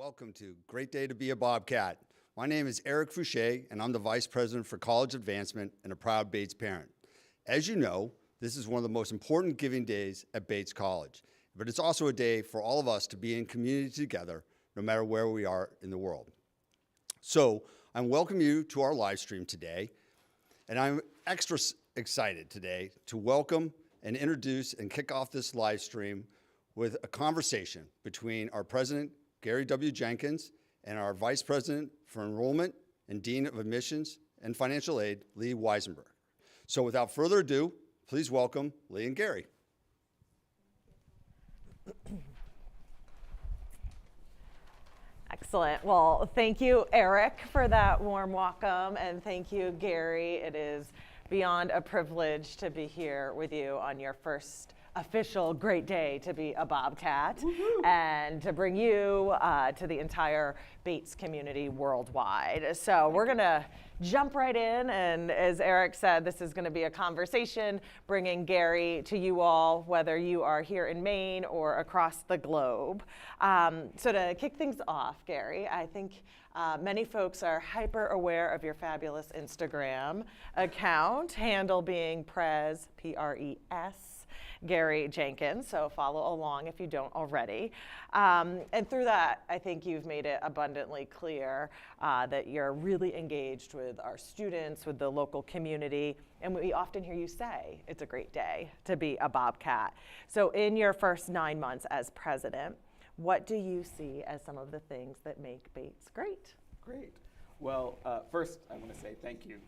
Welcome to Great Day to be a Bobcat. My name is Eric Fouché, and I'm the Vice President for College Advancement and a proud Bates parent. As you know, this is one of the most important giving days at Bates College, but it's also a day for all of us to be in community together, no matter where we are in the world. So I welcome you to our live stream today, and I'm extra excited today to welcome and introduce and kick off this live stream with a conversation between our President, Gary W. Jenkins, and our Vice President for Enrollment and Dean of Admissions and Financial Aid, Lee Weisenberg. So without further ado, please welcome Lee and Gary. Excellent. Well, thank you, Eric, for that warm welcome, and thank you, Gary. It is beyond a privilege to be here with you on your first official great day to be a Bobcat. Woo-hoo. And to bring you to the entire Bates community worldwide. So we're gonna jump right in, and as Eric said, this is gonna be a conversation bringing Gary to you all, whether you are here in Maine or across the globe. So to kick things off, Gary, I think many folks are hyper aware of your fabulous Instagram account, handle being Prez, P-R-E-S, Gary Jenkins, so follow along if you don't already. And through that, I think you've made it abundantly clear that you're really engaged with our students, with the local community, and we often hear you say, it's a great day to be a Bobcat. So in your first 9 months as president, what do you see as some of the things that make Bates great? Great. Well, first I want to say thank you,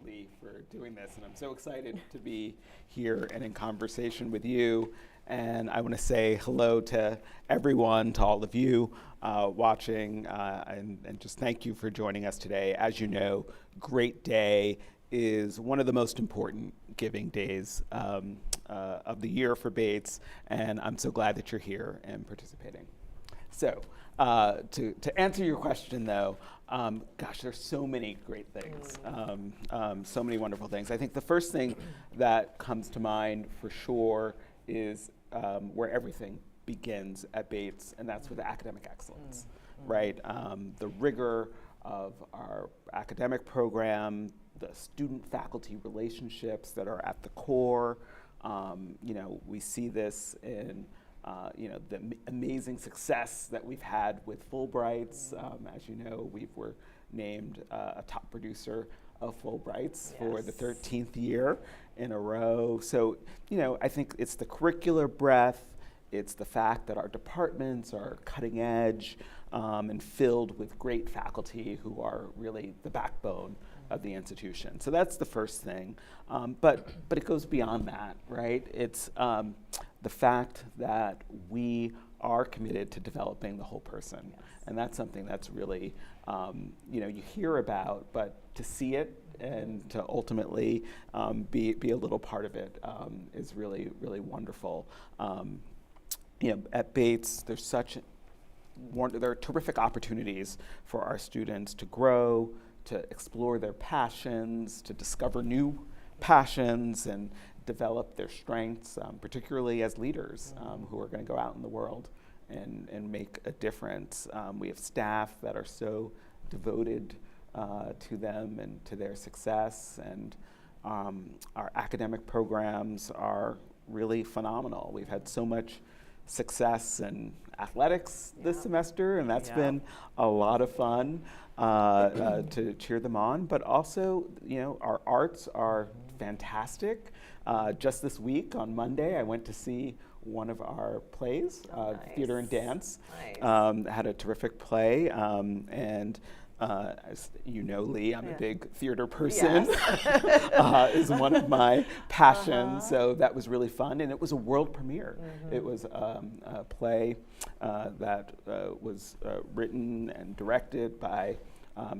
Lee, for doing this, and I'm so excited to be here and in conversation with you. And I want to say hello to everyone, to all of you watching, and just thank you for joining us today. As you know, Great Day is one of the most important giving days of the year for Bates, and I'm so glad that you're here and participating. So to answer your question, though, gosh, there's so many great things, so many wonderful things. I think the first thing that comes to mind for sure is where everything begins at Bates, and that's with academic excellence, right? The rigor of our academic program, the student-faculty relationships that are at the core. We see this in the amazing success that we've had with Fulbrights. As you know, we were named a top producer of Fulbrights for the 13th year in a row. So, I think it's the curricular breadth, it's the fact that our departments are cutting edge and filled with great faculty who are really the backbone of the institution. So that's the first thing. But it goes beyond that, right? It's the fact that we are committed to developing the whole person. Yes. And that's something that's really, you hear about, but to see it and to ultimately be a little part of it is really, really wonderful. At Bates, there are terrific opportunities for our students to grow, to explore their passions, to discover new passions, and develop their strengths, particularly as leaders who are going to go out in the world and make a difference. We have staff that are so devoted to them and to their success, and our academic programs are really phenomenal. We've had so much success in athletics this semester, and that's been a lot of fun to cheer them on. But also, our arts are fantastic. Just this week, on Monday, I went to see one of our plays, nice. Theater and Dance. Nice. Had a terrific play, and as you know, Lee, I'm a big theater person. Yes. Is one of my passions, so that was really fun, and it was a world premiere. It was a play that was written and directed by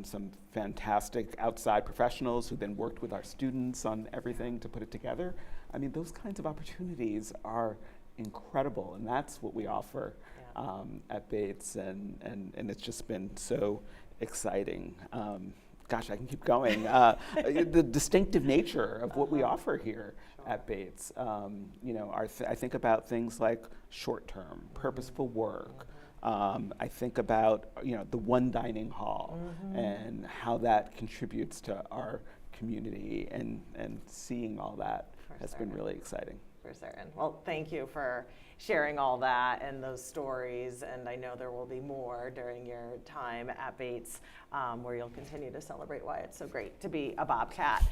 some fantastic outside professionals who then worked with our students on everything to put it together. I mean, those kinds of opportunities are incredible, and that's what we offer at Bates, and it's just been so exciting. Gosh, I can keep going. The distinctive nature of what we offer here at Bates. I think about things like short-term, purposeful work, I think about the one dining hall and how that contributes to our community, and seeing all that has been really exciting. For certain. Well, thank you for sharing all that and those stories, and I know there will be more during your time at Bates, where you'll continue to celebrate why it's so great to be a Bobcat.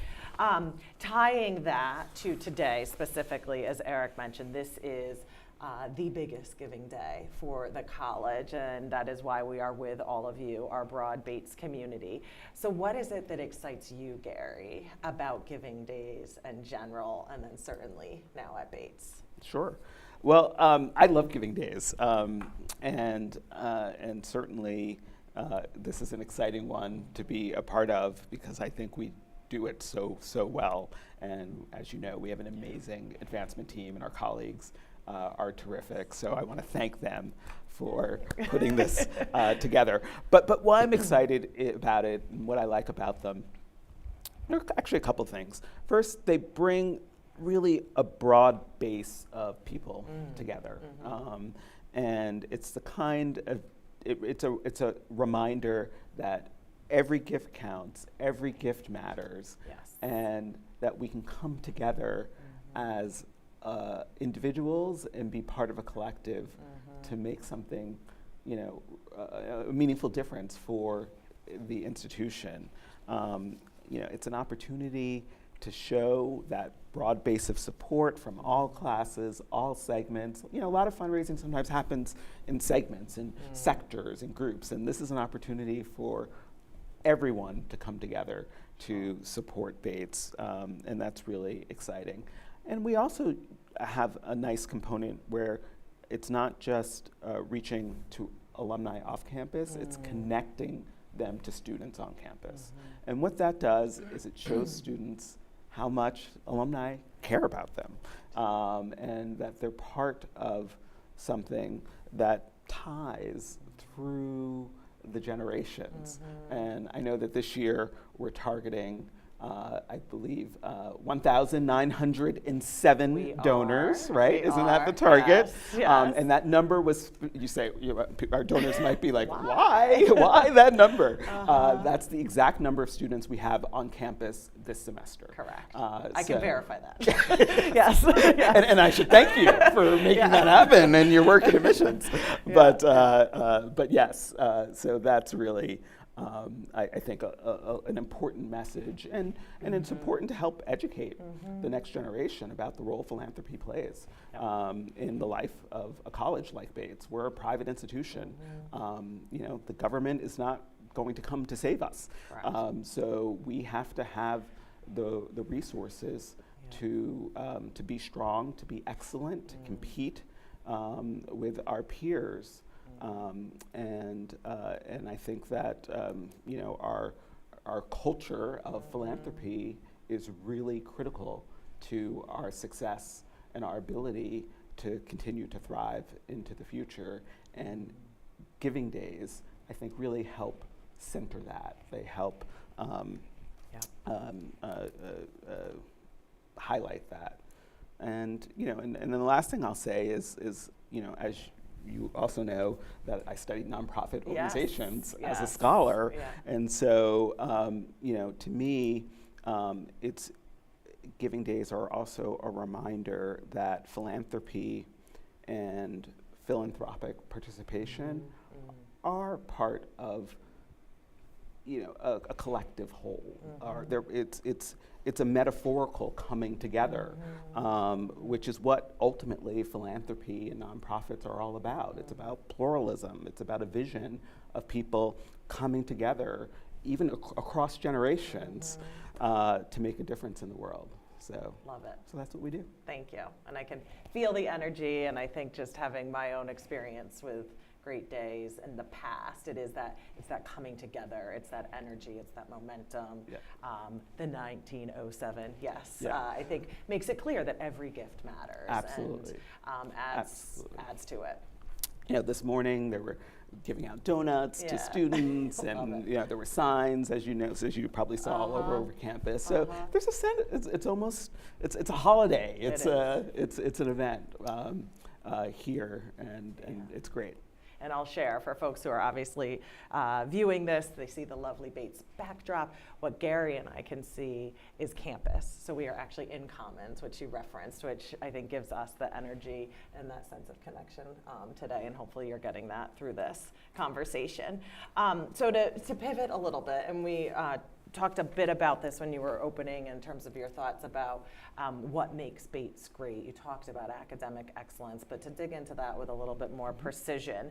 Tying that to today specifically, as Eric mentioned, this is the biggest giving day for the college, and that is why we are with all of you, our broad Bates community. So what is it that excites you, Gary, about giving days in general, and then certainly now at Bates? Sure. Well, I love giving days, and certainly this is an exciting one to be a part of, because I think we do it so well. And as you know, we have an amazing advancement team, and our colleagues are terrific. So I want to thank them for putting this together. But why I'm excited about it, and what I like about them, there are actually a couple things. First, they bring really a broad base of people together, and it's the kind of it's a reminder that every gift counts, every gift matters, and that we can come together as individuals and be part of a collective to make something, a meaningful difference for the institution. It's an opportunity to show that broad base of support from all classes, all segments. A lot of fundraising sometimes happens in segments, in sectors, in groups, and this is an opportunity for everyone to come together to support Bates, and that's really exciting. And we also have a nice component where it's not just reaching to alumni off campus, it's connecting them to students on campus. And what that does is it shows students how much alumni care about them, and that they're part of something that ties through the generations. And I know that this year we're targeting, I believe, 1,907 donors, right? Isn't that the target? Yes. And that number was, you say, our donors might be like, why? Why that number? That's the exact number of students we have on campus this semester. Correct. I can verify that. Yes. And I should thank you for making that happen and your work in admissions. But yes, so that's really, I think, an important message, and it's important to help educate the next generation about the role philanthropy plays in the life of a college like Bates. We're a private institution. The government is not going to come to save us. So we have to have the resources to be strong, to be excellent, to compete with our peers. And I think that our culture of philanthropy is really critical to our success and our ability to continue to thrive into the future. And giving days, I think, really help center that. They help highlight that. And and then the last thing I'll say is as you also know that I studied nonprofit organizations as a scholar, and so to me, it's giving days are also a reminder that philanthropy and philanthropic participation are part of a collective whole. It's a metaphorical coming together, which is what ultimately philanthropy and nonprofits are all about. It's about pluralism. It's about a vision of people coming together, even across generations, to make a difference in the world. So love it. So that's what we do. Thank you. And I can feel the energy, and I think just having my own experience with great days in the past, it's that coming together, it's that energy, it's that momentum. The 1907, I think makes it clear that every gift matters. Absolutely. And adds to it. This morning there were giving out donuts to students, and there were signs, as you know, as you probably saw all over campus. So there's a sense. It's almost it's a holiday. It's an event here, and it's great. And I'll share for folks who are obviously viewing this, they see the lovely Bates backdrop. What Gary and I can see is campus. So we are actually in Commons, which you referenced, which I think gives us the energy and that sense of connection today. And hopefully you're getting that through this conversation. So to pivot a little bit, and we talked a bit about this when you were opening in terms of your thoughts about what makes Bates great. You talked about academic excellence, but to dig into that with a little bit more precision,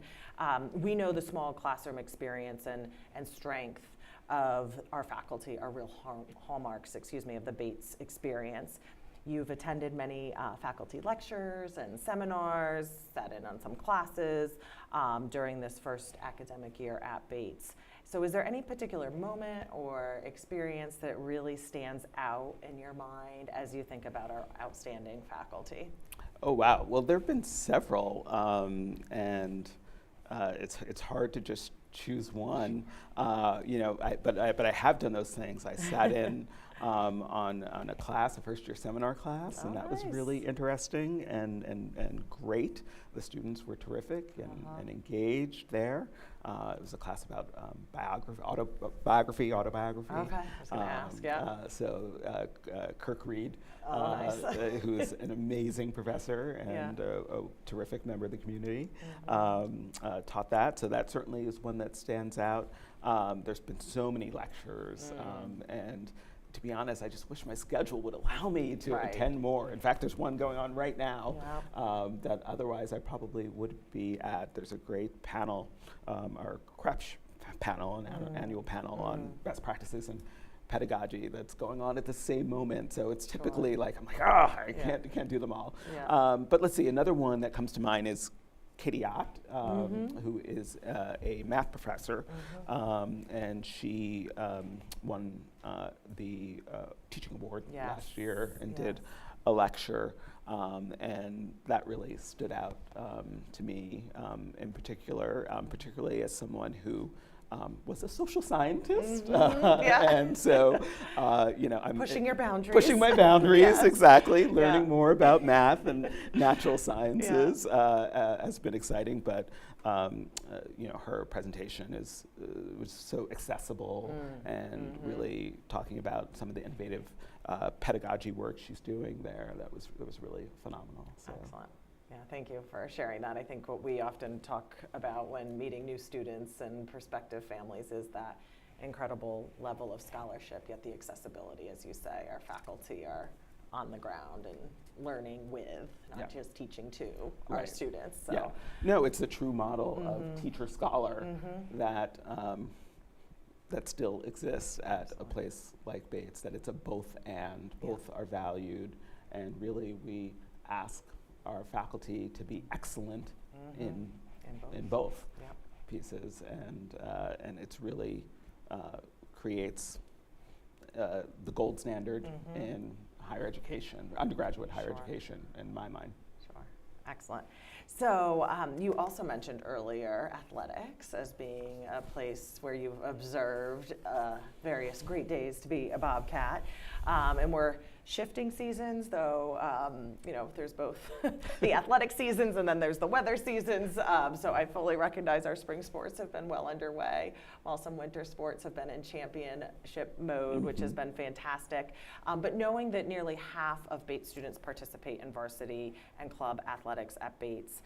we know the small classroom experience and strength of our faculty are real hallmarks, of the Bates experience. You've attended many faculty lectures and seminars, sat in on some classes during this first academic year at Bates. So is there any particular moment or experience that really stands out in your mind as you think about our outstanding faculty? Oh, wow. Well, there have been several, and it's hard to just choose one. But I have done those things. I sat in on a class, a first-year seminar class, and that was really interesting and great. The students were terrific and engaged there. It was a class about autobiography. Okay, I was going to ask, yeah. So Kirk Reed, nice. who's an amazing professor and a terrific member of the community, taught that. So that certainly is one that stands out. There's been so many lectures, and to be honest, I just wish my schedule would allow me to attend more. In fact, there's one going on right now that otherwise I probably would be at. There's a great panel, our Krebs panel, an annual panel on best practices and pedagogy that's going on at the same moment. So it's typically like, I'm like, I can't do them all. But let's see, another one that comes to mind is Katie Ott, who is a math professor, and she won the teaching award last year and did a lecture, and that really stood out to me in particular, particularly as someone who was a social scientist, and so I'm pushing your boundaries. Pushing my boundaries, exactly. Learning more about math and natural sciences has been exciting, but her presentation was so accessible and really talking about some of the innovative pedagogy work she's doing there. That was really phenomenal. So. Excellent. Yeah, thank you for sharing that. I think what we often talk about when meeting new students and prospective families is that incredible level of scholarship, yet the accessibility, as you say. Our faculty are on the ground and learning with, not just teaching to our students. So. Yeah. No, it's a true model of teacher-scholar that still exists at a place like Bates, that it's a both and, both are valued, and really we ask our faculty to be excellent in both pieces, and it's really creates the gold standard in higher education, undergraduate higher education, in my mind. Sure, excellent. So you also mentioned earlier athletics as being a place where you've observed various great days to be a Bobcat, and we're shifting seasons, though, there's both the athletic seasons and then there's the weather seasons. So I fully recognize our spring sports have been well underway, while some winter sports have been in championship mode, which has been fantastic. But knowing that nearly half of Bates students participate in varsity and club athletics at Bates,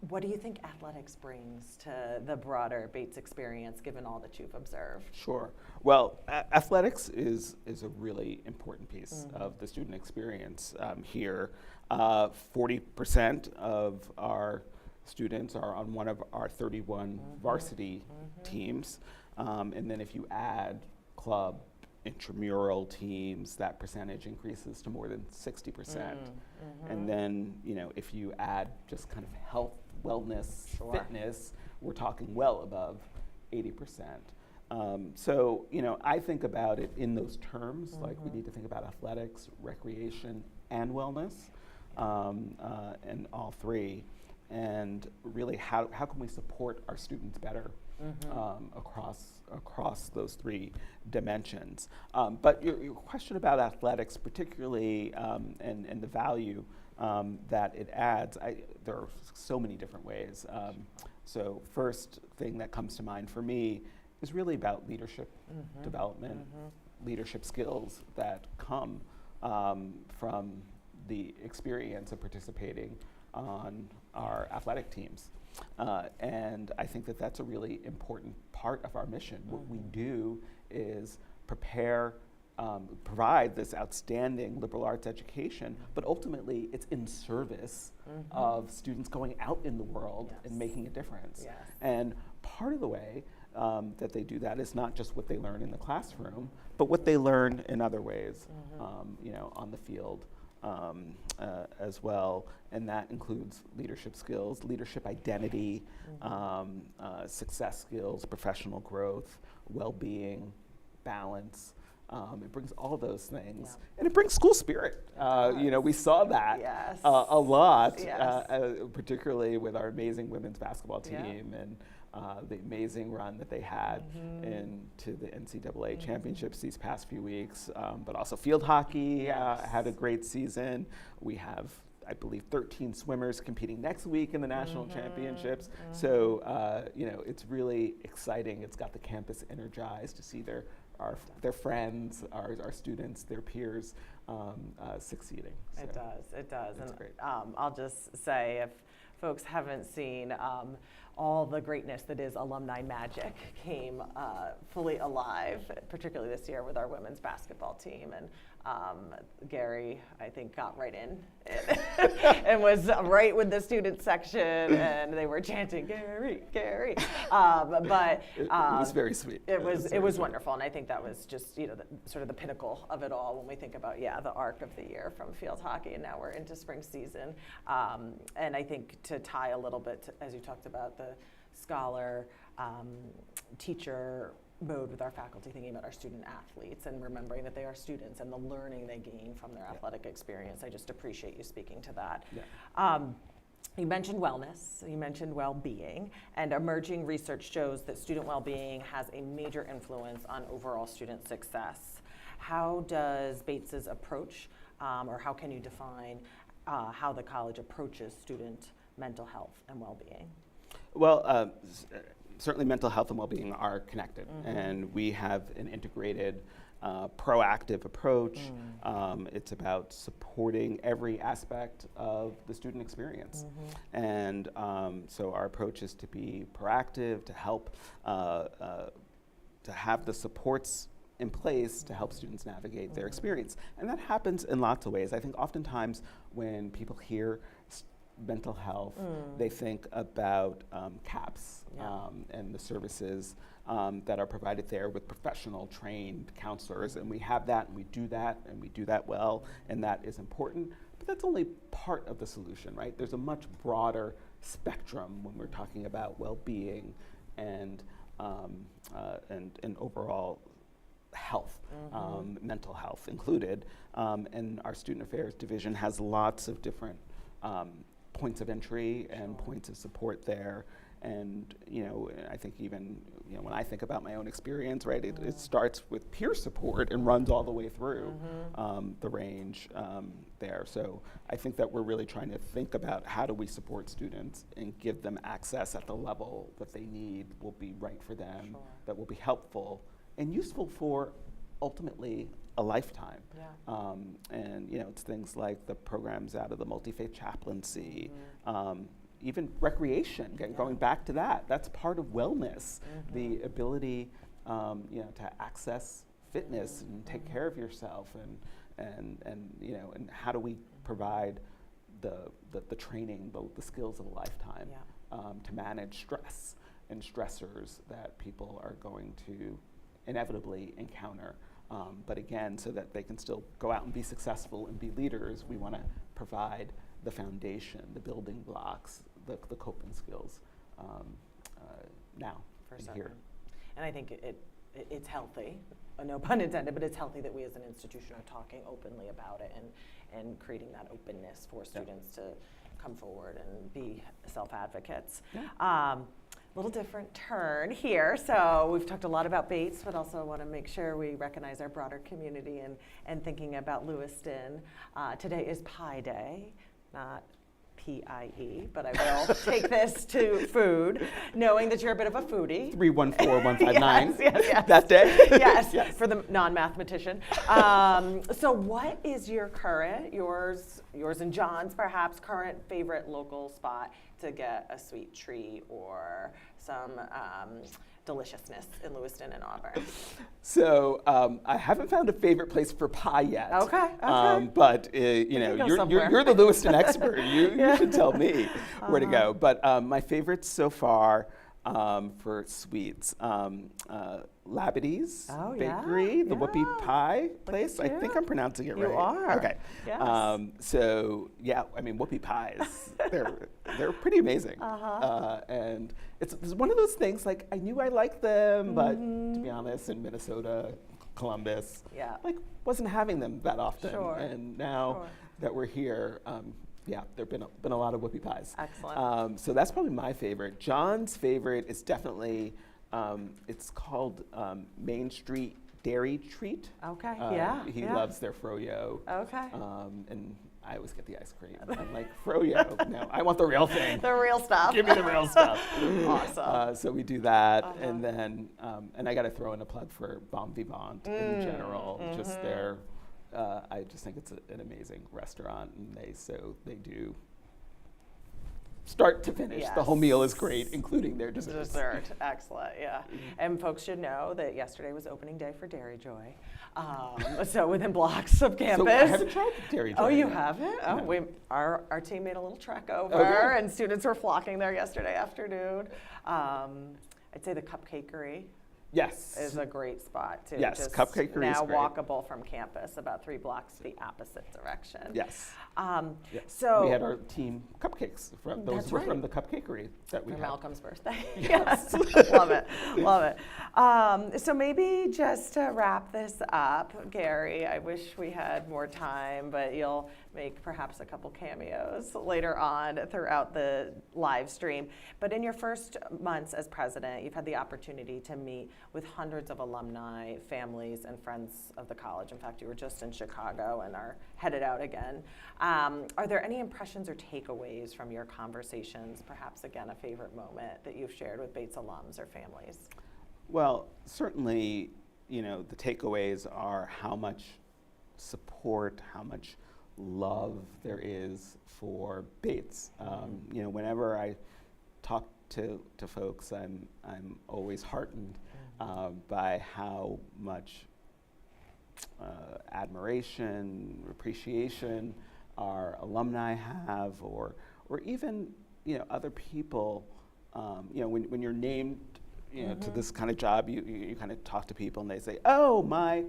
what do you think athletics brings to the broader Bates experience, given all that you've observed? Sure. Well, athletics is a really important piece of the student experience here. 40% of our students are on one of our 31 varsity teams. And then if you add club, intramural teams, that percentage increases to more than 60%. And then, if you add just kind of health, wellness, fitness, we're talking well above 80%. So, I think about it in those terms, like we need to think about athletics, recreation, and wellness, and all three. And really, how can we support our students better across those three dimensions? But your question about athletics, particularly, and the value that it adds, there are so many different ways. So first thing that comes to mind for me is really about leadership development, leadership skills that come from the experience of participating on our athletic teams. And I think that that's a really important part of our mission. What we do is provide this outstanding liberal arts education, but ultimately it's in service of students going out in the world and making a difference. Yes. And part of the way that they do that is not just what they learn in the classroom, but what they learn in other ways, on the field as well. And that includes leadership skills, leadership identity, success skills, professional growth, well-being, balance. It brings all those things, and it brings school spirit. We saw that a lot, particularly with our amazing women's basketball team and the amazing run that they had into the NCAA championships these past few weeks. But also field hockey had a great season. We have, I believe, 13 swimmers competing next week in the national championships. So, it's really exciting. It's got the campus energized to see their friends, our students, their peers succeeding. So It does. It's And great. I'll just say, if folks haven't seen, all the greatness that is alumni magic came fully alive, particularly this year with our women's basketball team. And Gary, I think, got right in and was right with the student section, and they were chanting, "Gary, Gary." But it was very sweet. It was wonderful, and I think that was just sort of the pinnacle of it all when we think about the arc of the year from field hockey, and now we're into spring season. And I think to tie a little bit to, as you talked about, the scholar teacher mode with our faculty, thinking about our student athletes and remembering that they are students and the learning they gain from their athletic experience. I just appreciate you speaking to that. You mentioned wellness, you mentioned well-being, and emerging research shows that student well-being has a major influence on overall student success. How does Bates's approach, or how can you define how the college approaches student mental health and well-being? Well, certainly mental health and well-being are connected, and we have an integrated, proactive approach. It's about supporting every aspect of the student experience. And so our approach is to be proactive, to help, to have the supports in place to help students navigate their experience. And that happens in lots of ways. I think oftentimes when people hear mental health, they think about CAPS and the services that are provided there with professional trained counselors, and we have that, and we do that well, and that is important, but that's only part of the solution, right? There's a much broader spectrum when we're talking about well-being and overall health, mental health included, and our student affairs division has lots of different points of entry and points of support there. And I think even when I think about my own experience, right, it starts with peer support and runs all the way through the range there. So I think that we're really trying to think about how do we support students and give them access at the level that they need, will be right for them, that will be helpful and useful for ultimately a lifetime. And it's things like the programs out of the multi-faith chaplaincy, even recreation, going back to that, that's part of wellness, the ability to access fitness and take care of yourself, and how do we provide the training, the skills of a lifetime to manage stress and stressors that people are going to inevitably encounter. But again, so that they can still go out and be successful and be leaders, we want to provide the foundation, the building blocks, the coping skills now and here. And I think it's healthy, no pun intended, but it's healthy that we as an institution are talking openly about it and creating that openness for students to come forward and be self-advocates. Little different turn here. So we've talked a lot about Bates, but also want to make sure we recognize our broader community and thinking about Lewiston. Today is Pi Day, not P-I-E, but I will take this to food, knowing that you're a bit of a foodie. 314159. Yes. That day? Yes, for the non-mathematician. So what is your current, yours and John's perhaps, current favorite local spot to get a sweet treat or some deliciousness in Lewiston and Auburn? So I haven't found a favorite place for pie yet. Okay. But go somewhere. you're the Lewiston expert. You should tell me where to go. But my favorites so far for sweets, Labity's Bakery, the whoopie pie place. I think I'm pronouncing it right. You are. Okay. Yes. So yeah, I mean whoopie pies, they're pretty amazing. And it's one of those things like I knew I liked them, but to be honest, in Minnesota, Columbus, like wasn't having them that often. Sure. And now that we're here, there've been a lot of whoopie pies. Excellent. So that's probably my favorite. John's favorite is definitely, it's called Main Street Dairy Treat. Okay. He loves their froyo. Okay. And I always get the ice cream. I'm like, froyo, no, I want the real thing. The real stuff. Give me the real stuff. Awesome. So we do that, and then, and I got to throw in a plug for Bon Vivant in general. Just their, I just think it's an amazing restaurant, and they do start to finish. The whole meal is great, including their desserts. Dessert, excellent, yeah. And folks should know that yesterday was opening day for Dairy Joy. So within blocks of campus. So I haven't tried Dairy Joy. Oh, you yet. haven't? No. Oh, our team made a little trek over, Okay. and students were flocking there yesterday afternoon. I'd say the Cupcakery Yes. is a great spot too. Yes, Just Cupcakery is now great. walkable from campus, about 3 blocks the opposite direction. Yes. So we had our team cupcakes. Those That's were right. from the Cupcakery that we For had. Malcolm's birthday. Yes. Love it. So maybe just to wrap this up, Gary, I wish we had more time, but you'll make perhaps a couple cameos later on throughout the live stream. But in your first months as president, you've had the opportunity to meet with hundreds of alumni, families, and friends of the college. In fact, you were just in Chicago and are headed out again. Are there any impressions or takeaways from your conversations, perhaps again a favorite moment that you've shared with Bates alums or families? Well, certainly, the takeaways are how much support, how much love there is for Bates. Whenever I talk to folks, I'm always heartened by how much admiration, appreciation our alumni have, or even other people. When you're named to this kind of job, you kind of talk to people and they say, "Oh, my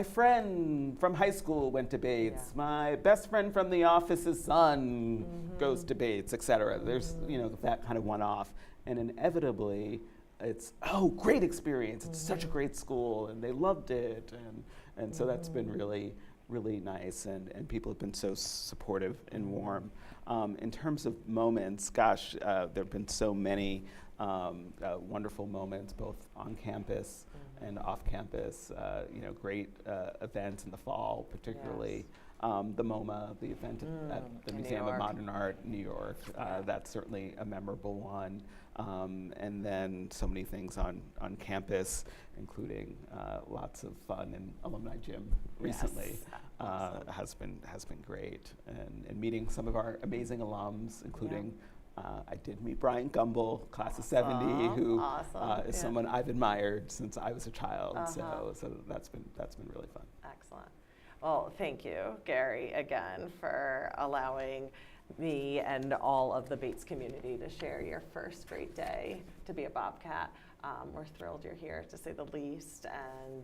friend from high school went to Bates. My best friend from the office's son goes to Bates," etc. There's that kind of one-off, and inevitably it's great experience. It's such a great school, and they loved it, and so that's been really nice, and people have been so supportive and warm. In terms of moments, gosh, there have been so many wonderful moments, both on campus and off campus. Great events in the fall, particularly the MoMA, the event at the Museum of Modern Art, New York. That's certainly a memorable one. And then so many things on campus, including lots of fun in alumni gym recently. Awesome. Has been great, and meeting some of our amazing alums, including I did meet Brian Gumbel, class of '70, who is someone I've admired since I was a child. So that's been really fun. Excellent. Well, thank you, Gary, again for allowing me and all of the Bates community to share your first great day to be a Bobcat. We're thrilled you're here, to say the least, and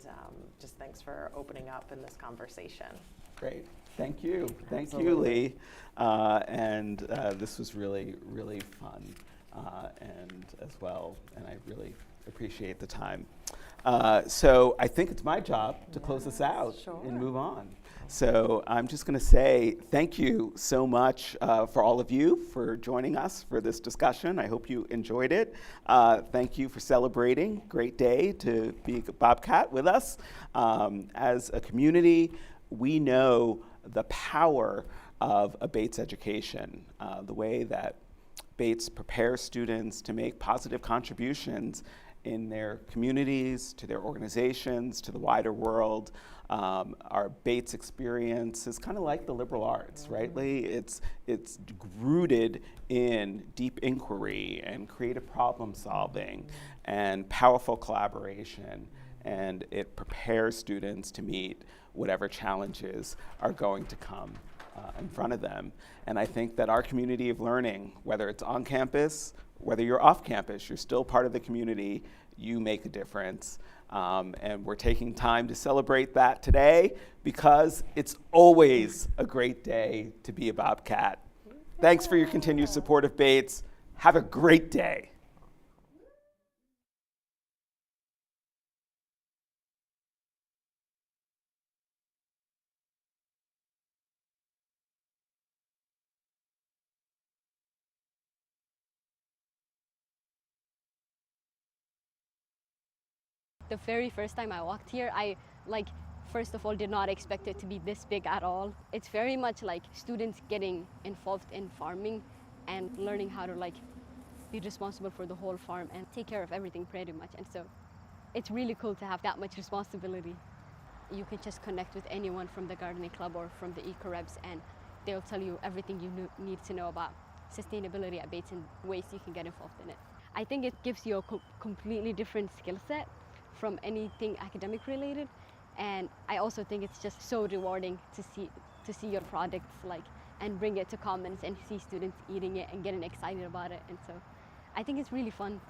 just thanks for opening up in this conversation. Great. Thank you. Thank you, Absolutely. Lee. And this was really, really fun and as well, and I really appreciate the time. So I think it's my job to close this out and move on. So I'm just going to say thank you so much for all of you for joining us for this discussion. I hope you enjoyed it. Thank you for celebrating. Great day to be a Bobcat with us. As a community, we know the power of a Bates education, the way that Bates prepares students to make positive contributions in their communities, to their organizations, to the wider world. Our Bates experience is kind of like the liberal arts, right, Lee? It's rooted in deep inquiry and creative problem solving and powerful collaboration, and it prepares students to meet whatever challenges are going to come in front of them. And I think that our community of learning, whether it's on campus, whether you're off campus, you're still part of the community, you make a difference. And we're taking time to celebrate that today because it's always a great day to be a Bobcat. Thanks for your continued support of Bates. Have a great day. The very first time I walked here, I first of all did not expect it to be this big at all. It's very much like students getting involved in farming and learning how to be responsible for the whole farm and take care of everything pretty much. And so it's really cool to have that much responsibility. You can just connect with anyone from the gardening club or from the eco-rebs, and they'll tell you everything you need to know about sustainability at Bates and ways you can get involved in it. I think it gives you a completely different skill set from anything academic related, and I also think it's just so rewarding to see your products and bring it to Commons and see students eating it and getting excited about it, and so I think it's really fun.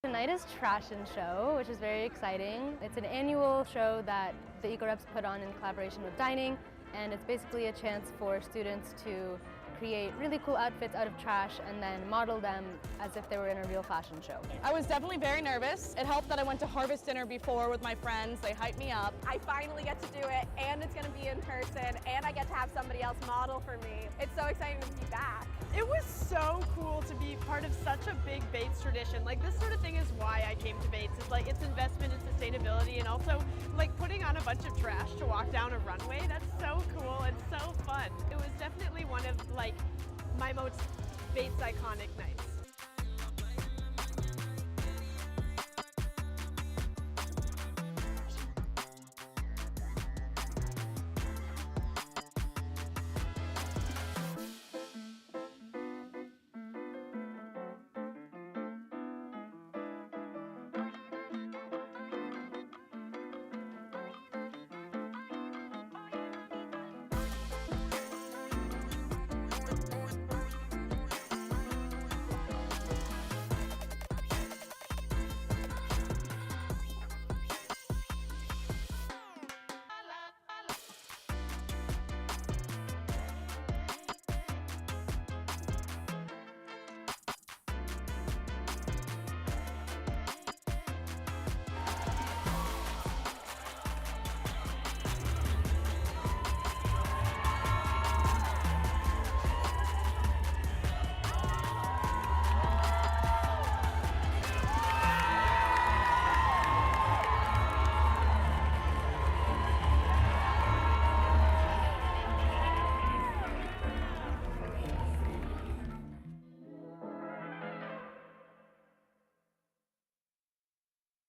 Tonight is Trash and Show, which is very exciting. It's an annual show that the eco-reps put on in collaboration with Dining, and it's basically a chance for students to create really cool outfits out of trash and then model them as if they were in a real fashion show. I was definitely very nervous. It helped that I went to Harvest Dinner before with my friends. They hyped me up. I finally get to do it, and it's going to be in person, and I get to have somebody else model for me. It's so exciting to be back. It was so cool to be part of such a big Bates tradition. This sort of thing is why I came to Bates. It's it's investment in sustainability, and also putting on a bunch of trash to walk down a runway. That's so cool and so fun. It was definitely one of my most Bates iconic nights.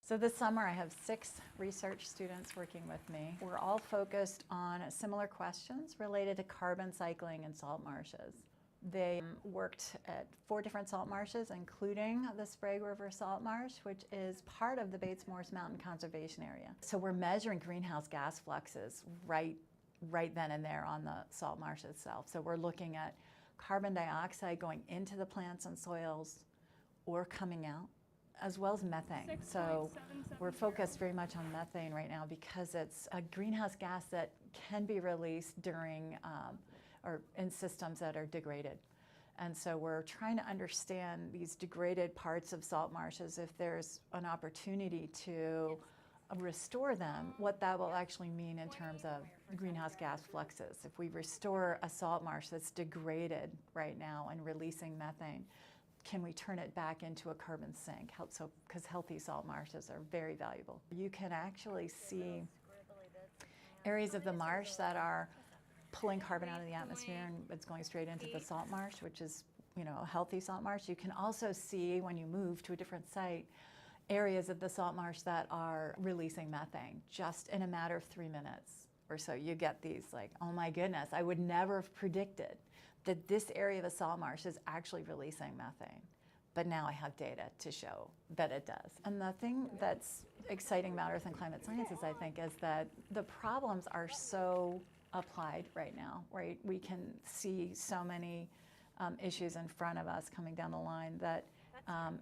So this summer I have 6 research students working with me. We're all focused on similar questions related to carbon cycling in salt marshes. They worked at 4 different salt marshes, including the Sprague River Salt Marsh, which is part of the Bates Morris Mountain Conservation Area. So we're measuring greenhouse gas fluxes right then and there on the salt marsh itself. So we're looking at carbon dioxide going into the plants and soils or coming out, as well as methane. So we're focused very much on methane right now because it's a greenhouse gas that can be released during or in systems that are degraded. And so we're trying to understand these degraded parts of salt marshes, if there's an opportunity to restore them, what that will actually mean in terms of greenhouse gas fluxes. If we restore a salt marsh that's degraded right now and releasing methane, can we turn it back into a carbon sink? Because healthy salt marshes are very valuable. You can actually see areas of the marsh that are pulling carbon out of the atmosphere and it's going straight into the salt marsh, which is, a healthy salt marsh. You can also see, when you move to a different site, areas of the salt marsh that are releasing methane just in a matter of 3 minutes or so. You get these like, oh my goodness, I would never have predicted that this area of the salt marsh is actually releasing methane. But now I have data to show that it does. And the thing that's exciting about Earth and Climate Sciences, I think, is that the problems are so applied right now, right? We can see so many issues in front of us coming down the line that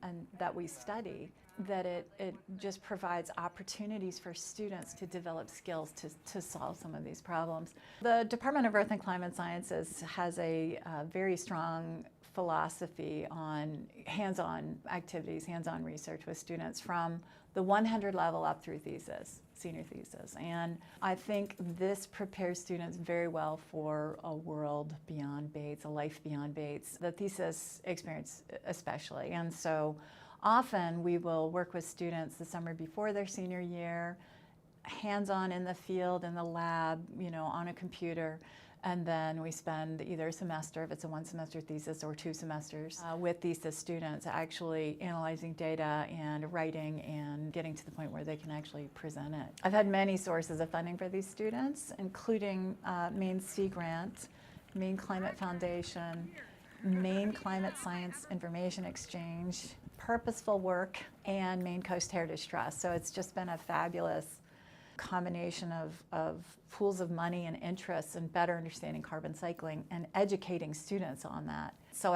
and that we study, that it just provides opportunities for students to develop skills to solve some of these problems. The Department of Earth and Climate Sciences has a very strong philosophy on hands-on activities, hands-on research with students from the 100 level up through thesis, senior thesis. And I think this prepares students very well for a world beyond Bates, a life beyond Bates, the thesis experience especially. And so often we will work with students the summer before their senior year, hands-on in the field, in the lab, on a computer. And then we spend either a semester, if it's a one-semester thesis, or 2 semesters with thesis students actually analyzing data and writing and getting to the point where they can actually present it. I've had many sources of funding for these students, including Maine Sea Grant, Maine Climate Foundation, Maine Climate Science Information Exchange, Purposeful Work, and Maine Coast Heritage Trust. So it's just been a fabulous combination of pools of money and interests and better understanding carbon cycling and educating students on that. So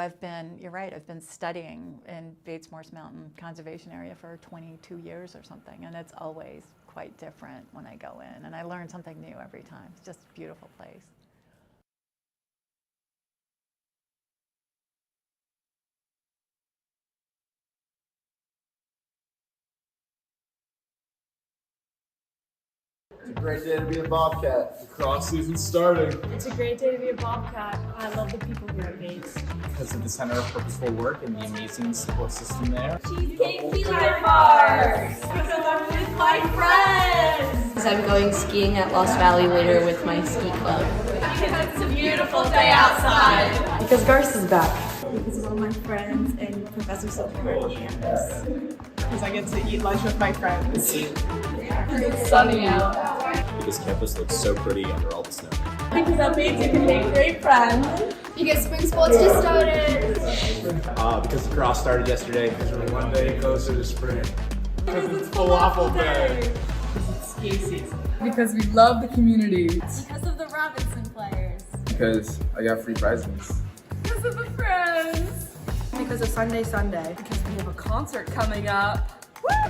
you're right, I've been studying in Bates Morse Mountain Conservation Area for 22 years or something, and it's always quite different when I go in, and I learn something new every time. It's just a beautiful place. It's a great day to be a Bobcat. The cross season's starting. It's a great day to be a Bobcat. I love the people here at Bates. Because of the Center of Purposeful Work and the amazing support system there. Cheesecake Key Lime Bars! Because I'm with my friends! Because I'm going skiing at Lost Valley later with my ski club. Because it's a beautiful day outside! Because Garth is back. Because of all my friends and Professor support on campus. Because I get to eat lunch with my friends. It's sunny out. Because campus looks so pretty under all the snow. Because at Bates you can make great friends. Because spring sports just started. Because the cross started yesterday. Because we're one day closer to spring. Because it's falafel day. Because it's ski season. Because we love the community. Because of the Robinson players. Because I got free presents. Because of the friends. Because of Sunday Sunday. Because we have a concert coming up.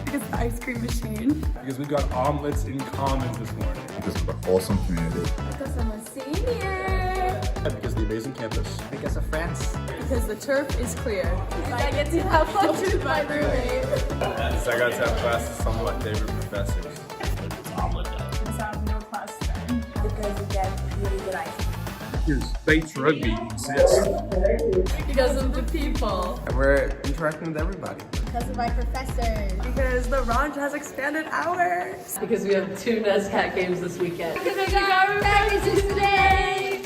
Because of the ice cream machine. Because we got omelets in Commons this morning. Because of the wholesome community. Because I'm a senior. Because of the amazing campus. Because of friends. Because the turf is clear. Because I get to have lunch with my roommate. Because I got to have class with some of my favorite professors. Because I have no class today. Because we get really good ice cream. Because Bates Rugby exists. Because of the people. And we're interacting with everybody. Because of my professors. Because the Ranch has expanded hours. Because we have 2 NESCAT games this weekend. Because we got practices today.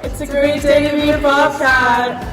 It's a great day to be a Bobcat.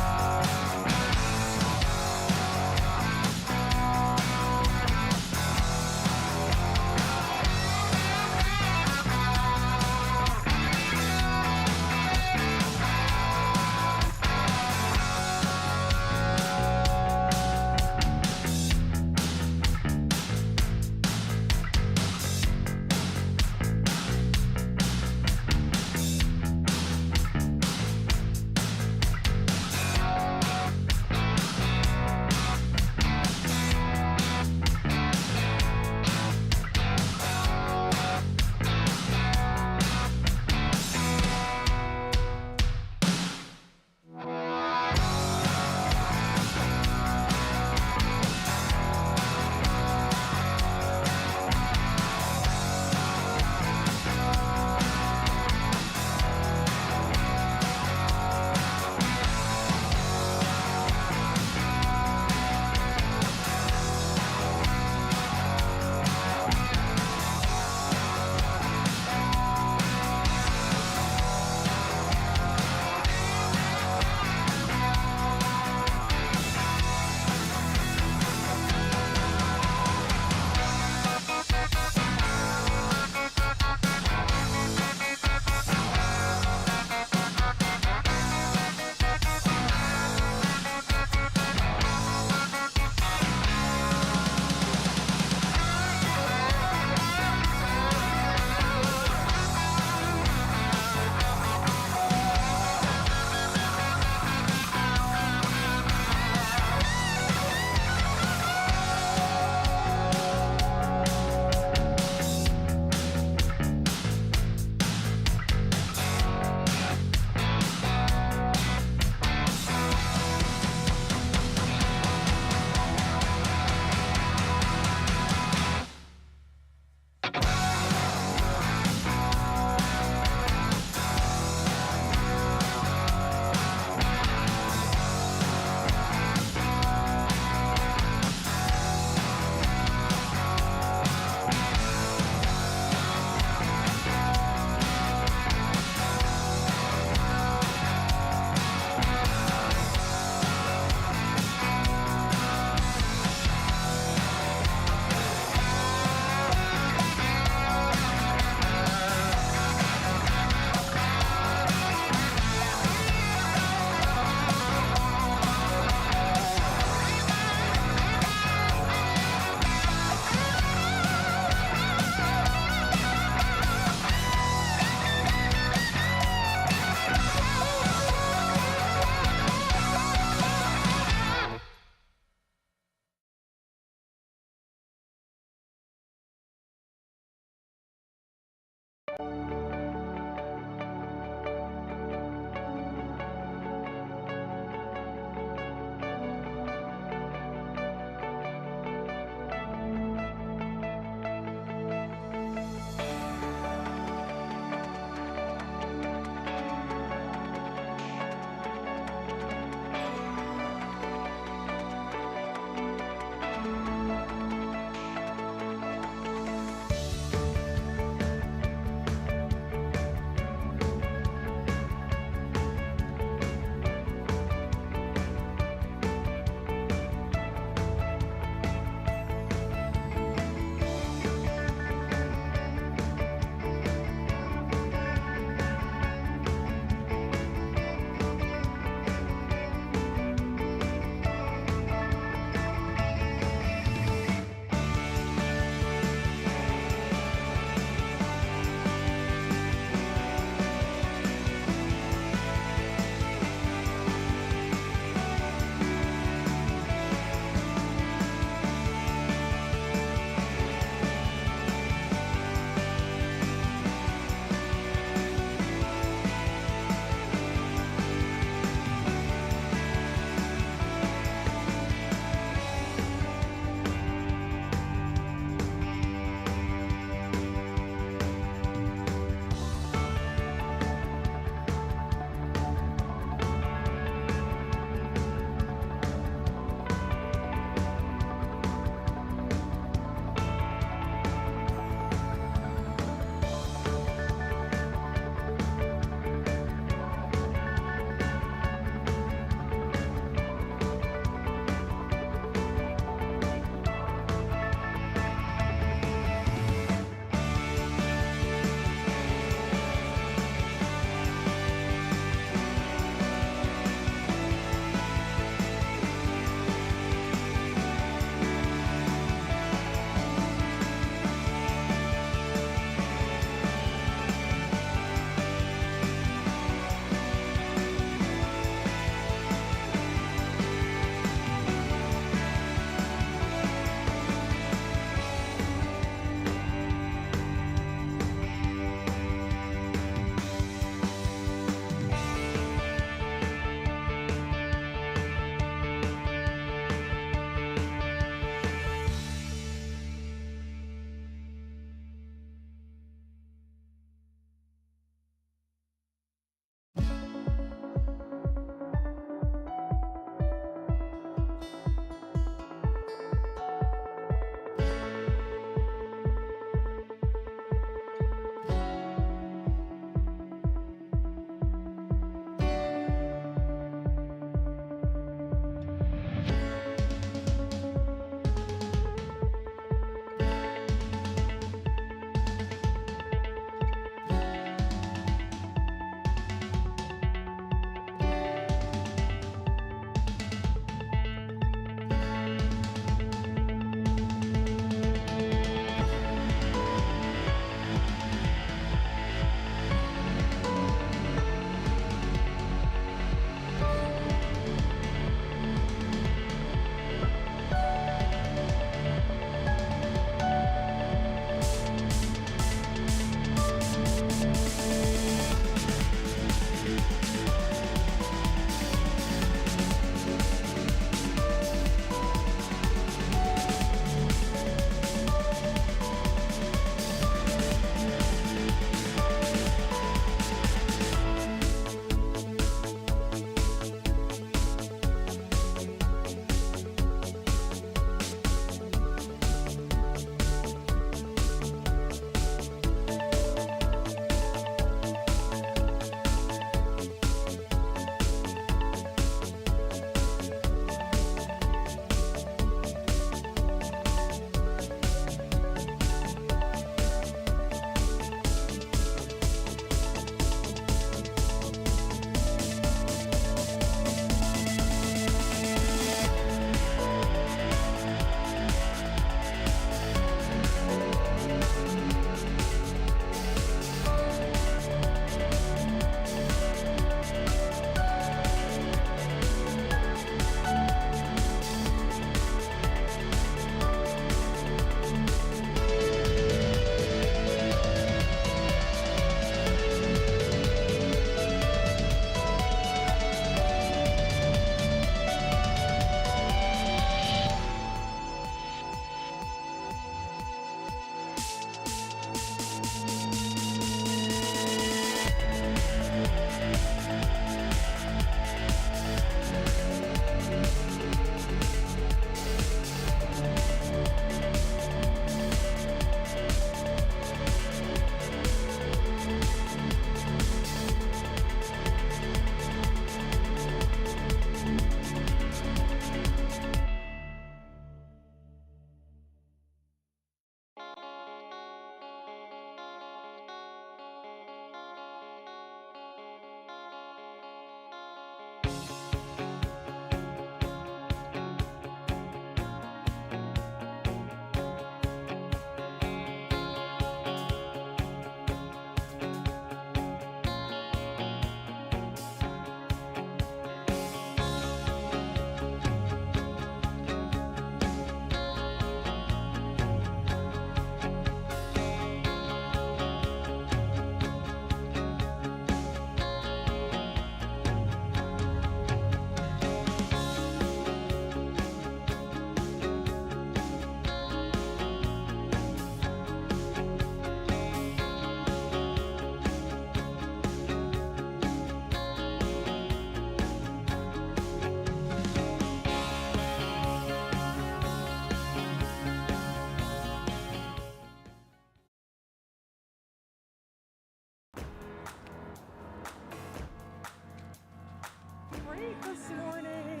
great this morning.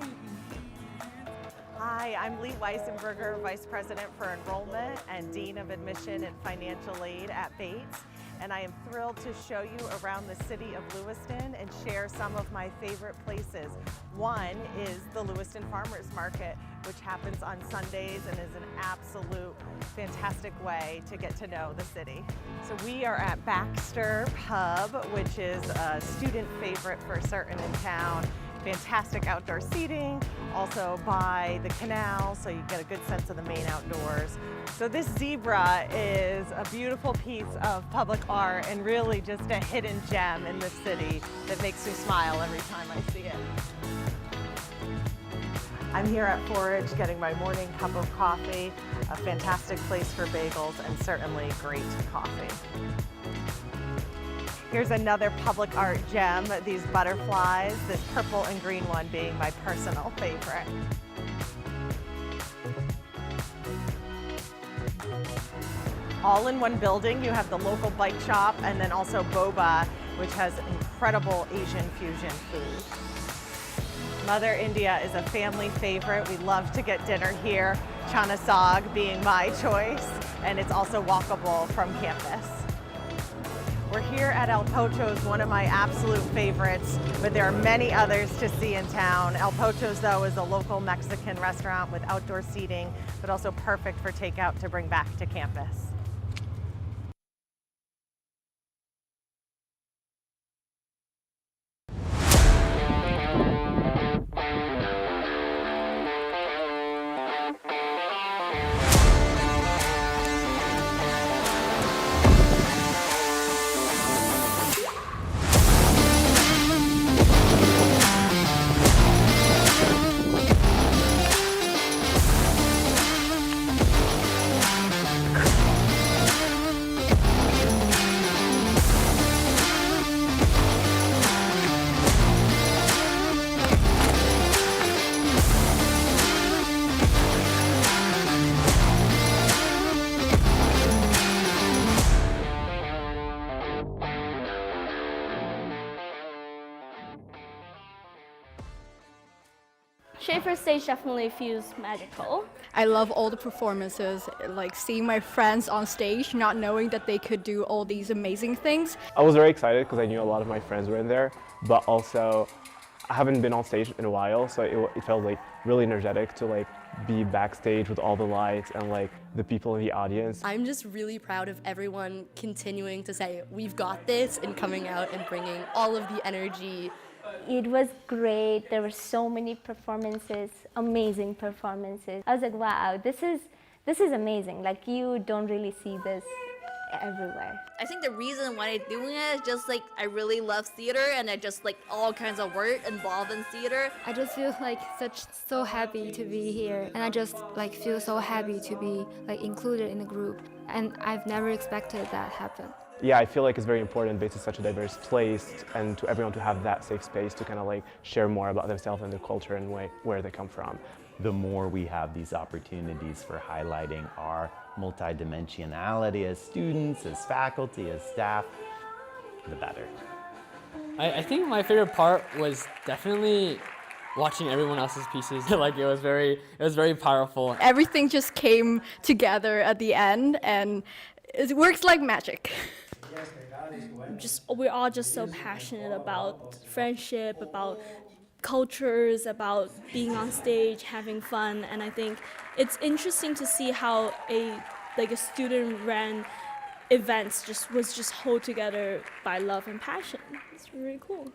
Hi, I'm Lee Weissenberger, Vice President for Enrollment and Dean of Admission and Financial Aid at Bates. And I am thrilled to show you around the city of Lewiston and share some of my favorite places. One is the Lewiston Farmers Market, which happens on Sundays and is an absolute fantastic way to get to know the city. So we are at Baxter Pub, which is a student favorite for certain in town. Fantastic outdoor seating, also by the canal, so you get a good sense of the main outdoors. So this zebra is a beautiful piece of public art and really just a hidden gem in the city that makes me smile every time I see it. I'm here at Forage getting my morning cup of coffee, a fantastic place for bagels and certainly great coffee. Here's another public art gem, these butterflies, this purple and green one being my personal favorite. All in one building, you have the local bike shop and then also Boba, which has incredible Asian fusion food. Mother India is a family favorite. We love to get dinner here, Chana Saag being my choice, and it's also walkable from campus. We're here at El Pocho's, one of my absolute favorites, but there are many others to see in town. El Pocho's, though, is a local Mexican restaurant with outdoor seating, but also perfect for takeout to bring back to campus. Schaefer stage definitely feels magical. I love all the performances, like seeing my friends on stage, not knowing that they could do all these amazing things. I was very excited because I knew a lot of my friends were in there, but also I haven't been on stage in a while, so it felt like really energetic to like be backstage with all the lights and like the people in the audience. I'm just really proud of everyone continuing to say, we've got this, and coming out and bringing all of the energy. It was great. There were so many performances, amazing performances. I was like, wow, this is amazing. Like, you don't really see this everywhere. I think the reason why I'm doing it is just like I really love theater, and I just like all kinds of work involved in theater. I just feel like so happy to be here, and I just like feel so happy to be like included in the group, and I've never expected that happen. Yeah, I feel like it's very important. Bates is such a diverse place, and to everyone to have that safe space to kind of like share more about themselves and their culture and where they come from. The more we have these opportunities for highlighting our multidimensionality as students, as faculty, as staff, the better. I think my favorite part was definitely watching everyone else's pieces. Like it was very powerful. Everything just came together at the end, and it works like magic. We're all just so passionate about friendship, about cultures, about being on stage, having fun, and I think it's interesting to see how a student-run events was just held together by love and passion. It's really cool.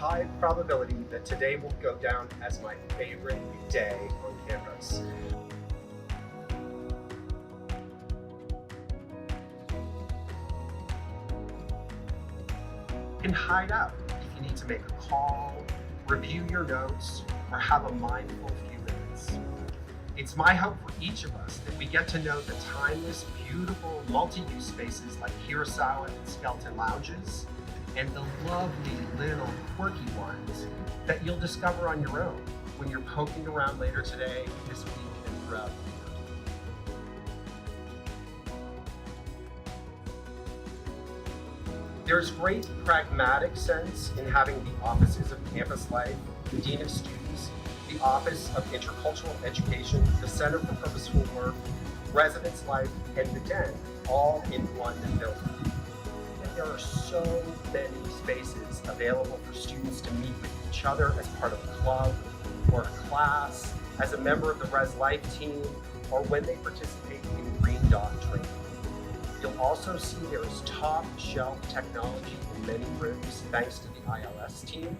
high probability that today will go down as my favorite day on campus. You can hide out if you need to make a call, review your notes, or have a mindful few minutes. It's my hope for each of us that we get to know the timeless, beautiful, multi-use spaces like Kurosawa and Skeleton Lounges, and the lovely little quirky ones that you'll discover on your own when you're poking around later today, this week, and throughout the year. There's great pragmatic sense in having the offices of campus life, the Dean of Students, the Office of Intercultural Education, the Center for Purposeful Work, Residence Life, and the Den all in one building. And there are so many spaces available for students to meet with each other as part of a club or a class, as a member of the Res Life team, or when they participate in Green Dot training. You'll also see there is top shelf technology in many rooms thanks to the ILS team.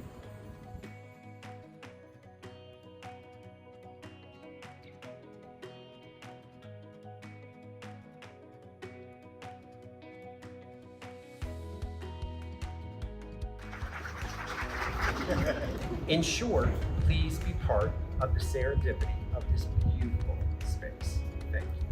In short, please be part of the serendipity of this beautiful space. Thank you.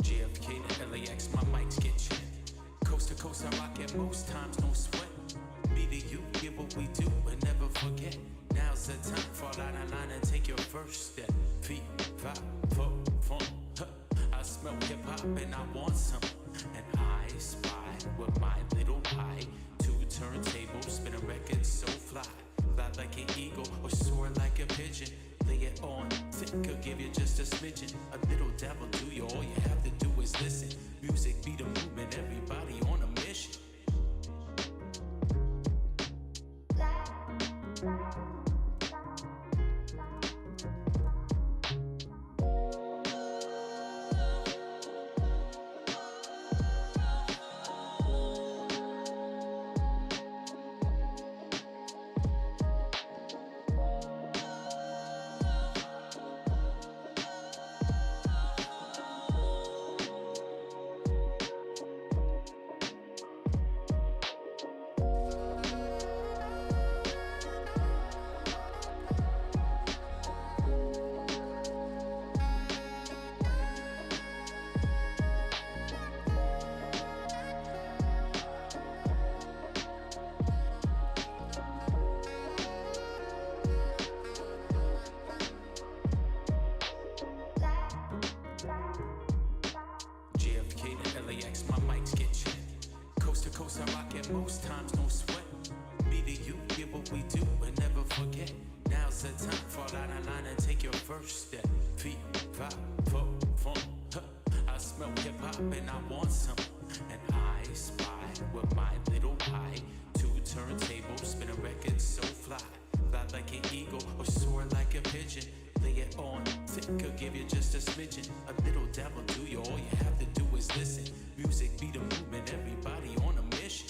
JFK to LAX, my mics get checked. Coast to coast, I rock it most times, no sweat. Me to you, get what we do and never forget. Now's the time, fall out of line and take your first step. Feet, five, four, fun. I smell hip hop and I want some. And I spy with my little eye. Two turntables, spin a record so fly. Fly like an eagle or soar like a pigeon. Lay it on thick, could give you just a smidgen. A little devil do you, all you have to do is listen. Music be the movement, everybody on a mission. I rock it most times, no sweat. Me to you, get what we do and never forget. Now's the time, fall out of line and take your first step. Feet, five, four, fun. I smell hip hop and I want some. And I spy with my little eye. Two turntables, spin a record so fly. Fly like an eagle or soar like a pigeon. Lay it on thick, could give you just a smidgen. A little devil do you, all you have to do is listen. Music be the movement, everybody on a mission.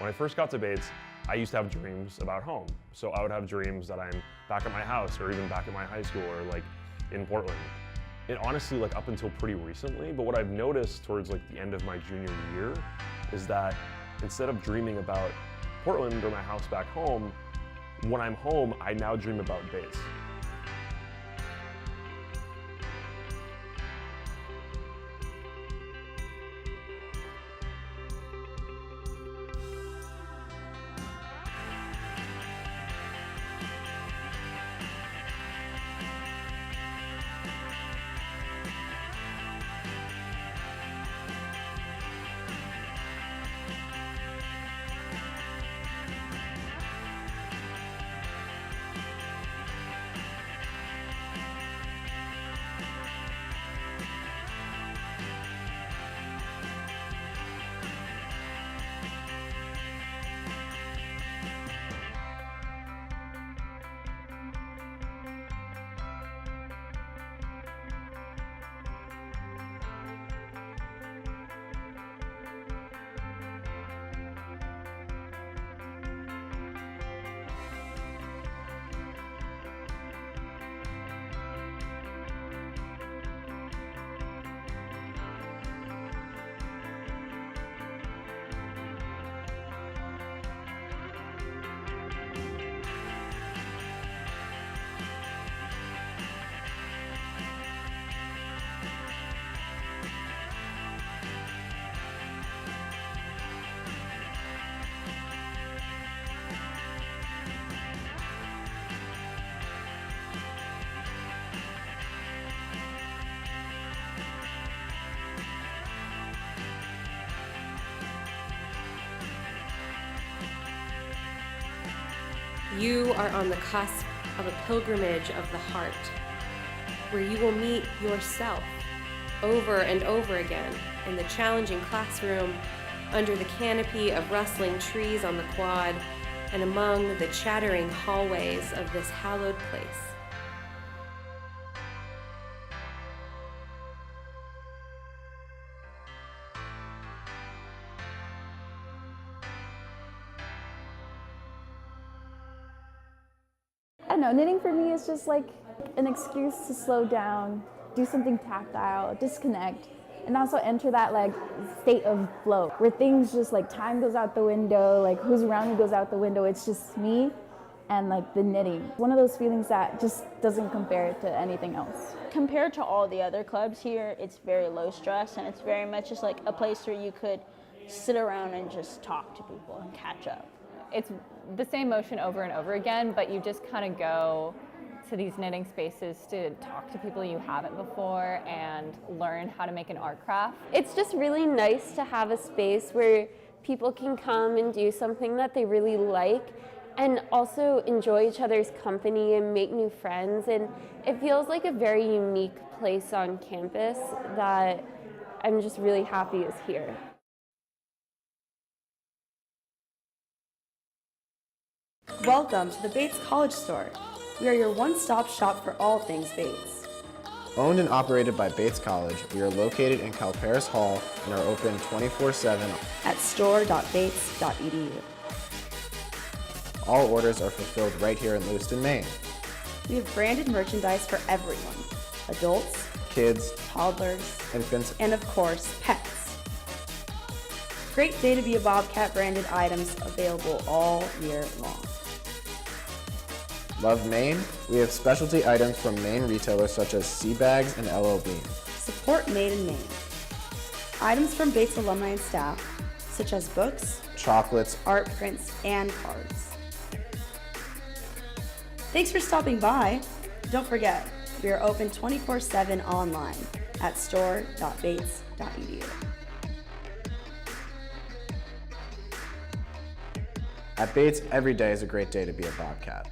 When I first got to Bates, I used to have dreams about home. So I would have dreams that I'm back at my house or even back at my high school or like in Portland. And honestly, like up until pretty recently, but what I've noticed towards like the end of my junior year is that instead of dreaming about Portland or my house back home, when I'm home, I now dream about Bates. You are on the cusp of a pilgrimage of the heart, where you will meet yourself over and over again in the challenging classroom, under the canopy of rustling trees on the quad, and among the chattering hallways of this hallowed place. I don't know, knitting for me is just like an excuse to slow down, do something tactile, disconnect, and also enter that like state of flow where things just like time goes out the window, like who's around me goes out the window. It's just me and like the knitting. One of those feelings that just doesn't compare to anything else. Compared to all the other clubs here, it's very low stress and it's very much just like a place where you could sit around and just talk to people and catch up. It's the same motion over and over again, but you just kind of go to these knitting spaces to talk to people you haven't before and learn how to make an art craft. It's just really nice to have a space where people can come and do something that they really like and also enjoy each other's company and make new friends. And it feels like a very unique place on campus that I'm just really happy is here. Welcome to the Bates College Store. We are your one-stop shop for all things Bates. Owned and operated by Bates College, we are located in Calparis Hall and are open 24/7 at store.bates.edu. All orders are fulfilled right here in Lewiston, Maine. We have branded merchandise for everyone: adults, kids, toddlers, infants, and of course, pets. Great Day to Be a Bobcat branded items available all year long. Love Maine? We have specialty items from Maine retailers such as Sea Bags and LL Bean. Support Made in Maine. Items from Bates alumni and staff, such as books, chocolates, art prints, and cards. Thanks for stopping by. Don't forget, we are open 24/7 online at store.bates.edu. At Bates, every day is a great day to be a Bobcat.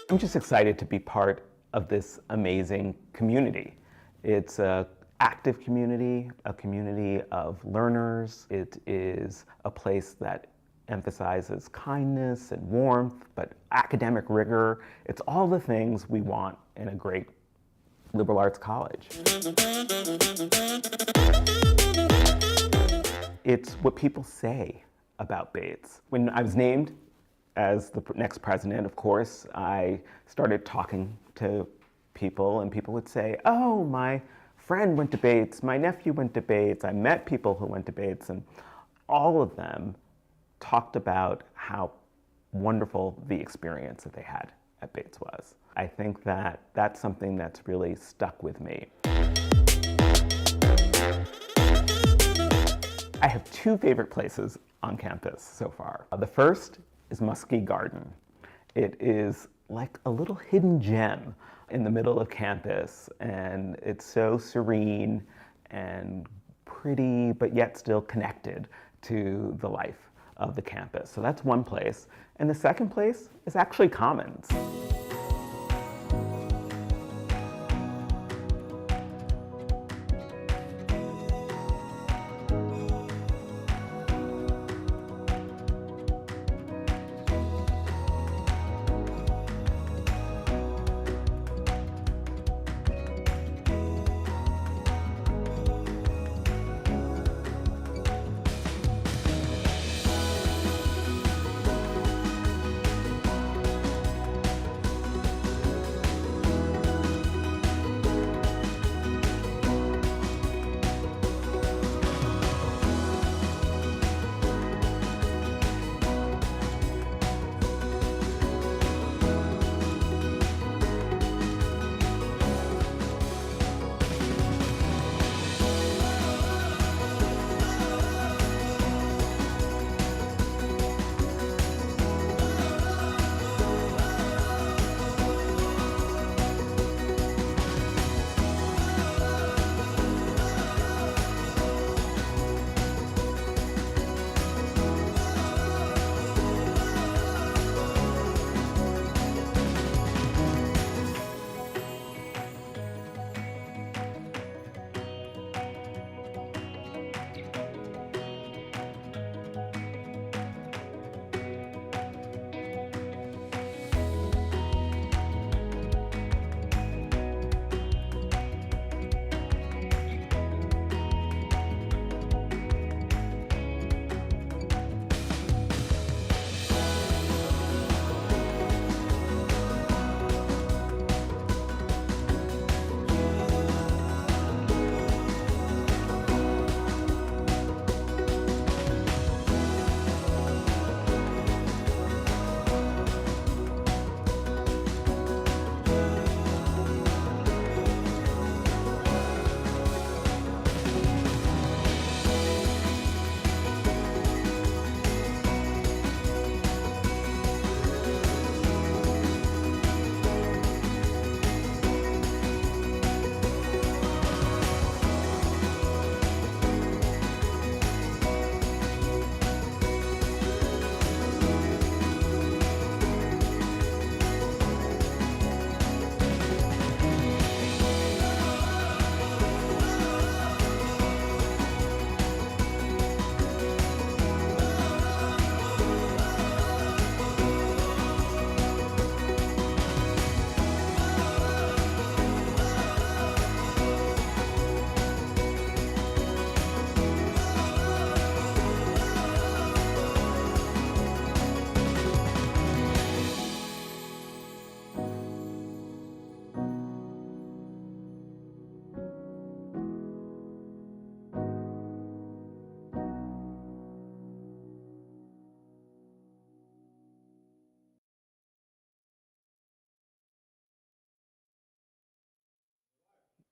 I'm just excited to be part of this amazing community. It's an active community, a community of learners. It is a place that emphasizes kindness and warmth, but academic rigor. It's all the things we want in a great liberal arts college. It's what people say about Bates. When I was named as the next president, of course, I started talking to people, and people would say, oh, my friend went to Bates, my nephew went to Bates, I met people who went to Bates, and all of them talked about how wonderful the experience that they had at Bates was. I think that that's something that's really stuck with me. I have two favorite places on campus so far. The first is Muskie Garden. It is like a little hidden gem in the middle of campus, and it's so serene and pretty, but yet still connected to the life of the campus. So that's one place. And the second place is actually Commons.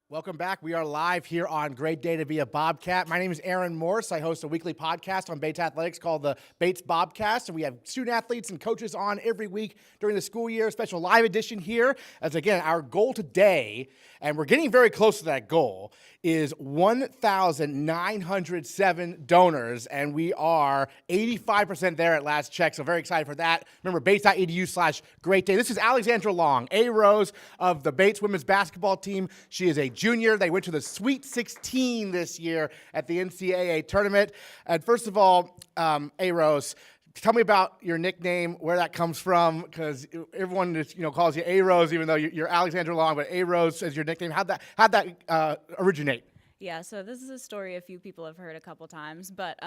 Welcome back. We are live here on Great Day to be a Bobcat. My name is Aaron Morse. I host a weekly podcast on Bates Athletics called the Bates Bobcast, and we have student athletes and coaches on every week during the school year. Special live edition here, as again, our goal today, and we're getting very close to that goal, is 1,907 donors, and we are 85% there at last check, so very excited for that. Remember, bates.edu/great day. This is Alexandra Long, A Rose of the Bates women's basketball team. She is a junior. They went to the Sweet 16 this year at the NCAA tournament. And first of all, A Rose, tell me about your nickname, where that comes from, because everyone just, calls you A Rose, even though you're Alexandra Long, but A Rose is your nickname. How'd that originate? Yeah, so this is a story a few people have heard a couple times, but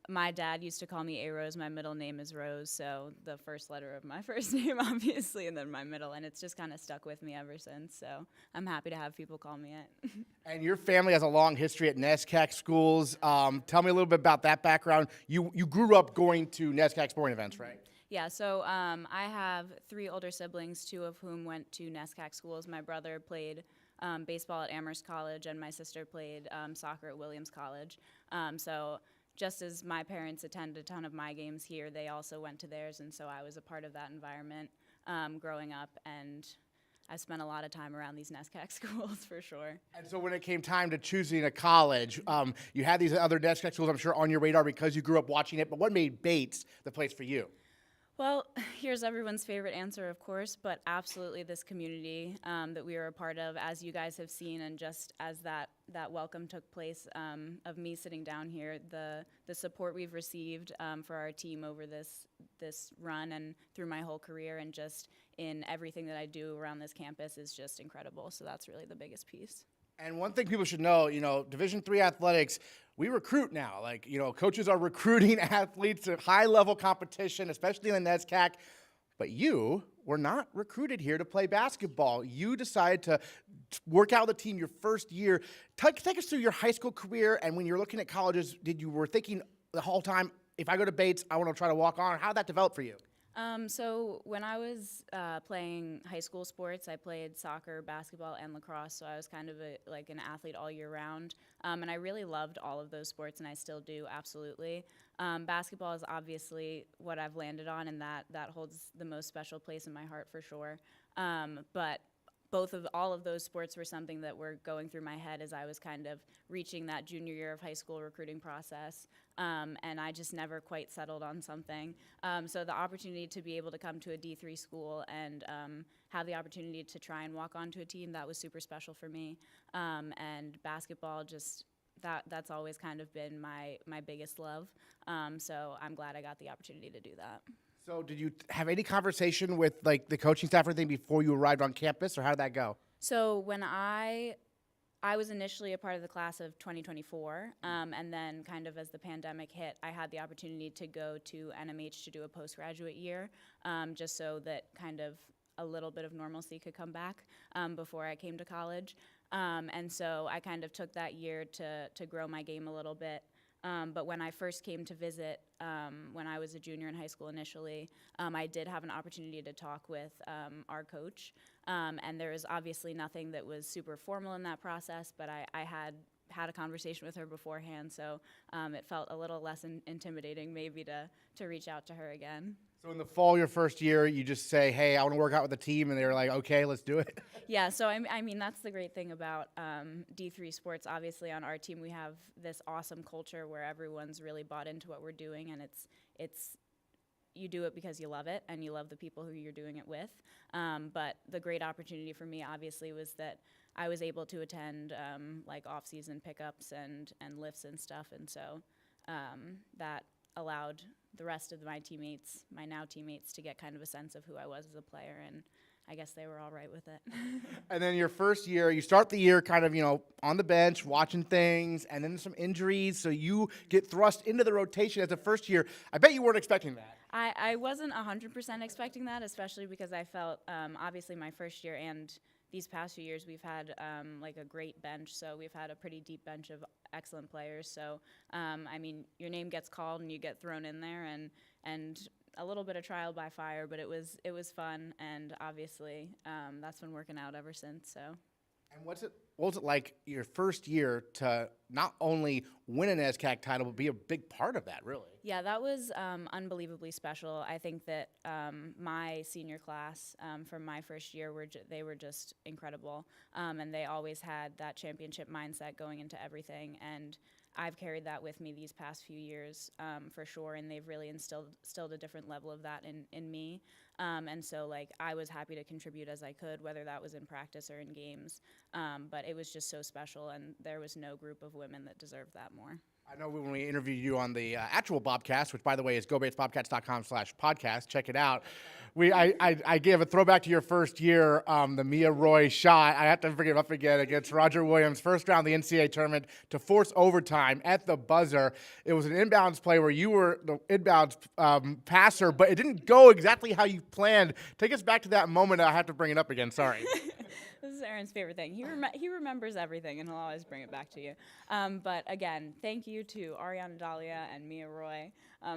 my dad used to call me A Rose. My middle name is Rose, so the first letter of my first name, obviously, and then my middle, and it's just kind of stuck with me ever since, so I'm happy to have people call me it. And your family has a long history at NESCAC schools. Tell me a little bit about that background. You grew up going to NESCAC sporting events, right? Yeah, so I have 3 older siblings, 2 of whom went to NESCAC schools. My brother played baseball at Amherst College, and my sister played soccer at Williams College. So just as my parents attended a ton of my games here, they also went to theirs, and so I was a part of that environment growing up, and I spent a lot of time around these NESCAC schools for sure. And so when it came time to choosing a college, you had these other NESCAC schools, I'm sure, on your radar because you grew up watching it, but what made Bates the place for you? Well, here's everyone's favorite answer, of course, but absolutely this community that we are a part of, as you guys have seen, and just as that welcome took place of me sitting down here, the support we've received for our team over this run and through my whole career, and just in everything that I do around this campus is just incredible. So that's really the biggest piece. And one thing people should know, Division III athletics, we recruit now. Coaches are recruiting athletes to high-level competition, especially in the NESCAC. But you were not recruited here to play basketball. You decided to work out with the team your first year. Take us through your high school career, and when you're looking at colleges, were thinking the whole time, if I go to Bates, I want to try to walk on? How did that develop for you? So when I was playing high school sports, I played soccer, basketball, and lacrosse, so I was kind of an athlete all year round. And I really loved all of those sports, and I still do, absolutely. Basketball is obviously what I've landed on, and that holds the most special place in my heart for sure. But all of those sports were something that were going through my head as I was kind of reaching that junior year of high school recruiting process. And I just never quite settled on something. So the opportunity to be able to come to a D3 school and have the opportunity to try and walk onto a team, that was super special for me. And basketball, that's always kind of been my biggest love. So I'm glad I got the opportunity to do that. So did you have any conversation with the coaching staff or anything before you arrived on campus, or how did that go? So when I was initially a part of the class of 2024, and then kind of as the pandemic hit, I had the opportunity to go to NMH to do a postgraduate year, just so that kind of a little bit of normalcy could come back before I came to college. And so I kind of took that year to grow my game a little bit. But when I first came to visit, when I was a junior in high school initially, I did have an opportunity to talk with our coach. And there was obviously nothing that was super formal in that process, but I had a conversation with her beforehand, so it felt a little less intimidating maybe to reach out to her again. So in the fall, your first year, you just say, hey, I want to work out with the team, and they were like, okay, let's do it? Yeah, so I mean, that's the great thing about D3 sports. Obviously, on our team, we have this awesome culture where everyone's really bought into what we're doing, and it's you do it because you love it, and you love the people who you're doing it with. But the great opportunity for me, obviously, was that I was able to attend off-season pickups and lifts and stuff, and so that allowed the rest of my teammates, my now teammates, to get kind of a sense of who I was as a player, and I guess they were all right with it. And then your first year, you start the year kind of, on the bench, watching things, and then some injuries, so you get thrust into the rotation as a first year. I bet you weren't expecting that. I wasn't 100% expecting that, especially because I felt, obviously my first year and these past few years, we've had a great bench, so we've had a pretty deep bench of excellent players. So, I mean, your name gets called and you get thrown in there, and a little bit of trial by fire, but it was fun, and obviously that's been working out ever since. So. And what's it what was it like your first year to not only win an NESCAC title, but be a big part of that, really? Yeah, that was unbelievably special. I think that my senior class from my first year, they were just incredible. And they always had that championship mindset going into everything. And I've carried that with me these past few years for sure. And they've really instilled a different level of that in me. And so, like, I was happy to contribute as I could, whether that was in practice or in games. But it was just so special, and there was no group of women that deserved that more. I know when we interviewed you on the actual Bobcast, which, by the way, is gobatesbobcats.com/podcast. Check it out. I gave a throwback to your first year, the Mia Roy shot. I have to bring it up again against Roger Williams, first round of the NCAA tournament to force overtime at the buzzer. It was an inbounds play where you were the inbounds passer, but it didn't go exactly how you planned. Take us back to that moment. I have to bring it up again. Sorry. This is Aaron's favorite thing. He remembers everything, and he'll always bring it back to you. But again, thank you to Ariana Dahlia and Mia Roy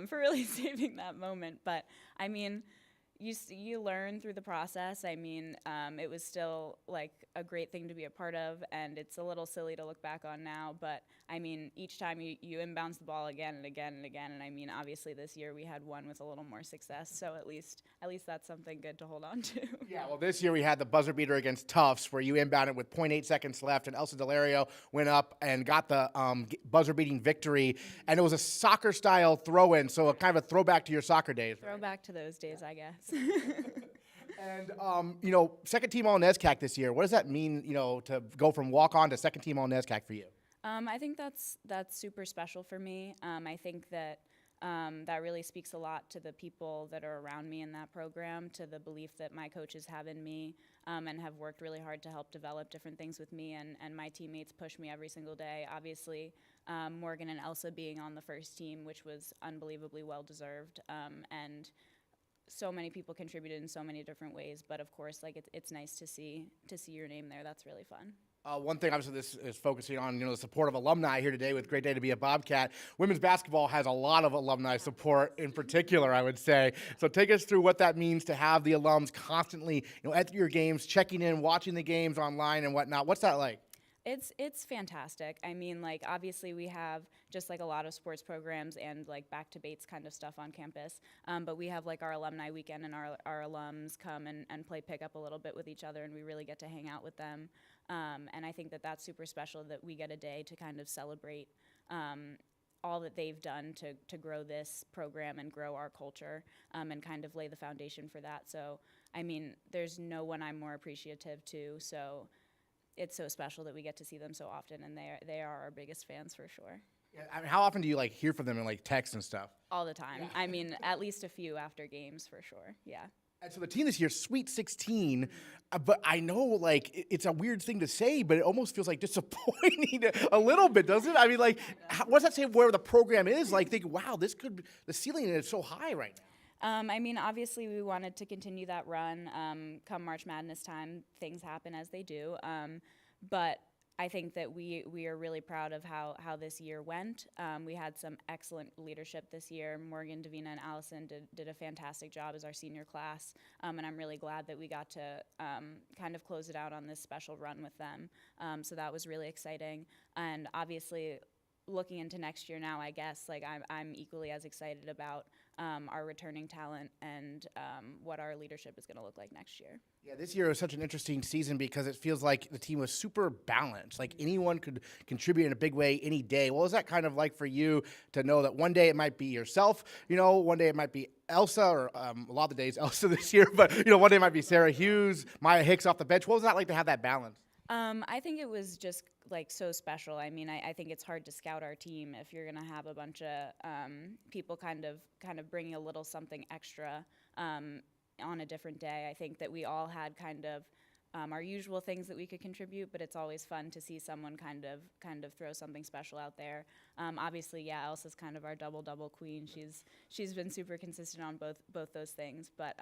for really saving that moment. But I mean, you learn through the process. I mean, it was still like a great thing to be a part of, and it's a little silly to look back on now. But I mean, each time you inbounce the ball again and again and again. And I mean, obviously this year we had one with a little more success, so at least that's something good to hold on to. Yeah, well, this year we had the buzzer beater against Tufts, where you inbounded with 0.8 seconds left, and Elsa Delario went up and got the buzzer beating victory. And it was a soccer style throw in, so a kind of a throwback to your soccer days. Throwback to those days, I guess. And, second team all NESCAC this year. What does that mean, to go from walk-on to second team all NESCAC for you? I think that's super special for me. I think that that really speaks a lot to the people that are around me in that program, to the belief that my coaches have in me, and have worked really hard to help develop different things with me, and my teammates push me every single day. Obviously, Morgan and Elsa being on the first team, which was unbelievably well-deserved, and so many people contributed in so many different ways, but of course, like, it's nice to see your name there. That's really fun. One thing, obviously, this is focusing on the support of alumni here today with Great Day to Be a Bobcat. Women's basketball has a lot of alumni support in particular, I would say. So take us through what that means to have the alums constantly at your games, checking in, watching the games online and whatnot. What's that like? It's fantastic. I mean, like, obviously we have just like a lot of sports programs and like back to Bates kind of stuff on campus, but we have like our alumni weekend, and our alums come and play pickup a little bit with each other, and we really get to hang out with them. And I think that that's super special that we get a day to kind of celebrate all that they've done to grow this program and grow our culture, and kind of lay the foundation for that. So, I mean, there's no one I'm more appreciative to, so it's so special that we get to see them so often, and they are our biggest fans for sure. Yeah, I mean, how often do you hear from them in text and stuff? All the time. Yeah. I mean, at least a few after games for sure. Yeah. And so the team this year, Sweet 16, but I know it's a weird thing to say, but it almost feels disappointing a little bit, doesn't it? I mean, what does that say where the program is? Thinking, wow, the ceiling is so high right now. I mean, obviously we wanted to continue that run. Come March Madness time, things happen as they do. But I think that we are really proud of how this year went. We had some excellent leadership this year. Morgan, Davina, and Allison did a fantastic job as our senior class. And I'm really glad that we got to kind of close it out on this special run with them. So that was really exciting. And obviously, looking into next year now, I guess, I'm equally as excited about our returning talent and what our leadership is going to look like next year. Yeah, this year was such an interesting season because it feels like the team was super balanced. Anyone could contribute in a big way any day. What was that kind of like for you to know that one day it might be yourself, one day it might be Elsa, or a lot of the days Elsa this year, but one day it might be Sarah Hughes, Maya Hicks off the bench. What was that like to have that balance? I think it was just so special. I mean, I think it's hard to scout our team if you're gonna have a bunch of people kind of bringing a little something extra on a different day. I think that we all had kind of our usual things that we could contribute, but it's always fun to see someone kind of throw something special out there. Obviously, yeah, Elsa's kind of our double queen. She's been super consistent on both those things, but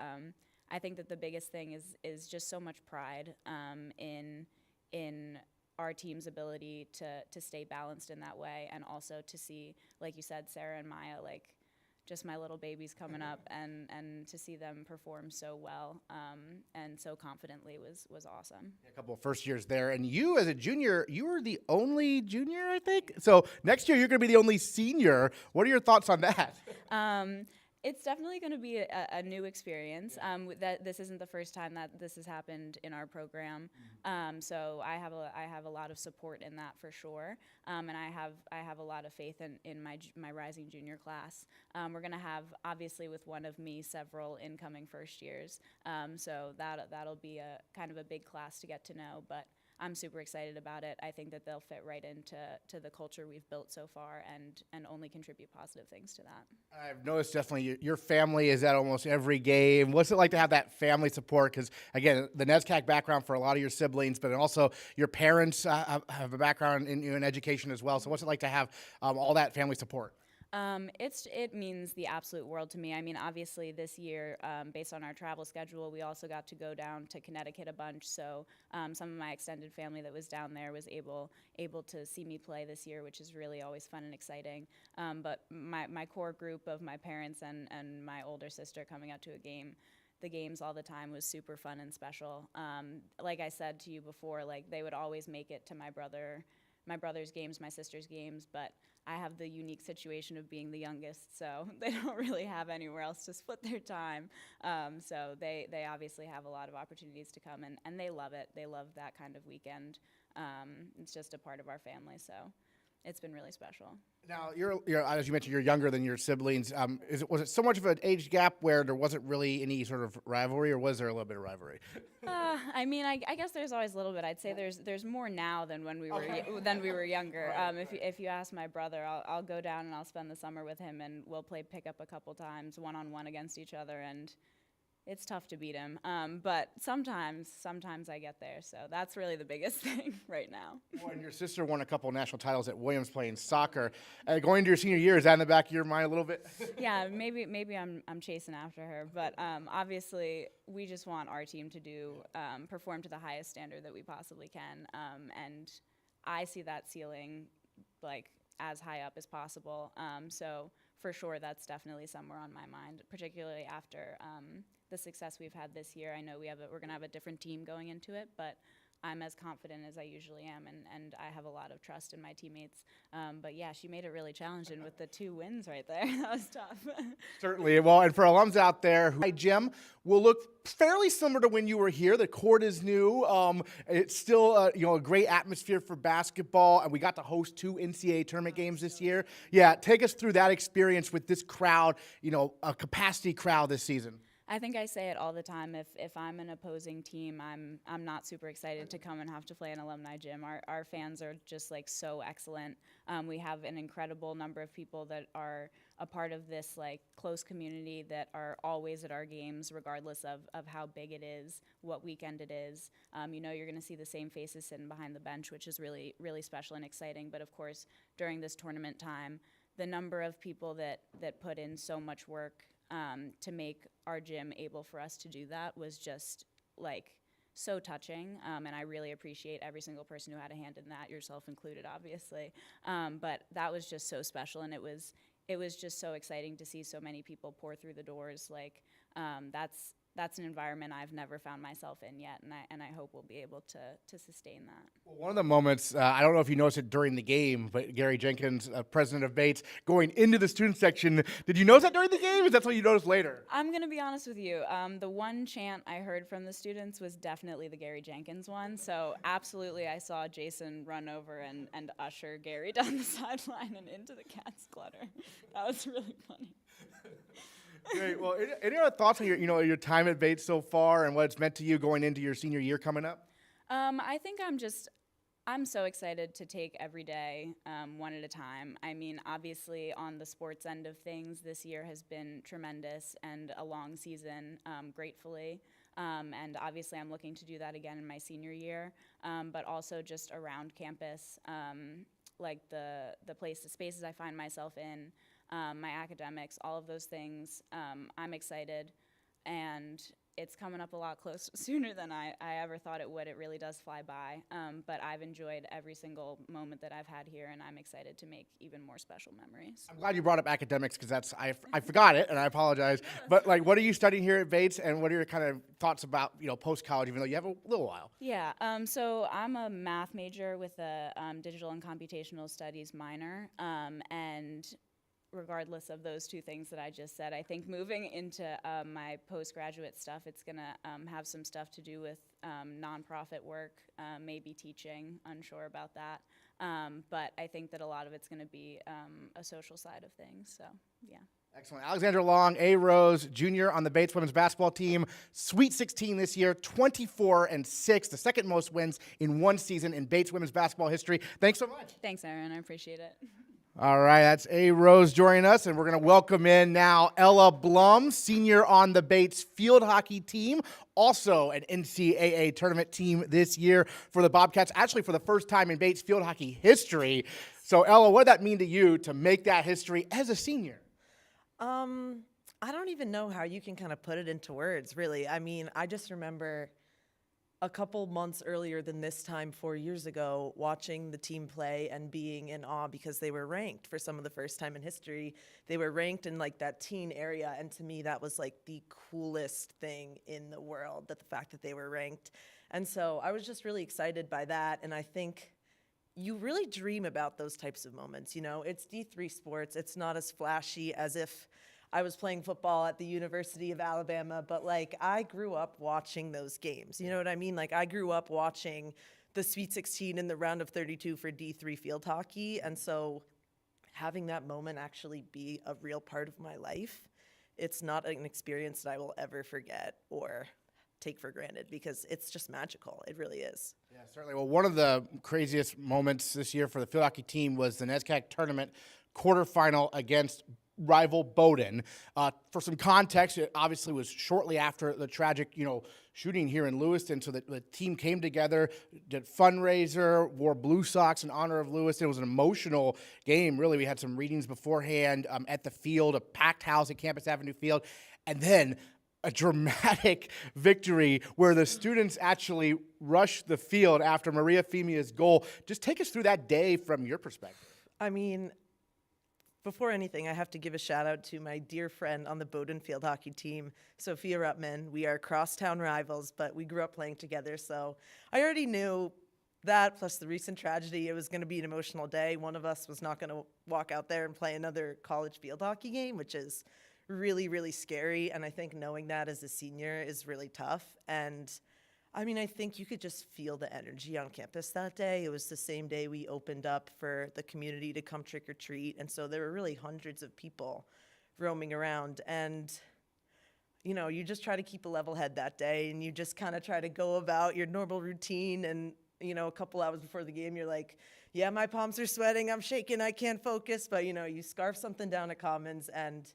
I think that the biggest thing is just so much pride in our team's ability to stay balanced in that way, and also to see, like you said, Sarah and Maya just my little babies coming up, and to see them perform so well and so confidently was awesome. A couple of first years there, and you as a junior, you were the only junior, I think. So next year you're going to be the only senior. What are your thoughts on that? It's definitely going to be a new experience. That this isn't the first time that this has happened in our program, so I have a lot of support in that for sure, and I have a lot of faith in my rising junior class. We're going to have, obviously with one of me, several incoming first years, so that'll be a kind of a big class to get to know, but I'm super excited about it. I think that they'll fit right into the culture we've built so far and only contribute positive things to that. I've noticed definitely your family is at almost every game. What's it like to have that family support? Because, again, the NESCAC background for a lot of your siblings, but also your parents have a background in education as well. So what's it like to have all that family support? It means the absolute world to me. I mean, obviously this year, based on our travel schedule, we also got to go down to Connecticut a bunch. So some of my extended family that was down there was able to see me play this year, which is really always fun and exciting. But my core group of my parents and my older sister coming out to the games all the time was super fun and special. Like I said to you before, like they would always make it to my brother's games, my sister's games, but I have the unique situation of being the youngest, so they don't really have anywhere else to split their time. So they obviously have a lot of opportunities to come, and they love it. They love that kind of weekend. It's just a part of our family, so it's been really special. Now, you're as you mentioned, you're younger than your siblings. Was it so much of an age gap where there wasn't really any sort of rivalry, or was there a little bit of rivalry? I mean, I guess there's always a little bit. I'd say there's more now than when we were younger. Right. If you ask my brother, I'll go down and I'll spend the summer with him, and we'll play pickup a couple times, one-on-one against each other, and it's tough to beat him. But sometimes I get there, so that's really the biggest thing right now. Well, and your sister won a couple national titles at Williams playing soccer. Going into your senior year, is that in the back of your mind a little bit? Yeah, maybe I'm chasing after her, but obviously we just want our team to perform to the highest standard that we possibly can, and I see that ceiling like as high up as possible. So for sure, that's definitely somewhere on my mind, particularly after the success we've had this year. I know we're going to have a different team going into it, but I'm as confident as I usually am, and I have a lot of trust in my teammates. But yeah, she made it really challenging with the 2 wins right there. That was tough. Certainly. Well, and for alums out there, my gym will look fairly similar to when you were here. The court is new. It's still a great atmosphere for basketball, and we got to host 2 NCAA tournament games this year. Yeah, take us through that experience with this crowd, a capacity crowd this season. I think I say it all the time. If I'm an opposing team, I'm not super excited to come and have to play an alumni gym. Our fans are just like so excellent. We have an incredible number of people that are a part of this like close community that are always at our games, regardless of how big it is, what weekend it is. You're going to see the same faces sitting behind the bench, which is really, really special and exciting. But of course, during this tournament time, the number of people that put in so much work to make our gym able for us to do that was just like so touching, and I really appreciate every single person who had a hand in that, yourself included, obviously. But that was just so special, and it was just so exciting to see so many people pour through the doors. Like that's an environment I've never found myself in yet, and I hope we'll be able to sustain that. Well, one of the moments, I don't know if you noticed it during the game, but Gary Jenkins, president of Bates, going into the student section, did you notice that during the game, or is that what you noticed later? I'm going to be honest with you. The one chant I heard from the students was definitely the Gary Jenkins one, so absolutely I saw Jason run over and usher Gary down the sideline and into the Cats clutter. That was really funny. Great. Well, any other thoughts on your time at Bates so far and what it's meant to you going into your senior year coming up? I think I'm so excited to take every day one at a time. I mean, obviously on the sports end of things, this year has been tremendous and a long season, gratefully. And obviously I'm looking to do that again in my senior year, but also just around campus, like the spaces I find myself in, my academics, all of those things. I'm excited, and it's coming up a lot sooner than I ever thought it would. It really does fly by. But I've enjoyed every single moment that I've had here, and I'm excited to make even more special memories. I'm glad you brought up academics because I forgot it and I apologize. But like, what are you studying here at Bates, and what are your kind of thoughts about post college, even though you have a little while? Yeah, so I'm a math major with a digital and computational studies minor, and regardless of those two things that I just said, I think moving into my postgraduate stuff, it's going to have some stuff to do with nonprofit work, maybe teaching, unsure about that. But I think that a lot of it's going to be a social side of things, so yeah. Excellent. Alexandra Long, A. Rose, junior on the Bates women's basketball team. Sweet 16 this year, 24-6, the second most wins in one season in Bates women's basketball history. Thanks so much. Thanks, Aaron. I appreciate it. All right, that's A. Rose joining us, and we're going to welcome in now Ella Blum, senior on the Bates field hockey team, also an NCAA tournament team this year for the Bobcats, actually for the first time in Bates field hockey history. So, Ella, what did that mean to you to make that history as a senior? I don't even know how you can kind of put it into words, really. I mean, I just remember a couple months earlier than this time 4 years ago, watching the team play and being in awe because they were ranked for some of the first time in history. They were ranked in like that teen area, and to me that was like the coolest thing in the world, that the fact that they were ranked. And so I was just really excited by that, and I think you really dream about those types of moments. It's D3 sports. It's not as flashy as if I was playing football at the University of Alabama, but like I grew up watching those games. You know what I mean? Like I grew up watching the Sweet 16 in the round of 32 for D3 field hockey. And so having that moment actually be a real part of my life, it's not an experience that I will ever forget or take for granted because it's just magical. It really is. Yeah, certainly. Well, one of the craziest moments this year for the field hockey team was the NESCAC tournament quarterfinal against rival Bowdoin. For some context, it obviously was shortly after the tragic, shooting here in Lewiston. So the team came together, did fundraiser, wore blue socks in honor of Lewiston. It was an emotional game. Really, we had some readings beforehand at the field, a packed house at Campus Avenue Field, and then a dramatic victory where the students actually rushed the field after Maria Femia's goal. Just take us through that day from your perspective. I mean, before anything, I have to give a shout out to my dear friend on the Bowdoin field hockey team, Sophia Ruttman. We are crosstown rivals, but we grew up playing together. So I already knew that, plus the recent tragedy, it was going to be an emotional day. One of us was not going to walk out there and play another college field hockey game, which is really, really scary. And I think knowing that as a senior is really tough. And I mean, I think you could just feel the energy on campus that day. It was the same day we opened up for the community to come trick or treat. And so there were really hundreds of people roaming around. And, you just try to keep a level head that day, and you just kind of try to go about your normal routine. And, a couple hours before the game, you're like, yeah, my palms are sweating, I'm shaking, I can't focus. But, you scarf something down at Commons, and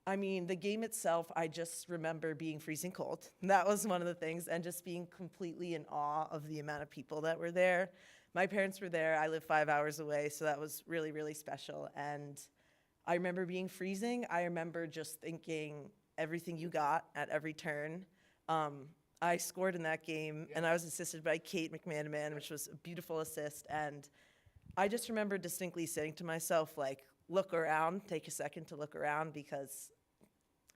I mean, the game itself, I just remember being freezing cold. That was one of the things, and just being completely in awe of the amount of people that were there. My parents were there. I live 5 hours away, so that was really, really special. And I remember being freezing. I remember just thinking everything you got at every turn. I scored in that game, and I was assisted by Kate McManaman, which was a beautiful assist. And I just remember distinctly saying to myself, like, look around, take a second to look around, because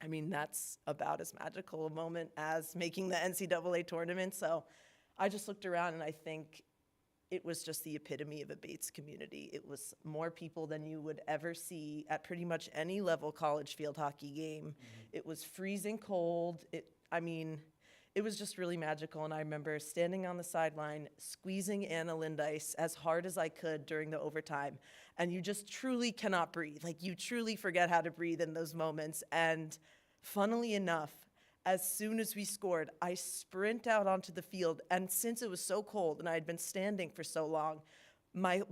I mean, that's about as magical a moment as making the NCAA tournament. So I just looked around, and I think it was just the epitome of a Bates community. It was more people than you would ever see at pretty much any level college field hockey game. Mm-hmm. It was freezing cold. It was just really magical. And I remember standing on the sideline, squeezing Anna Lindice as hard as I could during the overtime. And you just truly cannot breathe. Like, you truly forget how to breathe in those moments. And funnily enough, as soon as we scored, I sprint out onto the field. And since it was so cold and I had been standing for so long,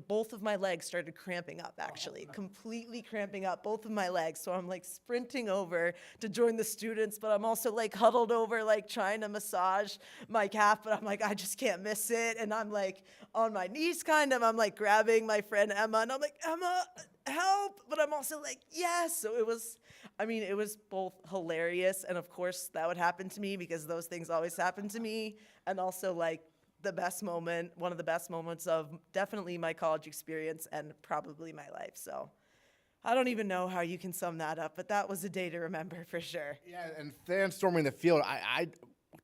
both of my legs started cramping up, actually, completely cramping up, both of my legs. So I'm like sprinting over to join the students, but I'm also like huddled over, like trying to massage my calf, but I'm like, I just can't miss it. And I'm like on my knees kind of, I'm like grabbing my friend Emma, and I'm like, Emma, help, but I'm also like, yes. So it was both hilarious, and of course that would happen to me because those things always happen to me, and also like one of the best moments of definitely my college experience and probably my life. So I don't even know how you can sum that up, but that was a day to remember for sure. Yeah, and fans storming the field. I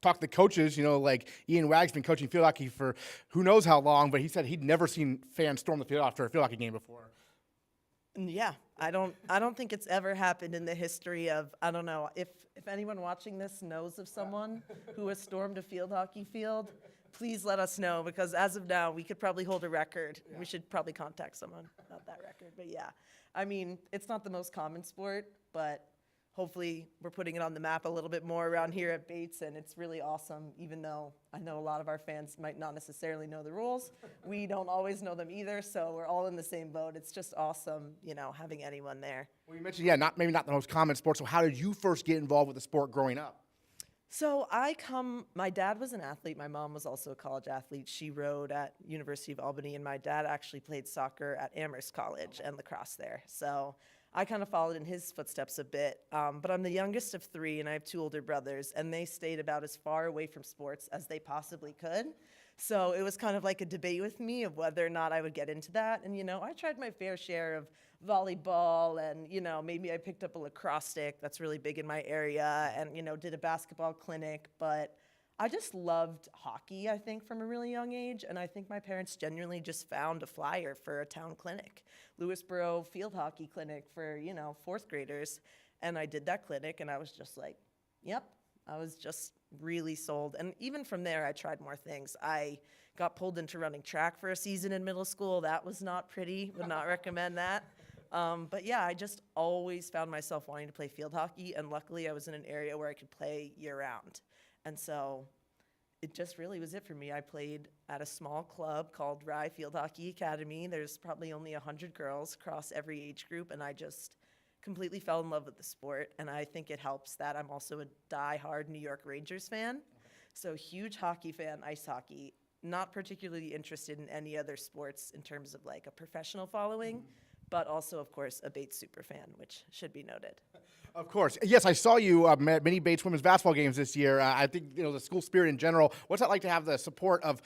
talked to coaches, like Ian Wagg's been coaching field hockey for who knows how long, but he said he'd never seen fans storm the field after a field hockey game before. Yeah, I don't think it's ever happened in the history of, I don't know, if anyone watching this knows of someone who has stormed a field hockey field, please let us know, because as of now, we could probably hold a record. Yeah. We should probably contact someone about that record. But yeah, I mean, it's not the most common sport, but hopefully we're putting it on the map a little bit more around here at Bates, and it's really awesome, even though I know a lot of our fans might not necessarily know the rules. We don't always know them either, so we're all in the same boat. It's just awesome, having anyone there. Well, you mentioned, maybe not the most common sport, so how did you first get involved with the sport growing up? So my dad was an athlete. My mom was also a college athlete. She rowed at University of Albany, and my dad actually played soccer at Amherst College and lacrosse there. So I kind of followed in his footsteps a bit, but I'm the youngest of three, and I have two older brothers, and they stayed about as far away from sports as they possibly could. So it was kind of like a debate with me of whether or not I would get into that. And, I tried my fair share of volleyball, and, maybe I picked up a lacrosse stick that's really big in my area, and, did a basketball clinic. But I just loved hockey, I think, from a really young age, and I think my parents genuinely just found a flyer for a town clinic, Lewisboro field hockey clinic for, fourth graders, and I did that clinic, and I was just like, yep, I was just really sold. And even from there, I tried more things. I got pulled into running track for a season in middle school. That was not pretty, would not recommend that. But yeah, I just always found myself wanting to play field hockey, and luckily I was in an area where I could play year-round. And so it just really was it for me. I played at a small club called Rye Field Hockey Academy. There's probably only 100 girls across every age group, and I just completely fell in love with the sport. And I think it helps that I'm also a die-hard New York Rangers fan. So huge hockey fan, ice hockey, not particularly interested in any other sports in terms of like a professional following, but also, of course, a Bates super fan, which should be noted. Of course. Yes, I saw you at many Bates women's basketball games this year. I think, the school spirit in general. What's that like to have the support of,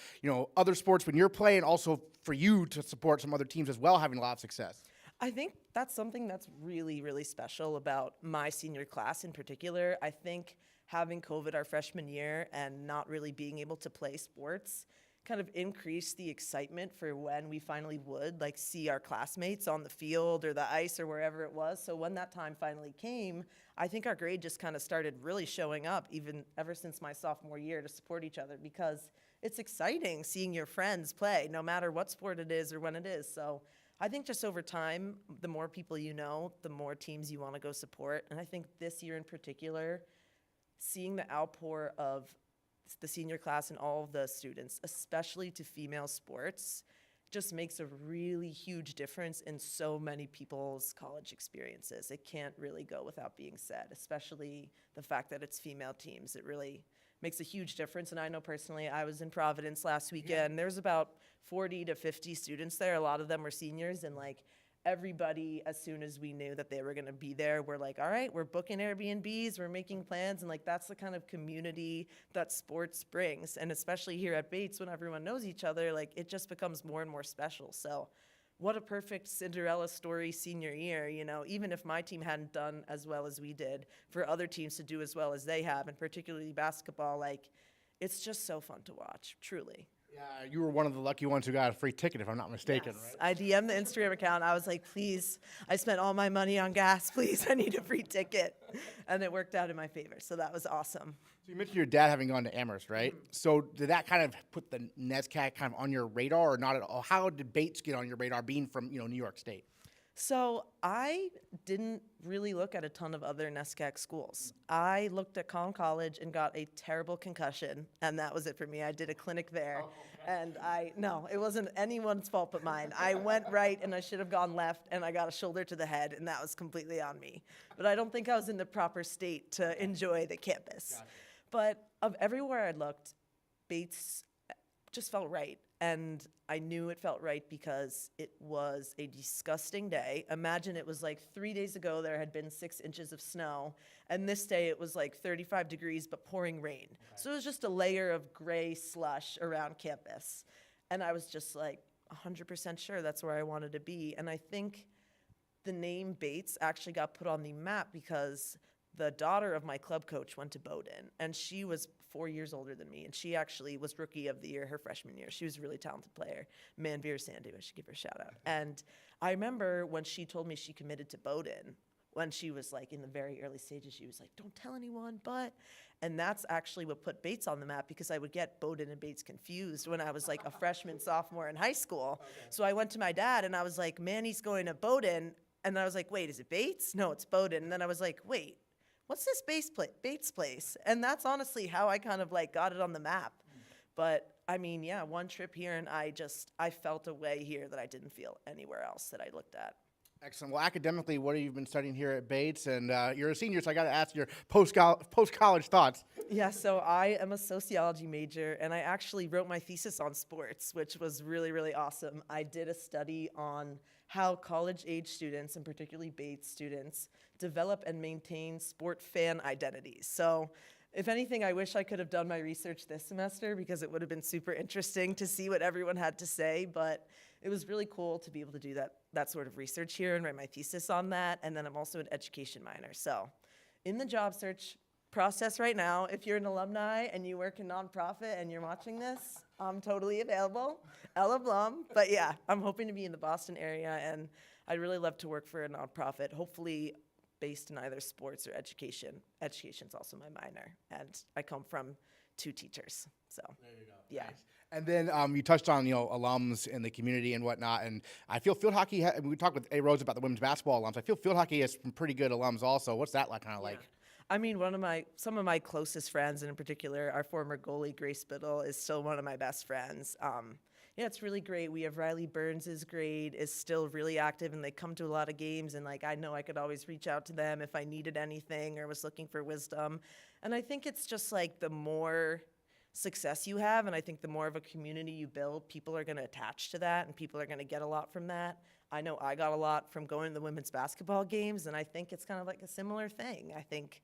other sports when you're playing, also for you to support some other teams as well, having a lot of success? I think that's something that's really, really special about my senior class in particular. I think having COVID our freshman year and not really being able to play sports kind of increased the excitement for when we finally would see our classmates on the field or the ice or wherever it was. So when that time finally came, I think our grade just kind of started really showing up, even ever since my sophomore year, to support each other, because it's exciting seeing your friends play, no matter what sport it is or when it is. So I think just over time, the more people you know, the more teams you want to go support. And I think this year in particular, seeing the outpour of the senior class and all of the students, especially to female sports, just makes a really huge difference in so many people's college experiences. It can't really go without being said, especially the fact that it's female teams. It really makes a huge difference. And I know personally, I was in Providence last weekend. There's about 40 to 50 students there. A lot of them were seniors, and everybody, as soon as we knew that they were going to be there, we're like, all right, we're booking Airbnbs, we're making plans. And that's the kind of community that sports brings. And especially here at Bates, when everyone knows each other, it just becomes more and more special. So what a perfect Cinderella story senior year, even if my team hadn't done as well as we did, for other teams to do as well as they have, and particularly basketball, it's just so fun to watch, truly. Yeah, you were one of the lucky ones who got a free ticket, if I'm not mistaken, Yes. right? I DM'd the Instagram account. I was like, please, I spent all my money on gas. Please, I need a free ticket. And it worked out in my favor. So that was awesome. So you mentioned your dad having gone to Amherst, right? So did that kind of put the NESCAC kind of on your radar, or not at all? How did Bates get on your radar, being from New York State? So I didn't really look at a ton of other NESCAC schools. I looked at Collin College and got a terrible concussion, and that was it for me. I did a clinic there, and no, it wasn't anyone's fault but mine. I went right, and I should have gone left, and I got a shoulder to the head, and that was completely on me. But I don't think I was in the proper state to enjoy the campus. Gotcha. But of everywhere I looked, Bates just felt right. And I knew it felt right because it was a disgusting day. Imagine it was like 3 days ago there had been 6 inches of snow, and this day it was like 35 degrees but pouring rain. So it was just a layer of gray slush around campus. And I was just like 100% sure that's where I wanted to be. And I think the name Bates actually got put on the map because the daughter of my club coach went to Bowdoin, and she was 4 years older than me, and she actually was Rookie of the Year her freshman year. She was a really talented player. Manveer Sandhu, I should give her a shout out. And I remember when she told me she committed to Bowdoin, when she was like in the very early stages, she was like, don't tell anyone, but, and that's actually what put Bates on the map, because I would get Bowdoin and Bates confused when I was like a freshman, sophomore in high school. So I went to my dad and I was like, Manny's going to Bowdoin. And I was like, wait, is it Bates? No, it's Bowdoin. And then I was like, wait, what's this Bates place? And that's honestly how I kind of like got it on the map. But I mean, yeah, one trip here and I felt a way here that I didn't feel anywhere else that I looked at. Excellent. Well, academically, what have you been studying here at Bates? And you're a senior, so I got to ask your post-college thoughts. Yeah, so I am a sociology major, and I actually wrote my thesis on sports, which was really, really awesome. I did a study on how college-age students, and particularly Bates students, develop and maintain sport fan identities. So if anything, I wish I could have done my research this semester, because it would have been super interesting to see what everyone had to say, but it was really cool to be able to do that sort of research here and write my thesis on that. And then I'm also an education minor. So in the job search process right now, if you're an alumni and you work in nonprofit and you're watching this, I'm totally available. Ella Blum. But yeah, I'm hoping to be in the Boston area, and I'd really love to work for a nonprofit, hopefully based in either sports or education. Education's also my minor, and I come from 2 teachers. So there you go. Yeah. Nice. And then you touched on, alums in the community and whatnot. And I feel field hockey, we talked with A. Rose about the women's basketball alums. I feel field hockey has some pretty good alums also. What's that like, kind of like? I mean, some of my closest friends, and in particular, our former goalie, Grace Biddle, is still one of my best friends. Yeah, it's really great. We have Riley Burns' grade is still really active, and they come to a lot of games, and like I know I could always reach out to them if I needed anything or was looking for wisdom. And I think it's just like the more success you have, and I think the more of a community you build, people are going to attach to that, and people are going to get a lot from that. I know I got a lot from going to the women's basketball games, and I think it's kind of like a similar thing. I think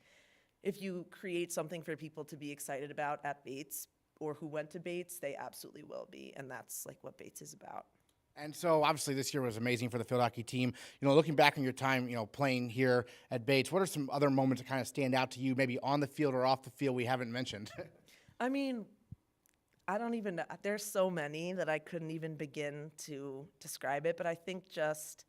if you create something for people to be excited about at Bates, or who went to Bates, they absolutely will be, and that's like what Bates is about. And so obviously this year was amazing for the field hockey team. Looking back on your time, playing here at Bates, what are some other moments that kind of stand out to you, maybe on the field or off the field we haven't mentioned? I mean, I don't even know. There's so many that I couldn't even begin to describe it, but I think just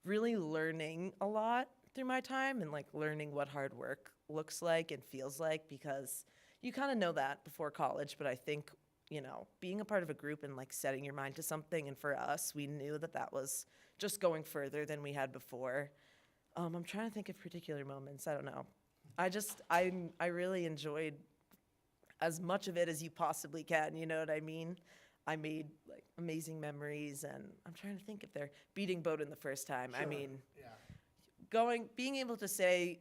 really learning a lot through my time, and like learning what hard work looks like and feels like, because you kind of know that before college, but I think, being a part of a group and like setting your mind to something, and for us, we knew that was just going further than we had before. I'm trying to think of particular moments. I don't know. I really enjoyed as much of it as you possibly can, you know what I mean? I made like amazing memories, and I'm trying to think if they're beating Bowdoin the first time. Sure. I mean, being able to say,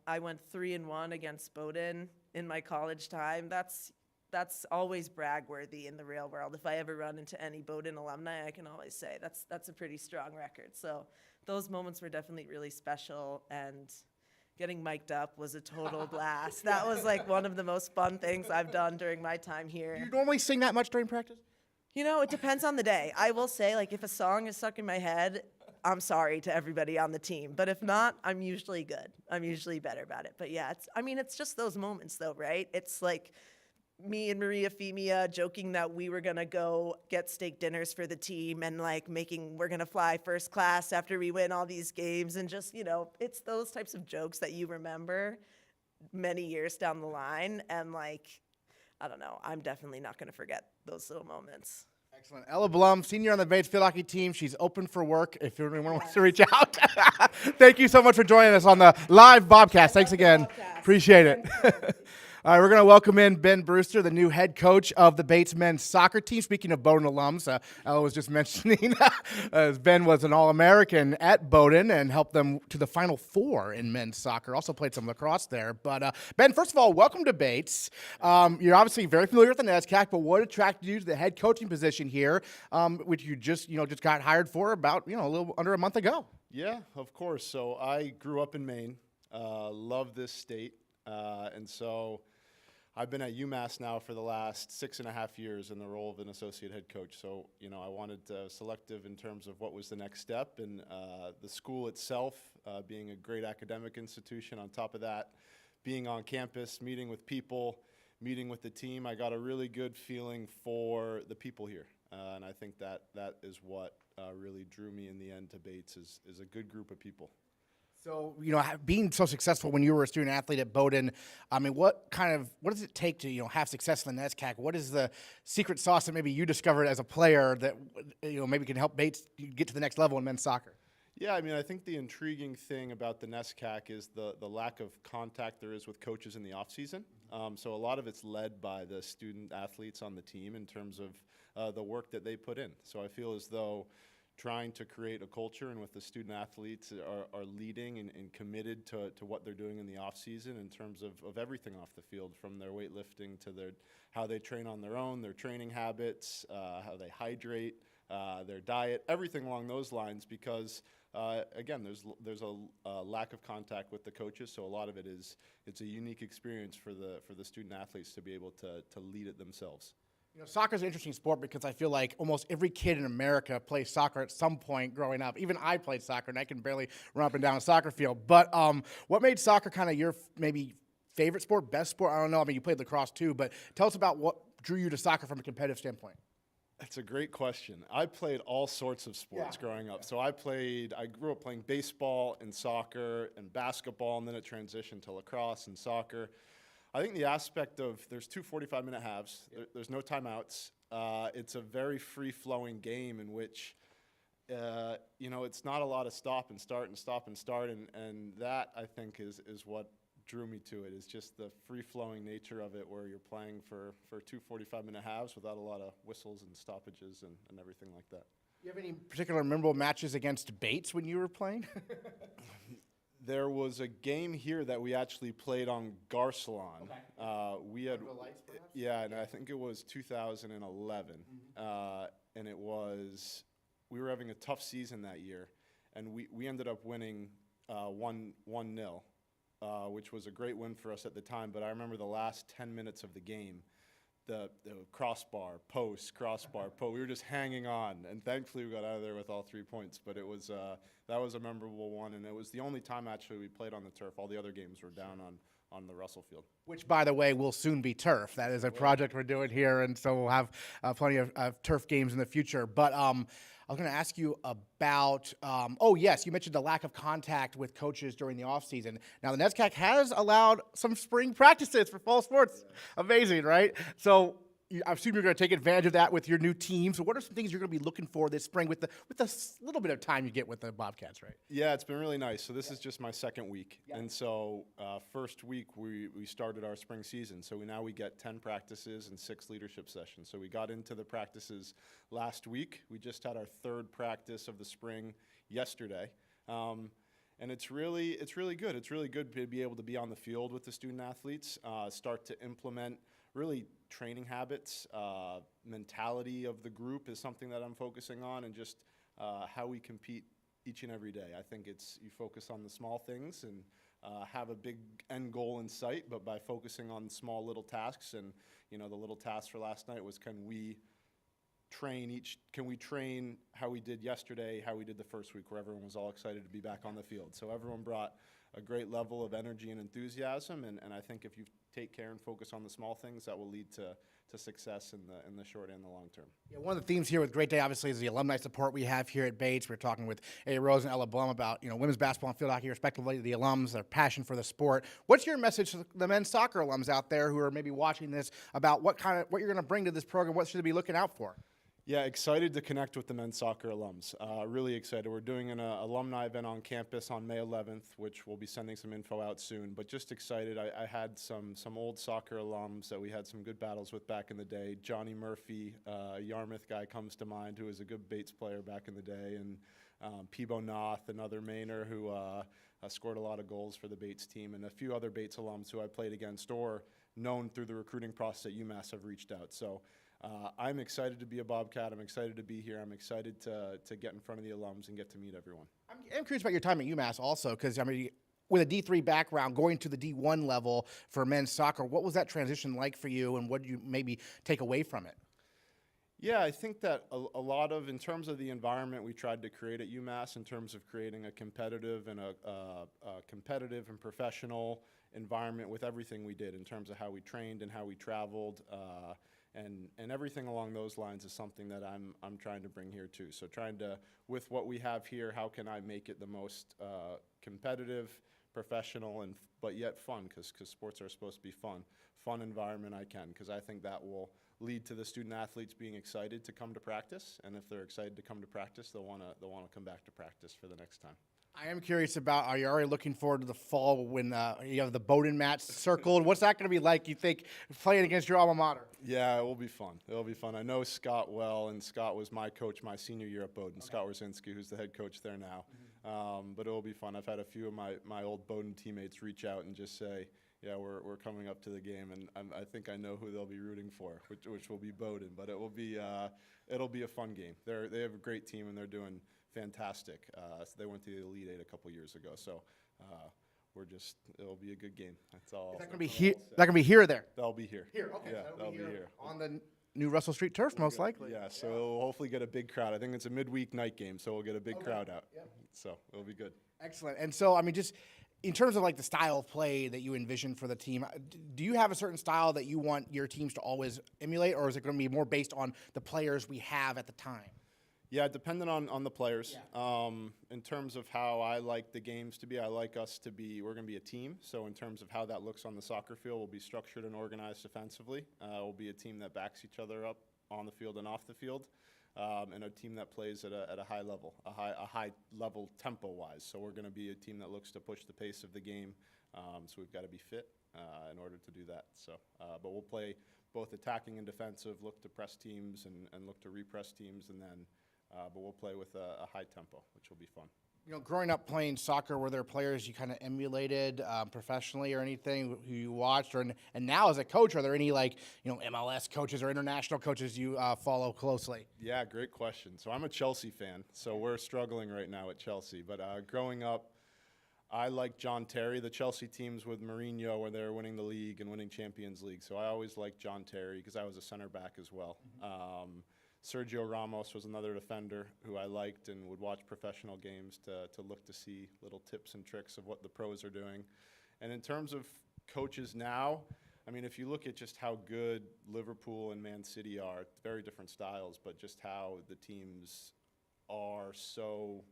I went 3-1 against Bowdoin in my college time, that's always brag-worthy in the real world. If I ever run into any Bowdoin alumni, I can always say that's a pretty strong record. So those moments were definitely really special, and getting mic'd up was a total blast. That was like one of the most fun things I've done during my time here. Do you normally sing that much during practice? It depends on the day. I will say, like, if a song is stuck in my head, I'm sorry to everybody on the team. But if not, I'm usually good. I'm usually better about it. But yeah, it's just those moments though, right? It's like me and Maria Femia joking that we were gonna go get steak dinners for the team, and like we're gonna fly first class after we win all these games, and just, it's those types of jokes that you remember many years down the line. And like, I don't know, I'm definitely not gonna forget those little moments. Excellent. Ella Blum, senior on the Bates field hockey team. She's open for work if anyone wants to reach out. Thank you so much for joining us on the live Bobcast. Thanks again. Appreciate it. All right, we're going to welcome in Ben Brewster, the new head coach of the Bates men's soccer team. Speaking of Bowdoin alums, I was just mentioning Ben was an All-American at Bowdoin and helped them to the Final Four in men's soccer. Also played some lacrosse there. But Ben, first of all, welcome to Bates. You're obviously very familiar with the NESCAC, but what attracted you to the head coaching position here, which you just got hired for about a little under a month ago? Yeah, of course. So I grew up in Maine, love this state, and so I've been at UMass now for the last 6.5 years in the role of an associate head coach. So, I wanted selective in terms of what was the next step, and the school itself being a great academic institution. On top of that, being on campus, meeting with people, meeting with the team, I got a really good feeling for the people here. And I think that is what really drew me in the end to Bates is a good group of people. So, being so successful when you were a student athlete at Bowdoin, I mean, what does it take to, have success in the NESCAC? What is the secret sauce that maybe you discovered as a player that, maybe can help Bates get to the next level in men's soccer? Yeah, I mean, I think the intriguing thing about the NESCAC is the lack of contact there is with coaches in the offseason. So a lot of it's led by the student athletes on the team in terms of the work that they put in. So I feel as though trying to create a culture and with the student athletes are leading and committed to what they're doing in the off season in terms of everything off the field, from their weightlifting to how they train on their own, their training habits, how they hydrate, their diet, everything along those lines, because again, there's a lack of contact with the coaches, so a lot of it's a unique experience for the student athletes to be able to lead it themselves. Soccer is an interesting sport because I feel like almost every kid in America plays soccer at some point growing up. Even I played soccer, and I can barely run up and down a soccer field. But what made soccer kind of your maybe favorite sport, best sport? I don't know. I mean, you played lacrosse too, but tell us about what drew you to soccer from a competitive standpoint. That's a great question. I played all sorts of sports growing up. So I grew up playing baseball and soccer and basketball, and then it transitioned to lacrosse and soccer. I think the aspect of there's two 45-minute halves. There's no timeouts. It's a very free-flowing game in which, it's not a lot of stop and start and stop and start. And that, I think, is what drew me to it, is just the free-flowing nature of it, where you're playing for two 45-minute halves without a lot of whistles and stoppages and everything like that. Do you have any particular memorable matches against Bates when you were playing? There was a game here that we actually played on Garcelon. Okay. We had, yeah, and I think it was 2011, and we were having a tough season that year, and we ended up winning 1-0, which was a great win for us at the time. But I remember the last 10 minutes of the game, the crossbar, post, we were just hanging on, and thankfully we got out of there with all 3 points. But it was that was a memorable one, and it was the only time actually we played on the turf. All the other games were down on the Russell Field. Which, by the way, will soon be turf. That is a project we're doing here, and so we'll have plenty of turf games in the future. But I was going to ask you about, you mentioned the lack of contact with coaches during the offseason. Now, the NESCAC has allowed some spring practices for fall sports. Yeah. Amazing, right? So I assume you're going to take advantage of that with your new team. So what are some things you're going to be looking for this spring with the little bit of time you get with the Bobcats, right? Yeah, it's been really nice. So this is just my second week. Yeah. And so first week we started our spring season. So we get 10 practices and 6 leadership sessions. So we got into the practices last week. We just had our third practice of the spring yesterday. And it's really good. It's really good to be able to be on the field with the student athletes, start to implement really training habits, mentality of the group is something that I'm focusing on, and just how we compete each and every day. I think you focus on the small things and have a big end goal in sight, but by focusing on small little tasks, and the little task for last night was, can we train how we did yesterday, how we did the first week, where everyone was all excited to be back on the field. So everyone brought a great level of energy and enthusiasm, and I think if you take care and focus on the small things, that will lead to success in the short and the long term. Yeah, one of the themes here with Great Day, obviously, is the alumni support we have here at Bates. We're talking with A. Rose and Ella Blum about women's basketball and field hockey, respectively, the alums, their passion for the sport. What's your message to the men's soccer alums out there who are maybe watching this about what you're going to bring to this program? What should they be looking out for? Yeah, excited to connect with the men's soccer alums. Really excited. We're doing an alumni event on campus on May 11th, which we'll be sending some info out soon. But just excited. I had some old soccer alums that we had some good battles with back in the day. Johnny Murphy, a Yarmouth guy, comes to mind, who was a good Bates player back in the day, and Peebo Noth, another Mainer who scored a lot of goals for the Bates team, and a few other Bates alums who I played against or known through the recruiting process at UMass have reached out. So. I'm excited to be a Bobcat. I'm excited to be here. I'm excited to get in front of the alums and get to meet everyone. I'm curious about your time at UMass also, because I mean, with a D3 background, going to the D1 level for men's soccer, what was that transition like for you, and what did you maybe take away from it? Yeah, I think that a lot of, in terms of the environment we tried to create at UMass, in terms of creating a competitive and competitive and professional environment with everything we did, in terms of how we trained and how we traveled. And everything along those lines is something that I'm trying to bring here too. So trying to, with what we have here, how can I make it the most competitive, professional, but yet fun, because sports are supposed to be fun environment I can, because I think that will lead to the student athletes being excited to come to practice, and if they're excited to come to practice, they'll want to come back to practice for the next time. I am curious about, are you already looking forward to the fall when you have the Bowdoin match circled? What's that going to be like, you think, playing against your alma mater? Yeah, it will be fun. It'll be fun. I know Scott well, and Scott was my coach my senior year at Bowdoin, okay. Scott Warzinski, who's the head coach there now. Mm-hmm. But it will be fun. I've had a few of my old Bowdoin teammates reach out and just say, yeah, we're coming up to the game, and I think I know who they'll be rooting for, which will be Bowdoin. But it'll be a fun game. They have a great team, and they're doing fantastic. So they went to the Elite Eight a couple years ago. So it'll be a good game. That's all. Is that going to be here? That going to be here or there? They'll be here. Here, okay. Yeah, so they'll be here on the new Russell Street turf, most likely. Yeah, so we'll hopefully get a big crowd. I think it's a midweek night game, so we'll get a big crowd out. Yep. So it'll be good. Excellent. And so, I mean, just in terms of like the style of play that you envision for the team, do you have a certain style that you want your teams to always emulate, or is it going to be more based on the players we have at the time? Yeah, depending on the players. Yeah. In terms of how I like the games to be, I like us to be, we're going to be a team. So in terms of how that looks on the soccer field, we'll be structured and organized defensively. We'll be a team that backs each other up on the field and off the field. And a team that plays at a high level, a high level tempo-wise. So we're going to be a team that looks to push the pace of the game. So we've got to be fit in order to do that. So, but we'll play both attacking and defensive, look to press teams and look to repress teams, and then but we'll play with a high tempo, which will be fun. You know, growing up playing soccer, were there players you kind of emulated professionally or anything who you watched? And now as a coach, are there any MLS coaches or international coaches you follow closely? Yeah, great question. So I'm a Chelsea fan, so we're struggling right now at Chelsea. But growing up, I like John Terry, the Chelsea teams with Mourinho where they're winning the league and winning Champions League. So I always liked John Terry because I was a center back as well. Mm-hmm. Sergio Ramos was another defender who I liked and would watch professional games to look to see little tips and tricks of what the pros are doing. And in terms of coaches now, I mean, if you look at just how good Liverpool and Man City are, very different styles, but just how the teams are so,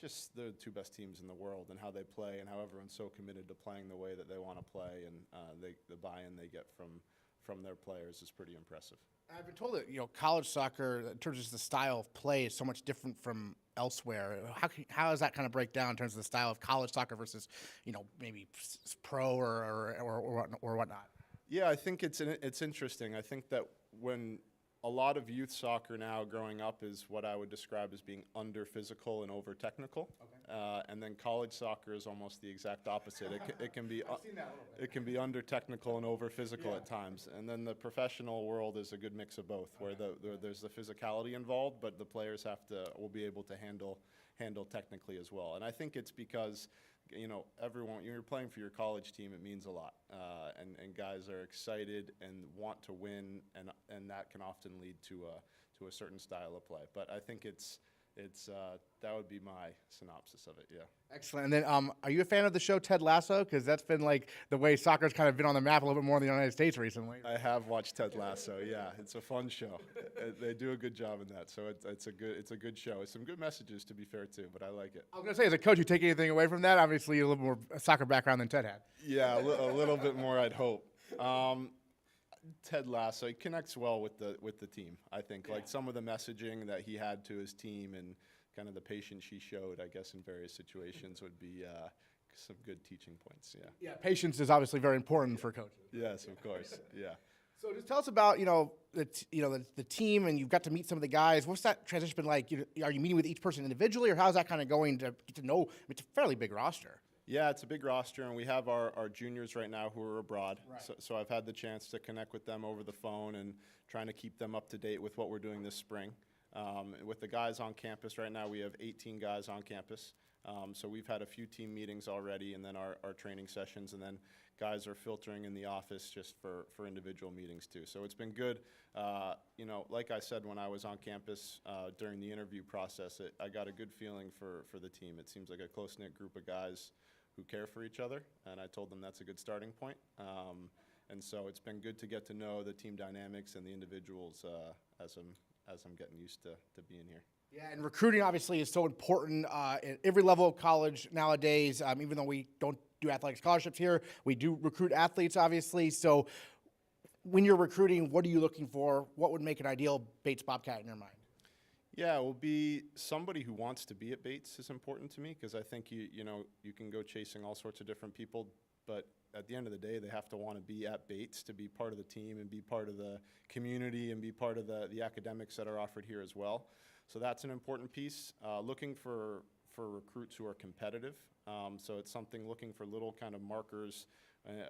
just the two best teams in the world and how they play and how everyone's so committed to playing the way that they want to play, and the buy-in they get from their players is pretty impressive. I've been told that college soccer, in terms of the style of play, is so much different from elsewhere. How does that kind of break down in terms of the style of college soccer versus maybe pro or whatnot? Yeah, I think it's interesting. I think that when a lot of youth soccer now growing up is what I would describe as being under physical and over technical. Okay. And then college soccer is almost the exact opposite. It can be under technical and over physical at times. And then the professional world is a good mix of both, where there's the physicality involved, but the players will be able to handle technically as well. And I think it's because everyone, you're playing for your college team, it means a lot. And guys are excited and want to win, and that can often lead to a certain style of play. But I think it's that would be my synopsis of it, yeah. Excellent. And then are you a fan of the show Ted Lasso? Because that's been like the way soccer's kind of been on the map a little bit more in the United States recently. I have watched Ted Lasso, yeah. It's a fun show. They do a good job in that, so it's a good show. It's some good messages, to be fair, too, but I like it. I was going to say, as a coach, you take anything away from that? Obviously, a little more soccer background than Ted had. Yeah, a little bit more, I'd hope. Ted Lasso, he connects well with the team. I think like some of the messaging that he had to his team and kind of the patience he showed, I guess, in various situations would be some good teaching points. Yeah. Yeah, patience is obviously very important for coaches. Yes, of course. Yeah. So just tell us about the team, and you've got to meet some of the guys. What's that transition been like? Are you meeting with each person individually, or how's that kind of going to get to know? It's a fairly big roster. Yeah, it's a big roster, and we have our juniors right now who are abroad. Right. So I've had the chance to connect with them over the phone and trying to keep them up to date with what we're doing this spring. With the guys on campus right now, we have 18 guys on campus. So we've had a few team meetings already, and then our training sessions, and then guys are filtering in the office just for individual meetings too. So it's been good. Like I said, when I was on campus during the interview process, I got a good feeling for the team. It seems like a close-knit group of guys who care for each other, and I told them that's a good starting point. And so it's been good to get to know the team dynamics and the individuals as I'm getting used to being here. Yeah, and recruiting obviously is so important at every level of college nowadays. Even though we don't do athletic scholarships here, we do recruit athletes, obviously. So when you're recruiting, what are you looking for? What would make an ideal Bates Bobcat in your mind? Yeah, it will be somebody who wants to be at Bates is important to me, because I think you can go chasing all sorts of different people, but at the end of the day, they have to want to be at Bates to be part of the team and be part of the community and be part of the academics that are offered here as well. So that's an important piece. Looking for recruits who are competitive. So it's something looking for little kind of markers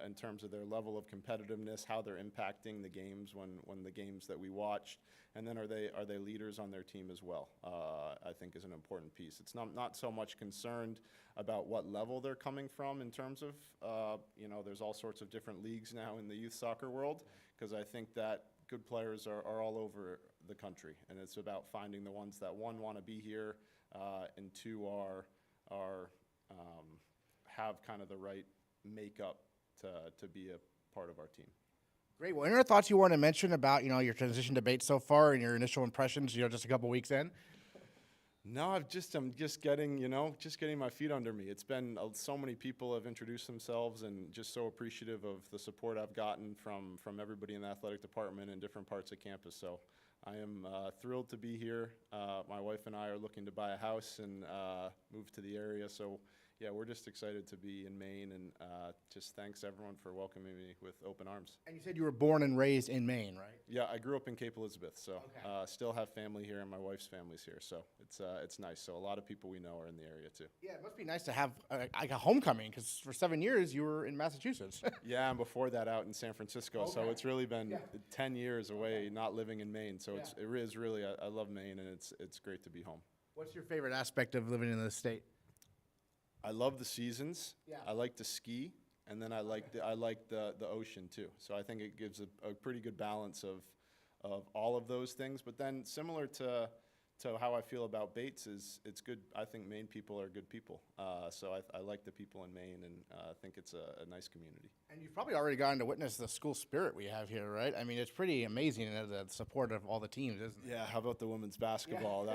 in terms of their level of competitiveness, how they're impacting the games when the games that we watched, and then are they leaders on their team as well, I think is an important piece. It's not so much concerned about what level they're coming from in terms of, there's all sorts of different leagues now in the youth soccer world, because I think that good players are all over the country, and it's about finding the ones that, one, want to be here, and two, have kind of the right makeup to be a part of our team. Great. Well, any other thoughts you want to mention about your transition to Bates so far and your initial impressions? Just a couple weeks in. No, I'm just getting my feet under me. It's been so many people have introduced themselves, and just so appreciative of the support I've gotten from everybody in the athletic department in different parts of campus. So I am thrilled to be here. My wife and I are looking to buy a house and move to the area. So yeah, we're just excited to be in Maine, and just thanks everyone for welcoming me with open arms. And you said you were born and raised in Maine, right? Yeah, I grew up in Cape Elizabeth, so still have family here, and my wife's family's here, so it's nice. So a lot of people we know are in the area too. Yeah, it must be nice to have a homecoming, because for 7 years you were in Massachusetts. Yeah, and before that out in San Francisco, so it's really been 10 years away, not living in Maine. So it is really, I love Maine, and it's great to be home. What's your favorite aspect of living in the state? I love the seasons. Yeah. I like to ski, and then I like the ocean too. So I think it gives a pretty good balance of all of those things. But then similar to how I feel about Bates is it's good. I think Maine people are good people. So I like the people in Maine, and I think it's a nice community. And you've probably already gotten to witness the school spirit we have here, right? I mean, it's pretty amazing, the support of all the teams, isn't it? Yeah, how about the women's basketball? Yeah.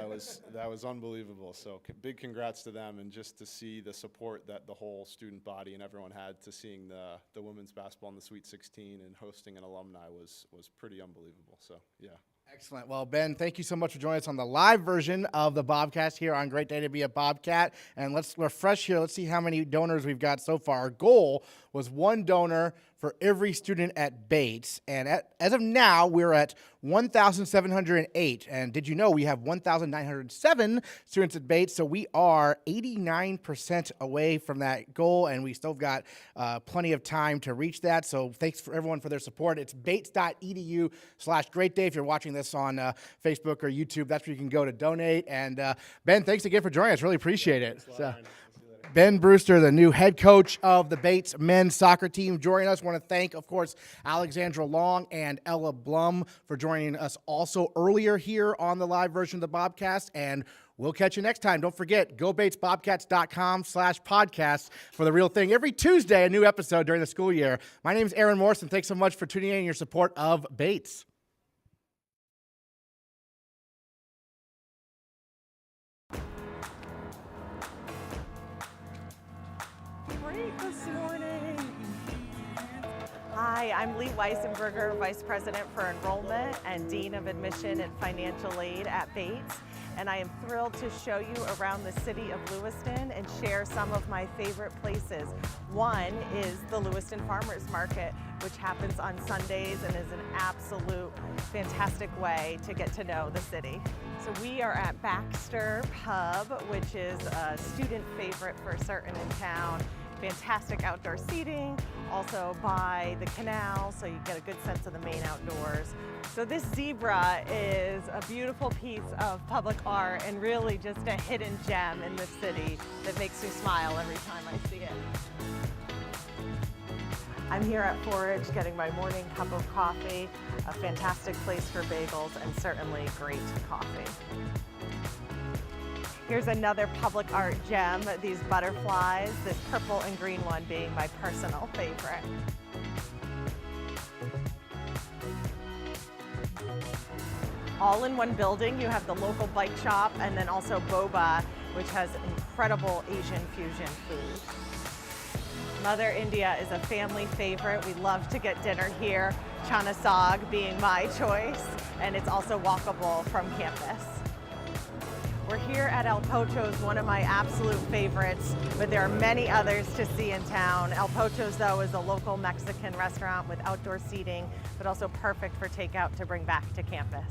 That was unbelievable. So big congrats to them, and just to see the support that the whole student body and everyone had to seeing the women's basketball in the Sweet 16 and hosting an alumni was pretty unbelievable. So yeah. Excellent. Well, Ben, thank you so much for joining us on the live version of the Bobcast here on Great Day to Be a Bobcat. And let's refresh here. Let's see how many donors we've got so far. Our goal was 1 donor for every student at Bates. And as of now, we're at 1,708. And did you know we have 1,907 students at Bates? So we are 89% away from that goal, and we still got plenty of time to reach that. So thanks for everyone for their support. It's bates.edu/greatday. If you're watching this on Facebook or YouTube, that's where you can go to donate. And Ben, thanks again for joining us. Really appreciate it. Ben Brewster, the new head coach of the Bates men's soccer team, joining us. Want to thank, of course, Alexandra Long and Ella Blum for joining us also earlier here on the live version of the Bobcast. And we'll catch you next time. Don't forget, gobatesbobcats.com/podcast for the real thing. Every Tuesday, a new episode during the school year. My name is Aaron Morrison. Thanks so much for tuning in and your support of Bates. Great this morning. Hi, I'm Lee Weissenberger, Vice President for Enrollment and Dean of Admission and Financial Aid at Bates. And I am thrilled to show you around the city of Lewiston and share some of my favorite places. One is the Lewiston Farmers Market, which happens on Sundays and is an absolute fantastic way to get to know the city. So we are at Baxter Pub, which is a student favorite for certain in town. Fantastic outdoor seating, also by the canal, so you get a good sense of the main outdoors. So this zebra is a beautiful piece of public art and really just a hidden gem in the city that makes me smile every time I see it. I'm here at Forage getting my morning cup of coffee, a fantastic place for bagels and certainly great coffee. Here's another public art gem, these butterflies, this purple and green one being my personal favorite. All in one building, you have the local bike shop and then also Boba, which has incredible Asian fusion food. Mother India is a family favorite. We love to get dinner here, Chana Sag being my choice, and it's also walkable from campus. We're here at El Pocho's, one of my absolute favorites, but there are many others to see in town. El Pocho's, though, is a local Mexican restaurant with outdoor seating, but also perfect for takeout to bring back to campus.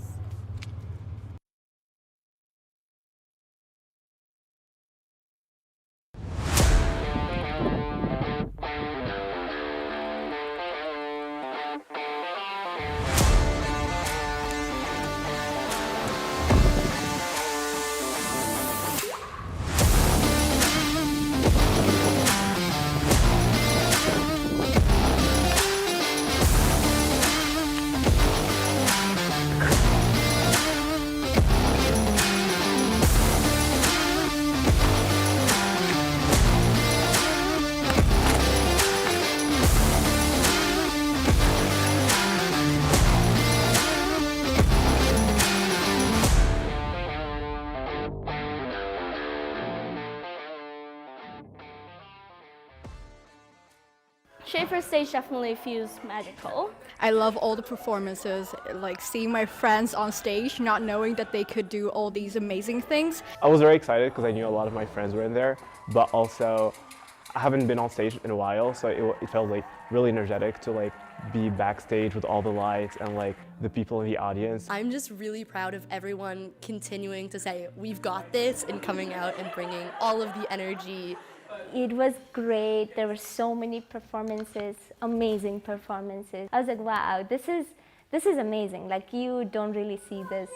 Schaefer stage definitely feels magical. I love all the performances, like seeing my friends on stage, not knowing that they could do all these amazing things. I was very excited because I knew a lot of my friends were in there, but also I haven't been on stage in a while, so it felt like really energetic to like be backstage with all the lights and like the people in the audience. I'm just really proud of everyone continuing to say, we've got this, and coming out and bringing all of the energy. It was great. There were so many performances, amazing performances. I was like, wow, this is amazing. Like, you don't really see this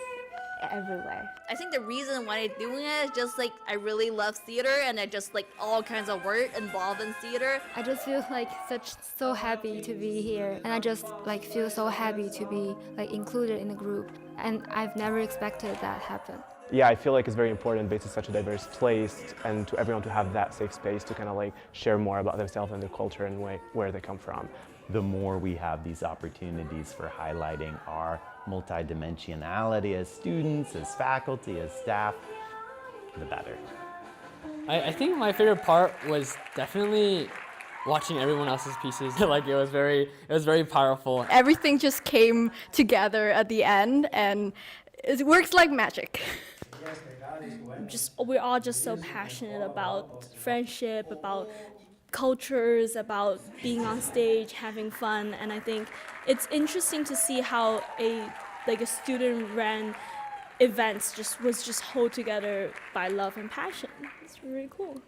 everywhere. I think the reason why I'm doing it is just like I really love theater, and I just like all kinds of work involved in theater. I just feel like so happy to be here, and I just like feel so happy to be like included in the group, and I've never expected that happen. Yeah, I feel like it's very important. Bates is such a diverse place, and to everyone to have that safe space to kind of like share more about themselves and their culture and where they come from. The more we have these opportunities for highlighting our multidimensionality as students, as faculty, as staff, the better. I think my favorite part was definitely watching everyone else's pieces. Like it was very powerful. Everything just came together at the end, and it works like magic. We're all just so passionate about friendship, about cultures, about being on stage, having fun, and I think it's interesting to see how a student-run events was just held together by love and passion. It's really cool.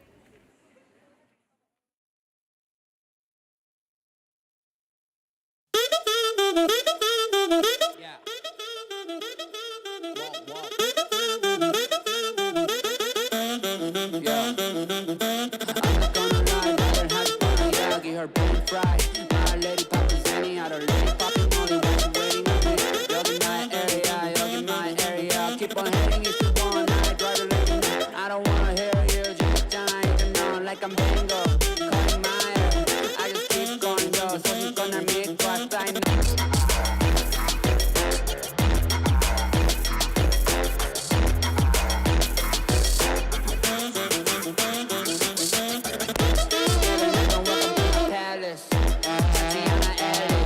Tiana Ellis.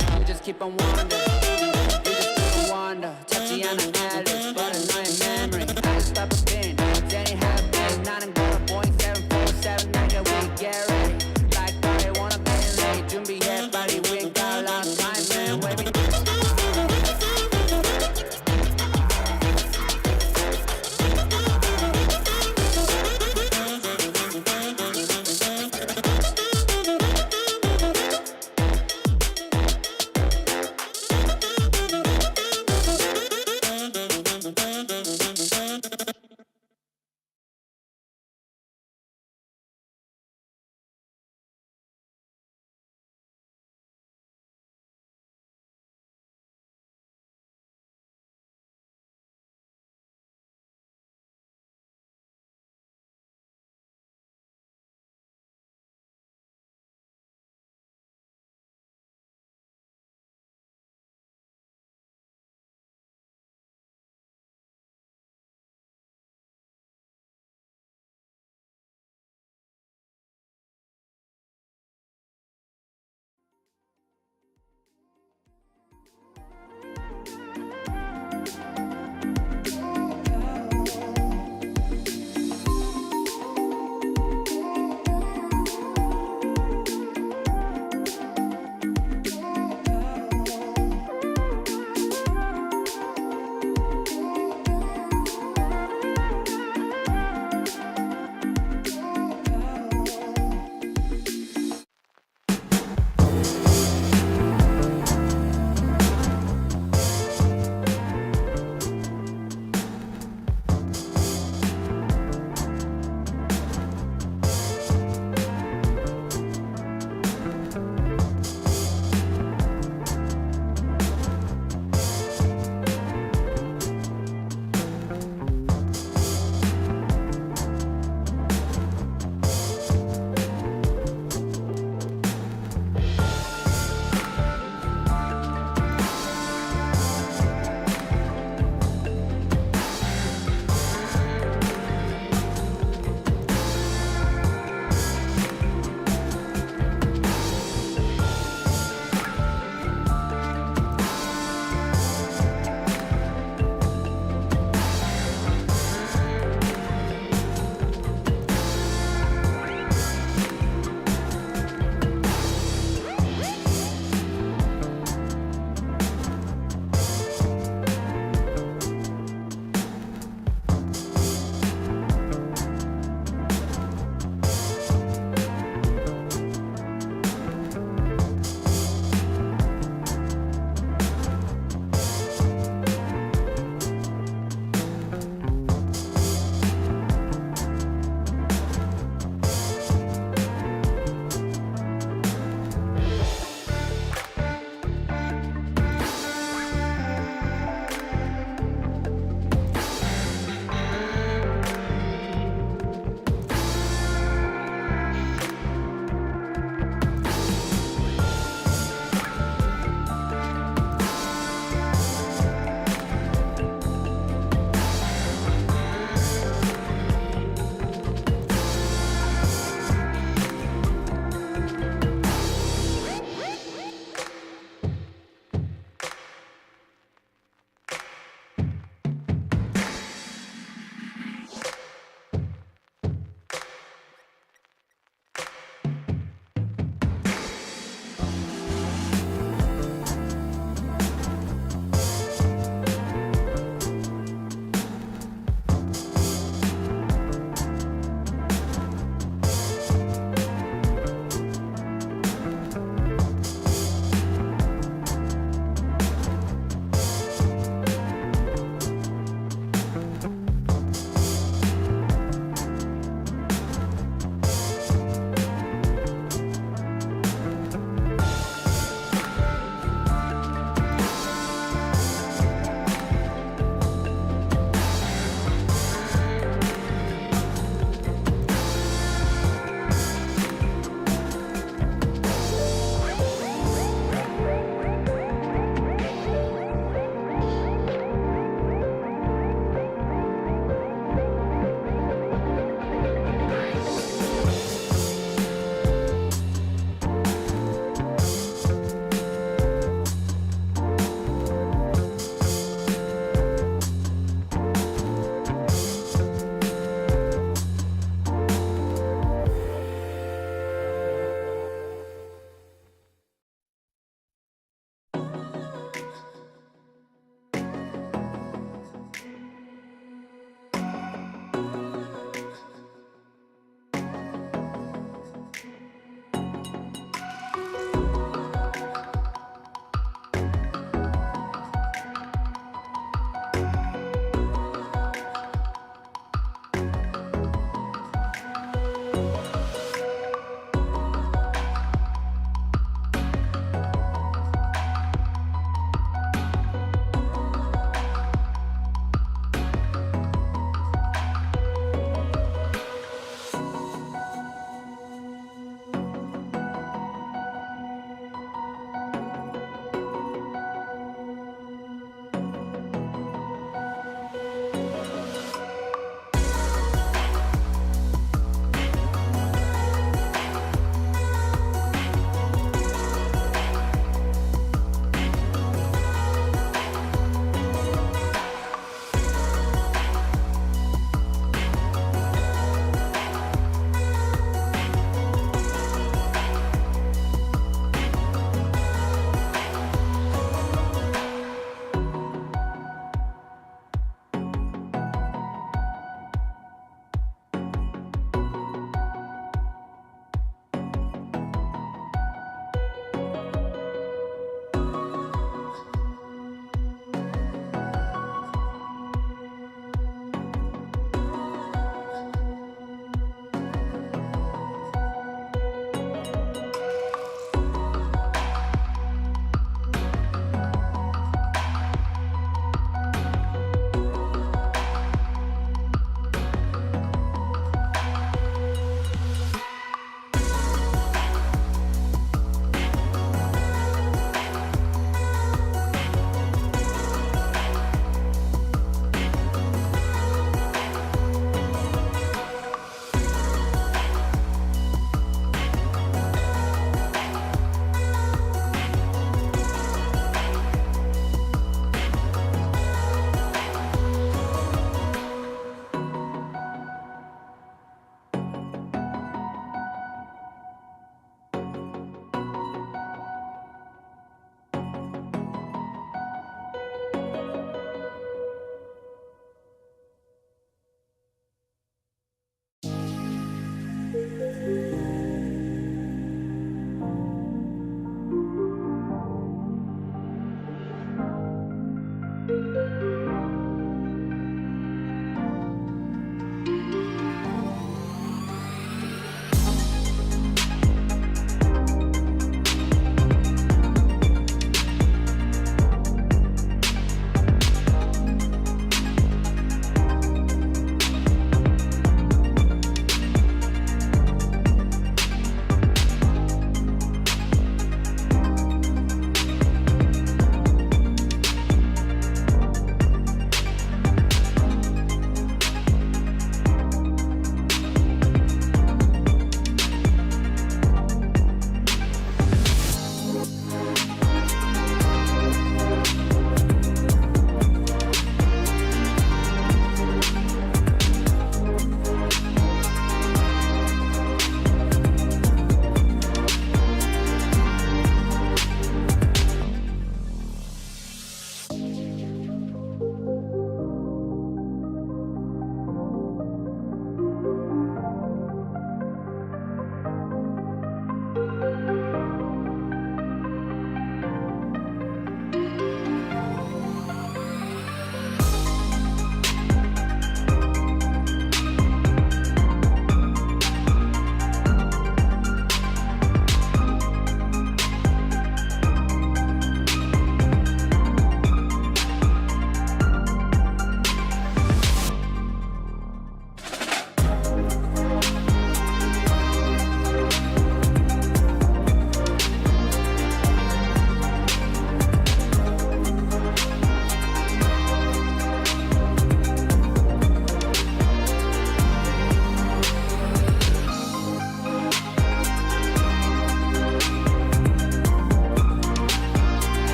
keep on wandering. You just keep on wander. Tatiana Alice, but annoying memory. I just stop a bin. Danny have been 9 and got a point 747. Nigga, we get ready. Like body wanna be late. Jumbi head body, we ain't got a lot of time, man. Waving.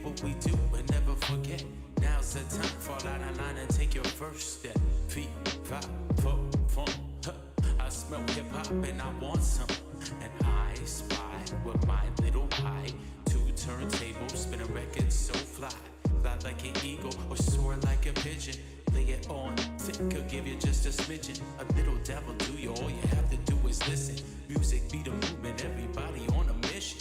what we do and never forget. Now's the time, fall out of line and take your first step. Feet, five, four, fun. I smell hip hop and I want some. And I spy with my little eye 2 turntables, spin a record so fly. Fly like an eagle or soar like a pigeon. Lay it on thick, could give you just a smidgen. A little devil do you, all you have to do is listen. Music be the movement, everybody on a mission.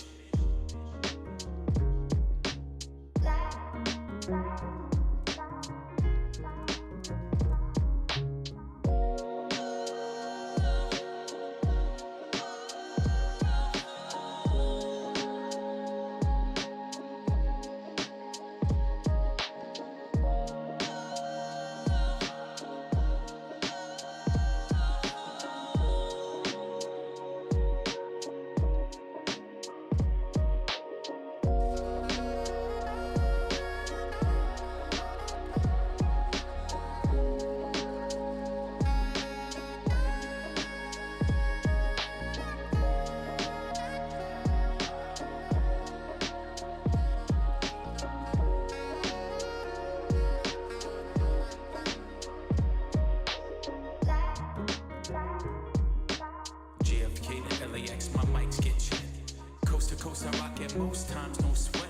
JFK to LAX, my mics get checked. Coast to coast, I rock it most times, no sweat.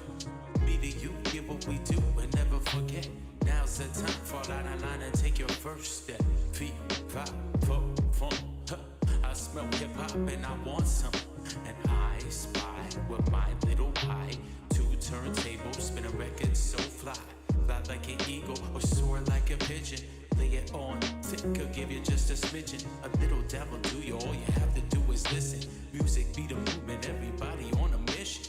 Me to you, give what we do and never forget. Now's the time, fall out of line and take your first step. Feet, 5, 4, fun. I smell hip hop and I want some. And I spy with my little eye 2 turntables, spin a record so fly. Fly like an eagle or soar like a pigeon. Lay it on thick, could give you just a smidgen. A little devil do you, all you have to do is listen. Music be the movement, everybody on a mission.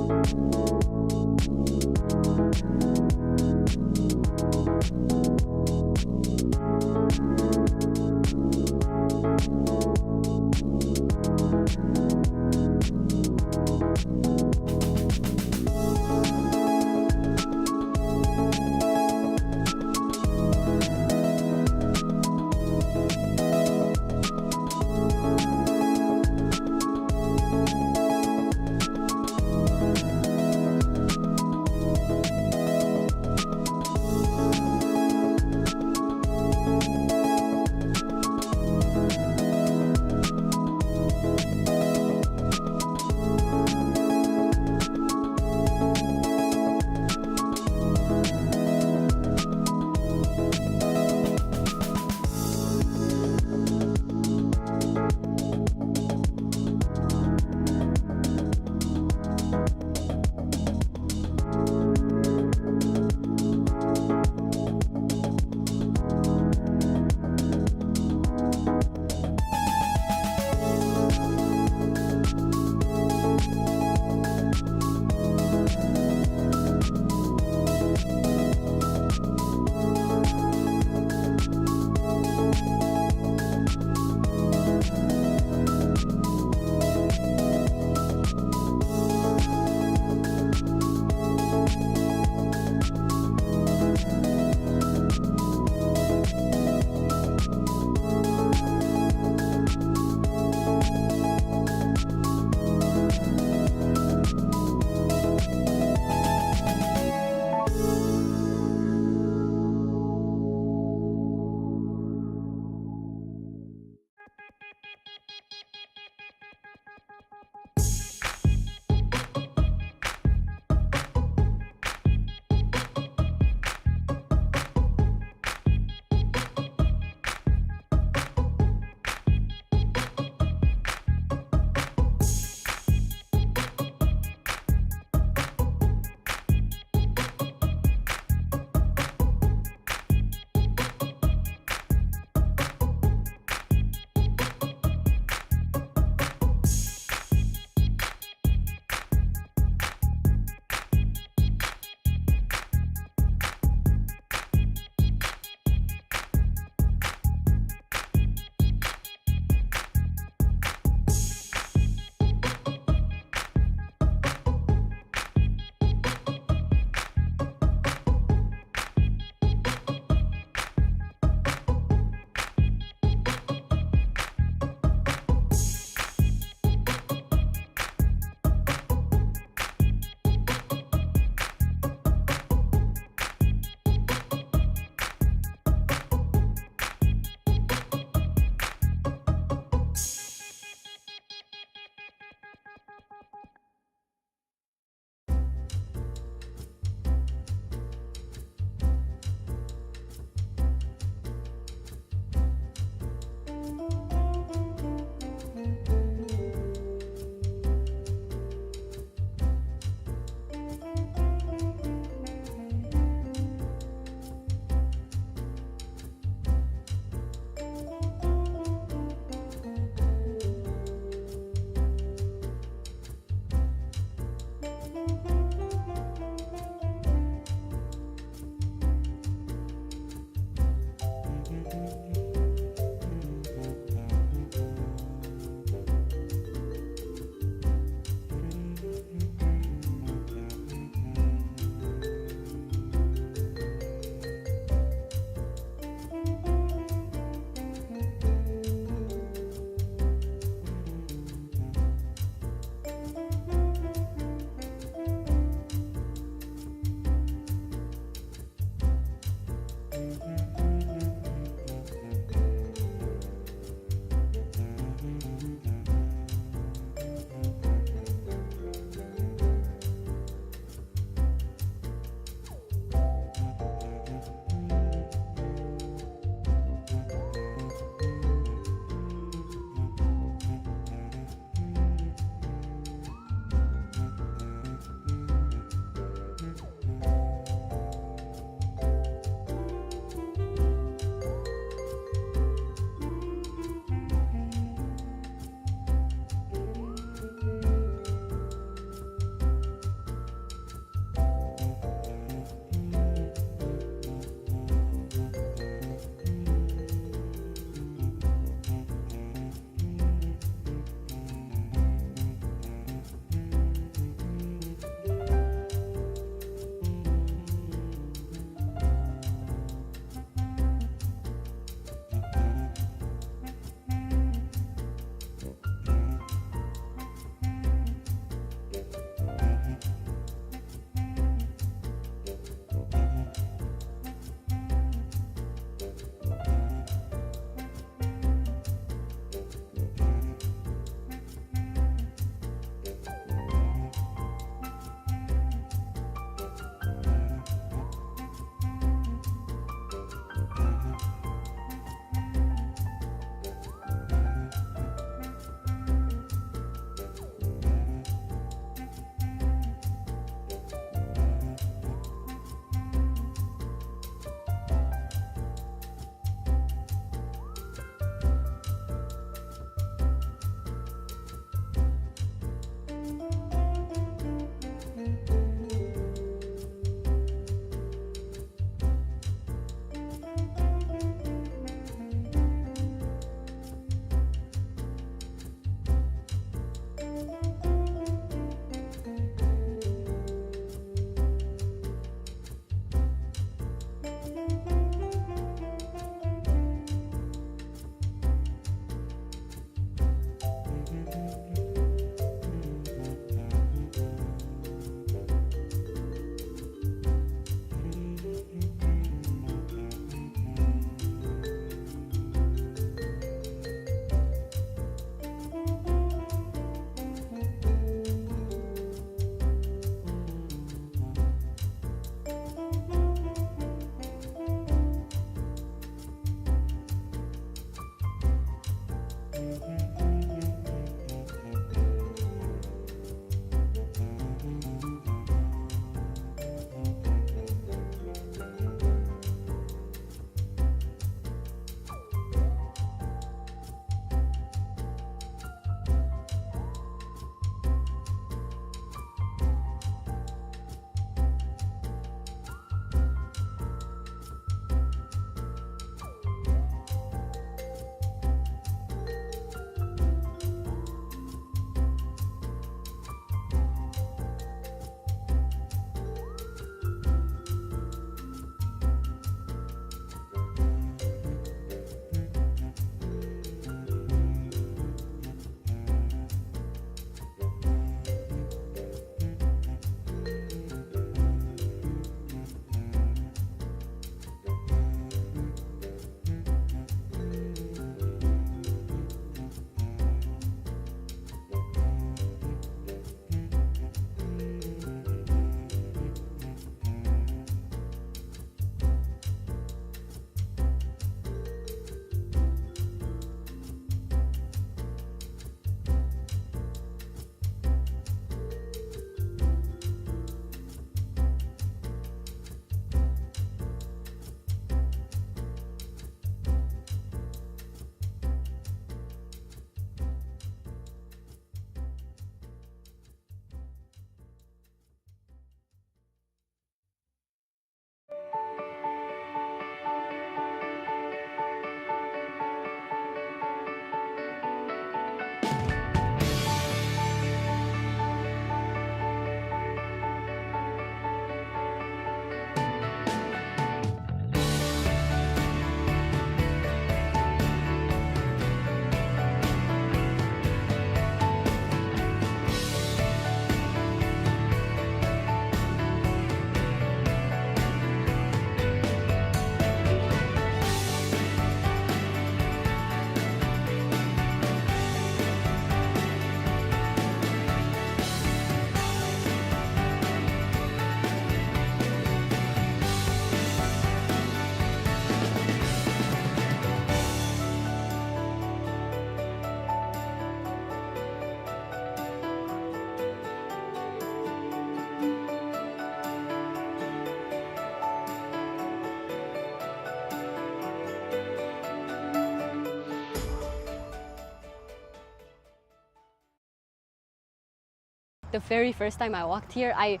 The very first time I walked here, I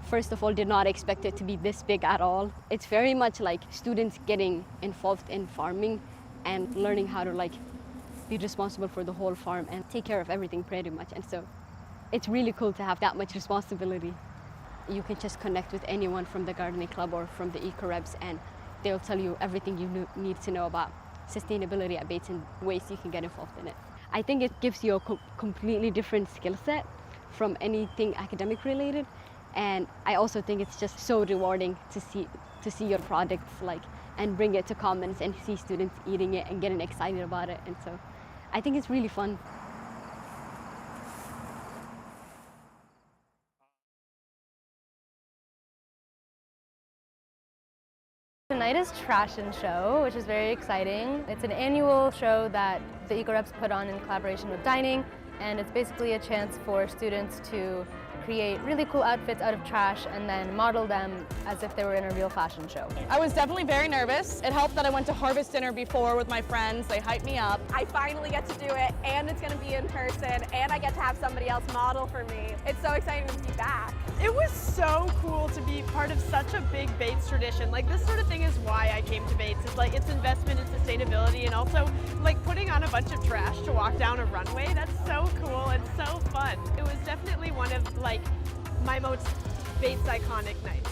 first of all did not expect it to be this big at all. It's very much like students getting involved in farming and learning how to be responsible for the whole farm and take care of everything pretty much. And so it's really cool to have that much responsibility. You can just connect with anyone from the gardening club or from the eco-reps, and they'll tell you everything you need to know about sustainability at Bates and ways you can get involved in it. I think it gives you a completely different skill set from anything academic related, and I also think it's just so rewarding to see your products and bring it to Commons and see students eating it and getting excited about it, and so I think it's really fun. Tonight is Trash and Show, which is very exciting. It's an annual show that the eco-reps put on in collaboration with Dining, and it's basically a chance for students to create really cool outfits out of trash and then model them as if they were in a real fashion show. I was definitely very nervous. It helped that I went to Harvest Dinner before with my friends. They hyped me up. I finally get to do it, and it's going to be in person, and I get to have somebody else model for me. It's so exciting to be back. It was so cool to be part of such a big Bates tradition. This sort of thing is why I came to Bates. It's investment in sustainability, and also putting on a bunch of trash to walk down a runway. That's so cool and so fun. It was definitely one of my most Bates iconic nights.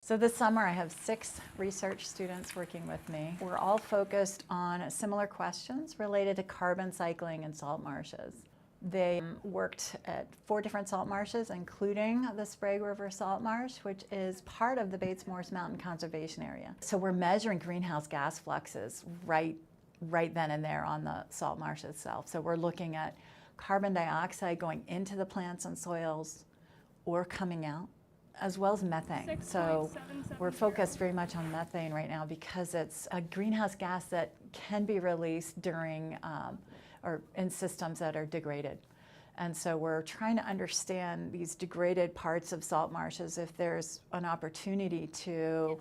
So this summer I have 6 research students working with me. We're all focused on similar questions related to carbon cycling in salt marshes. They worked at 4 different salt marshes, including the Sprague River Salt Marsh, which is part of the Bates Morris Mountain Conservation Area. So we're measuring greenhouse gas fluxes right then and there on the salt marsh itself. So we're looking at carbon dioxide going into the plants and soils or coming out, as well as methane. So we're focused very much on methane right now because it's a greenhouse gas that can be released during or in systems that are degraded. And so we're trying to understand these degraded parts of salt marshes, if there's an opportunity to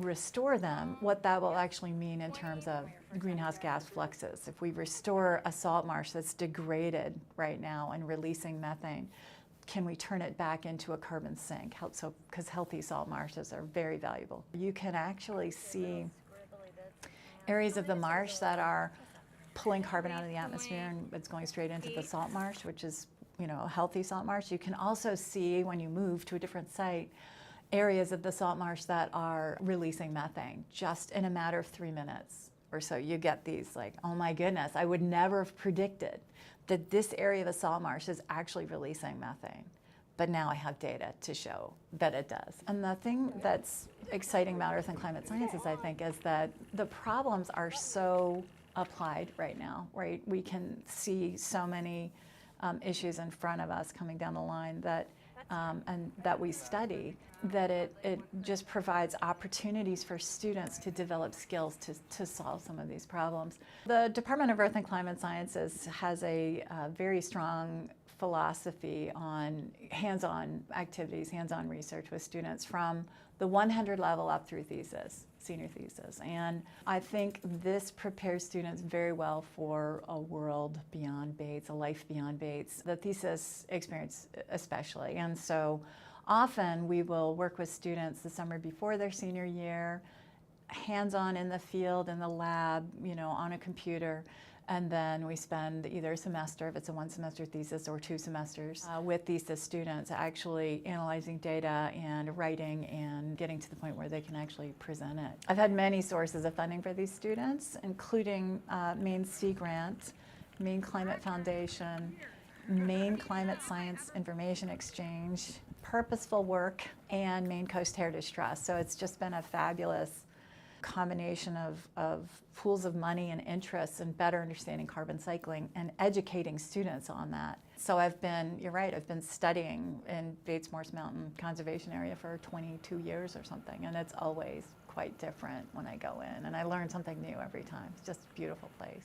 restore them, what that will actually mean in terms of greenhouse gas fluxes. If we restore a salt marsh that's degraded right now and releasing methane, can we turn it back into a carbon sink? Because healthy salt marshes are very valuable. You can actually see areas of the marsh that are pulling carbon out of the atmosphere and it's going straight into the salt marsh, which is, a healthy salt marsh. You can also see, when you move to a different site, areas of the salt marsh that are releasing methane just in a matter of 3 minutes or so. You get these oh my goodness, I would never have predicted that this area of the salt marsh is actually releasing methane. But now I have data to show that it does. And the thing that's exciting about earth and climate sciences, I think, is that the problems are so applied right now, right? We can see so many issues in front of us coming down the line that and that we study, that it just provides opportunities for students to develop skills to solve some of these problems. The Department of Earth and Climate Sciences has a very strong philosophy on hands-on activities, hands-on research with students from the 100 level up through thesis, senior thesis. And I think this prepares students very well for a world beyond Bates, a life beyond Bates, the thesis experience especially. And so often we will work with students the summer before their senior year, hands-on in the field, in the lab, on a computer. And then we spend either a semester, if it's a one-semester thesis, or 2 semesters with thesis students actually analyzing data and writing and getting to the point where they can actually present it. I've had many sources of funding for these students, including Maine Sea Grant, Maine Climate Foundation, Maine Climate Science Information Exchange, Purposeful Work, and Maine Coast Heritage Trust. So it's just been a fabulous combination of pools of money and interests and better understanding carbon cycling and educating students on that. So you're right, I've been studying in Bates Morse Mountain Conservation Area for 22 years or something, and it's always quite different when I go in, and I learn something new every time. It's just a beautiful place.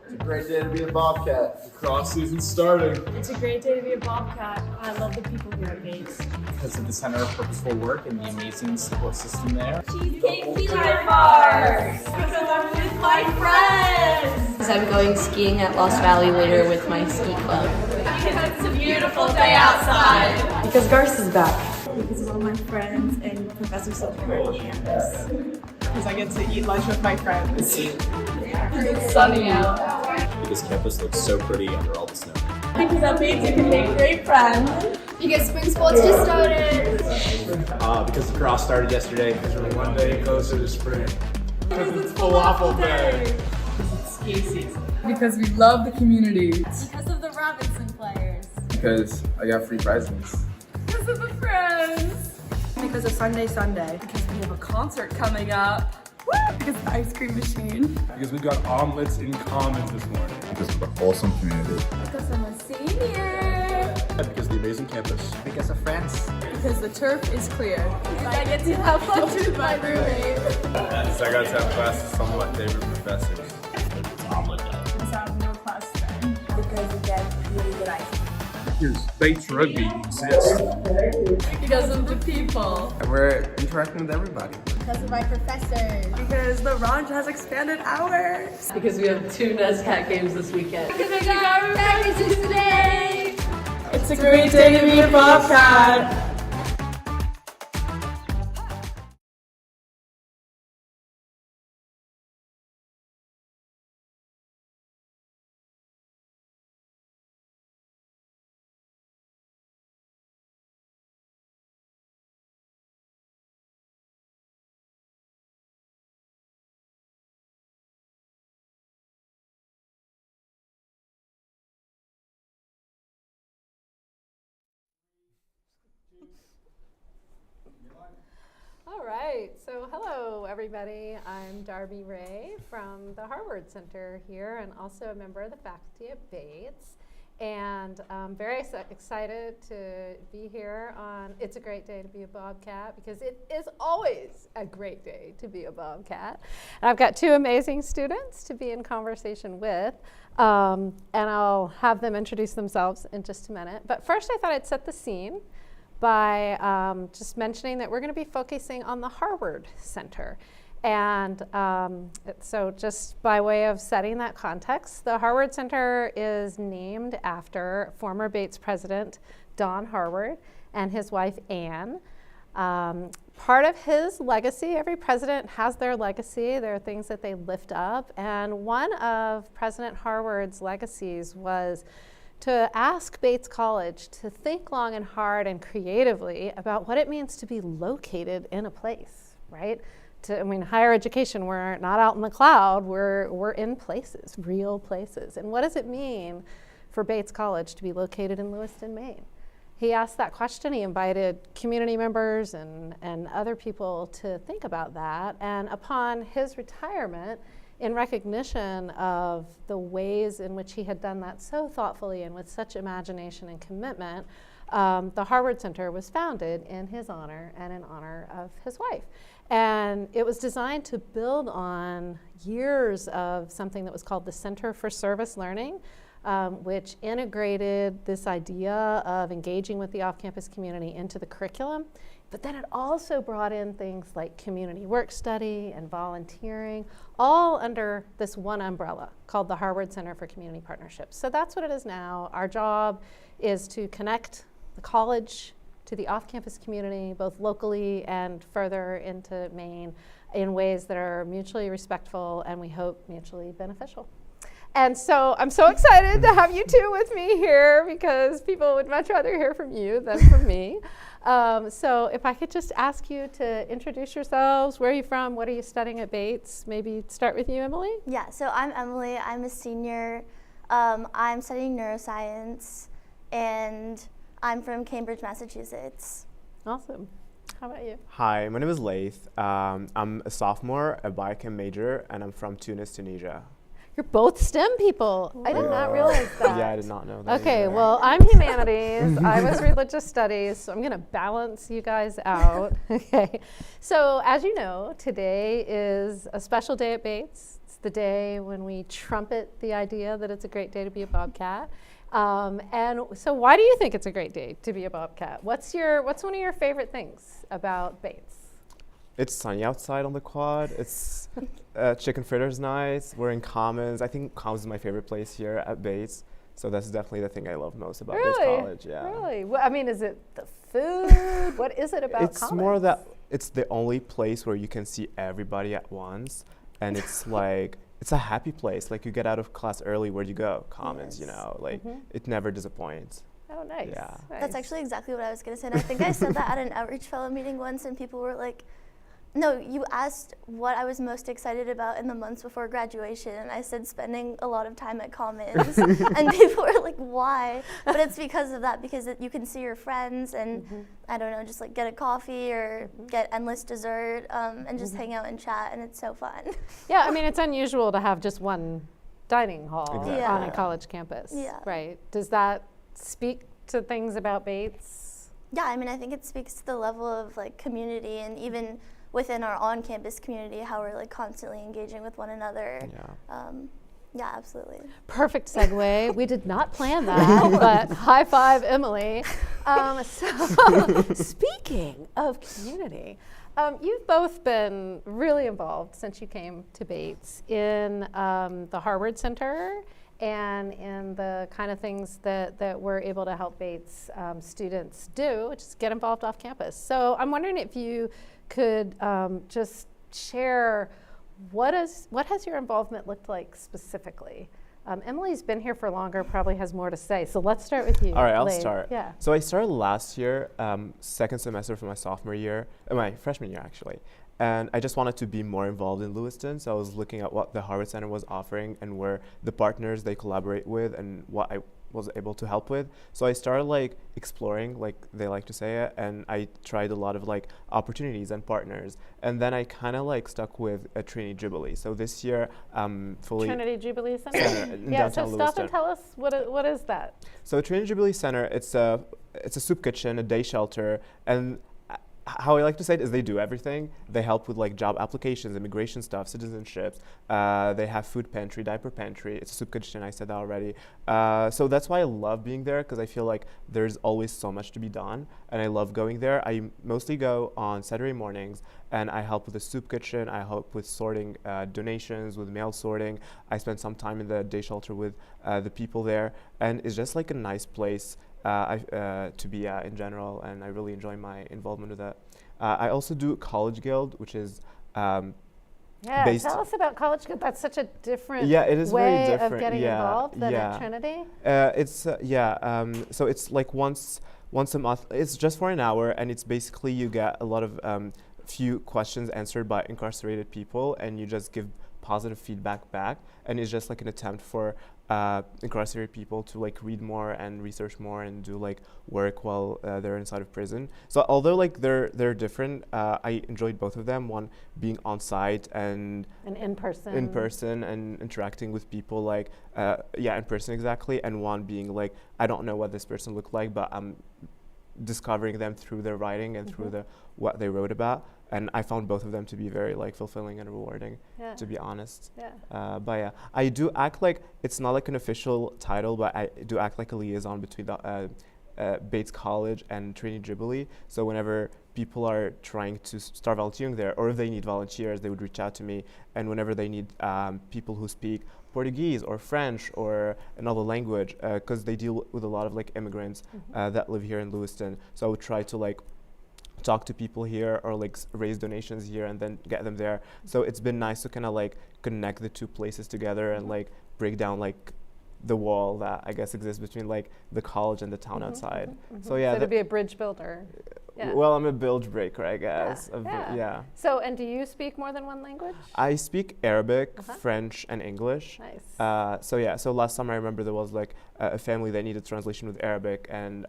It's a great day to be a Bobcat. The cross season's starting. It's a great day to be a Bobcat. I love the people here at Bates. Because of the Center of Purposeful Work and the amazing support system there. Cheesecake key lime bars! Because I'm with my friends! Because I'm going skiing at Lost Valley later with my ski club. Because it's a beautiful day outside! Because Garth is back. Because of all my friends and Professor support on campus. Because I get to eat lunch with my friends. It's sunny out. Because campus looks so pretty under all the snow. Because at Bates you can make great friends. Because spring sports just started. Because the cross started yesterday. Because we're one day closer to spring. Because it's falafel day. Because it's ski season. Because we love the community. Because of the Robinson players. Because I got free presents. Because of the friends. Because of Sunday. Because we have a concert coming up. Because of the ice cream machine. Because we got omelets in commons this morning. Because of the wholesome community. Because I'm a senior. Because of the amazing campus. Because of friends. Because the turf is clear. Because I get to have lunch with my roommate. Because I got to have class with some of my favorite professors. It's omelet day. Because I have no class today. Because you get really good ice cream. Because Bates Rugby exists. Because of the people. And we're interacting with everybody. Because of my professors. Because the Ranch has expanded hours. Because we have 2 NESCAT games this weekend. Because I got practices today. It's a great day to be a Bobcat. All right, so hello everybody. I'm Darby Ray from the Harvard Center here and also a member of the faculty at Bates. And I'm very excited to be here on It's a Great Day to be a Bobcat, because it is always a great day to be a Bobcat. And I've got 2 amazing students to be in conversation with, and I'll have them introduce themselves in just a minute. But first I thought I'd set the scene by just mentioning that we're going to be focusing on the Harvard Center. And so just by way of setting that context, the Harvard Center is named after former Bates president Don Harvard and his wife Anne. Part of his legacy, every president has their legacy. There are things that they lift up. And one of President Harvard's legacies was to ask Bates College to think long and hard and creatively about what it means to be located in a place, right? Higher education, we're not out in the cloud, we're in places, real places. And what does it mean for Bates College to be located in Lewiston, Maine? He asked that question. He invited community members and other people to think about that. And upon his retirement, in recognition of the ways in which he had done that so thoughtfully and with such imagination and commitment, the Harvard Center was founded in his honor and in honor of his wife. And it was designed to build on years of something that was called the Center for Service Learning, which integrated this idea of engaging with the off-campus community into the curriculum. But then it also brought in things like community work study and volunteering, all under this one umbrella called the Harvard Center for Community Partnerships. So that's what it is now. Our job is to connect the college to the off-campus community, both locally and further into Maine, in ways that are mutually respectful and we hope mutually beneficial. And so I'm so excited to have you two with me here because people would much rather hear from you than from me. So if I could just ask you to introduce yourselves, where are you from, what are you studying at Bates? Maybe start with you, Emily. Yeah, so I'm Emily, I'm a senior. I'm studying neuroscience and I'm from Cambridge, Massachusetts. Awesome. How about you? Hi, my name is Laith. I'm a sophomore, a biochem major, and I'm from Tunis, Tunisia. You're both STEM people. I did not realize that. Yeah, I did not know that. Okay, either. well, I'm humanities. I was religious studies, so I'm going to balance you guys out. Okay. So, as you know, today is a special day at Bates. It's the day when we trumpet the idea that it's a great day to be a Bobcat. And so, why do you think it's a great day to be a Bobcat? What's one of your favorite things about Bates? It's sunny outside on the quad. It's chicken fritters nights. We're in Commons. I think Commons is my favorite place here at Bates. So that's definitely the thing I love most about Bates College. Yeah. Really? Well, I mean, is it the food? What is it about It's Commons? more that it's the only place where you can see everybody at once. And it's like, it's a happy place. Like you get out of class early, where'd you go? Commons, you know, like it never disappoints. Oh, nice. Yeah. Nice. That's actually exactly what I was going to say. And I think I said that at an Outreach Fellow meeting once and people were like, no, you asked what I was most excited about in the months before graduation, and I said spending a lot of time at Commons. And people were like, why? But it's because of that, because you can see your friends and, I don't know, just like get a coffee or get endless dessert and just hang out and chat, and it's so fun. Yeah, I mean, it's unusual to have just one dining hall on a college campus, right? Does that speak to things about Bates? Yeah, I mean, I think it speaks to the level of like community and even within our on-campus community, how we're like constantly engaging with one another. Yeah, absolutely. Perfect segue. We did not plan that, but high five, Emily. So speaking of community, you've both been really involved since you came to Bates in the Harvard Center and in the kind of things that we're able to help Bates students do, which is get involved off campus. So I'm wondering if you could just share what has your involvement looked like specifically? Emily's been here for longer, probably has more to say. So let's start with you. All right, I'll Lane. start. Yeah. So I started last year, second semester for my sophomore year, my freshman year actually. And I just wanted to be more involved in Lewiston. So I was looking at what the Harvard Center was offering and where the partners they collaborate with and what I was able to help with. So I started like exploring, like they like to say it, and I tried a lot of like opportunities and partners. And then I kind of like stuck with a Trinity Jubilee. So this year, fully Trinity Jubilee Center. in Yeah. downtown So stop Lewiston. and tell us what is that? So Trinity Jubilee Center, it's a soup kitchen, a day shelter, and how I like to say it is they do everything. They help with like job applications, immigration stuff, citizenships. They have food pantry, diaper pantry. It's a soup kitchen, I said that already. So that's why I love being there, because I feel like there's always so much to be done, and I love going there. I mostly go on Saturday mornings, and I help with the soup kitchen. I help with sorting donations, with mail sorting. I spend some time in the day shelter with the people there, and it's just like a nice place to be at in general, and I really enjoy my involvement with that. I also do College Guild, which is yeah, tell us about College Guild. That's such a different it is way very different. of getting involved than at Trinity. So it's like once a month. It's just for an hour, and it's basically you get a lot of few questions answered by incarcerated people, and you just give positive feedback back, and it's just like an attempt for incarcerated people to like read more and research more and do like work while they're inside of prison. So although like they're different, I enjoyed both of them. One being on site and in person and interacting with people like in person exactly, and one being like I don't know what this person looked like, but I'm discovering them through their writing and through what they wrote about. And I found both of them to be very like fulfilling and rewarding, to be honest. But yeah, I do act like, it's not like an official title, but I do act like a liaison between the Bates College and Trinity Jubilee. So whenever people are trying to start volunteering there, or if they need volunteers, they would reach out to me. And whenever they need people who speak Portuguese or French or another language, because they deal with a lot of like immigrants that live here in Lewiston. So I would try to like talk to people here or like raise donations here and then get them there. So it's been nice to kind of like connect the two places together and like break down like the wall that I guess exists between like the college and the town outside. So yeah, so to be a bridge builder. Well, I'm a bilge breaker, I guess. So, and do you speak more than one language? I speak Arabic, French, and English. Nice. So last summer I remember there was like a family that needed translation with Arabic, and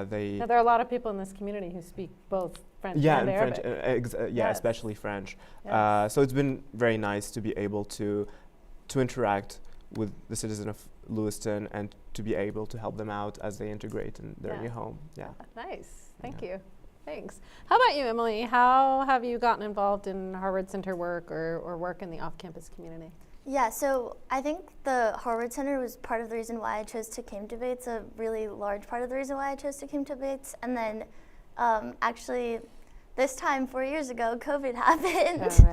they. Now, there are a lot of people in this community who speak both French and Arabic. Especially French. So it's been very nice to be able to interact with the citizen of Lewiston and to be able to help them out as they integrate in their new home. Nice. Thank you. Thanks. How about you, Emily? How have you gotten involved in Harvard Center work or work in the off-campus community? Yeah, so I think the Harvard Center was part of the reason why I chose to come to Bates, a really large part of the reason why I chose to come to Bates. And then actually this time 4 years ago, COVID happened.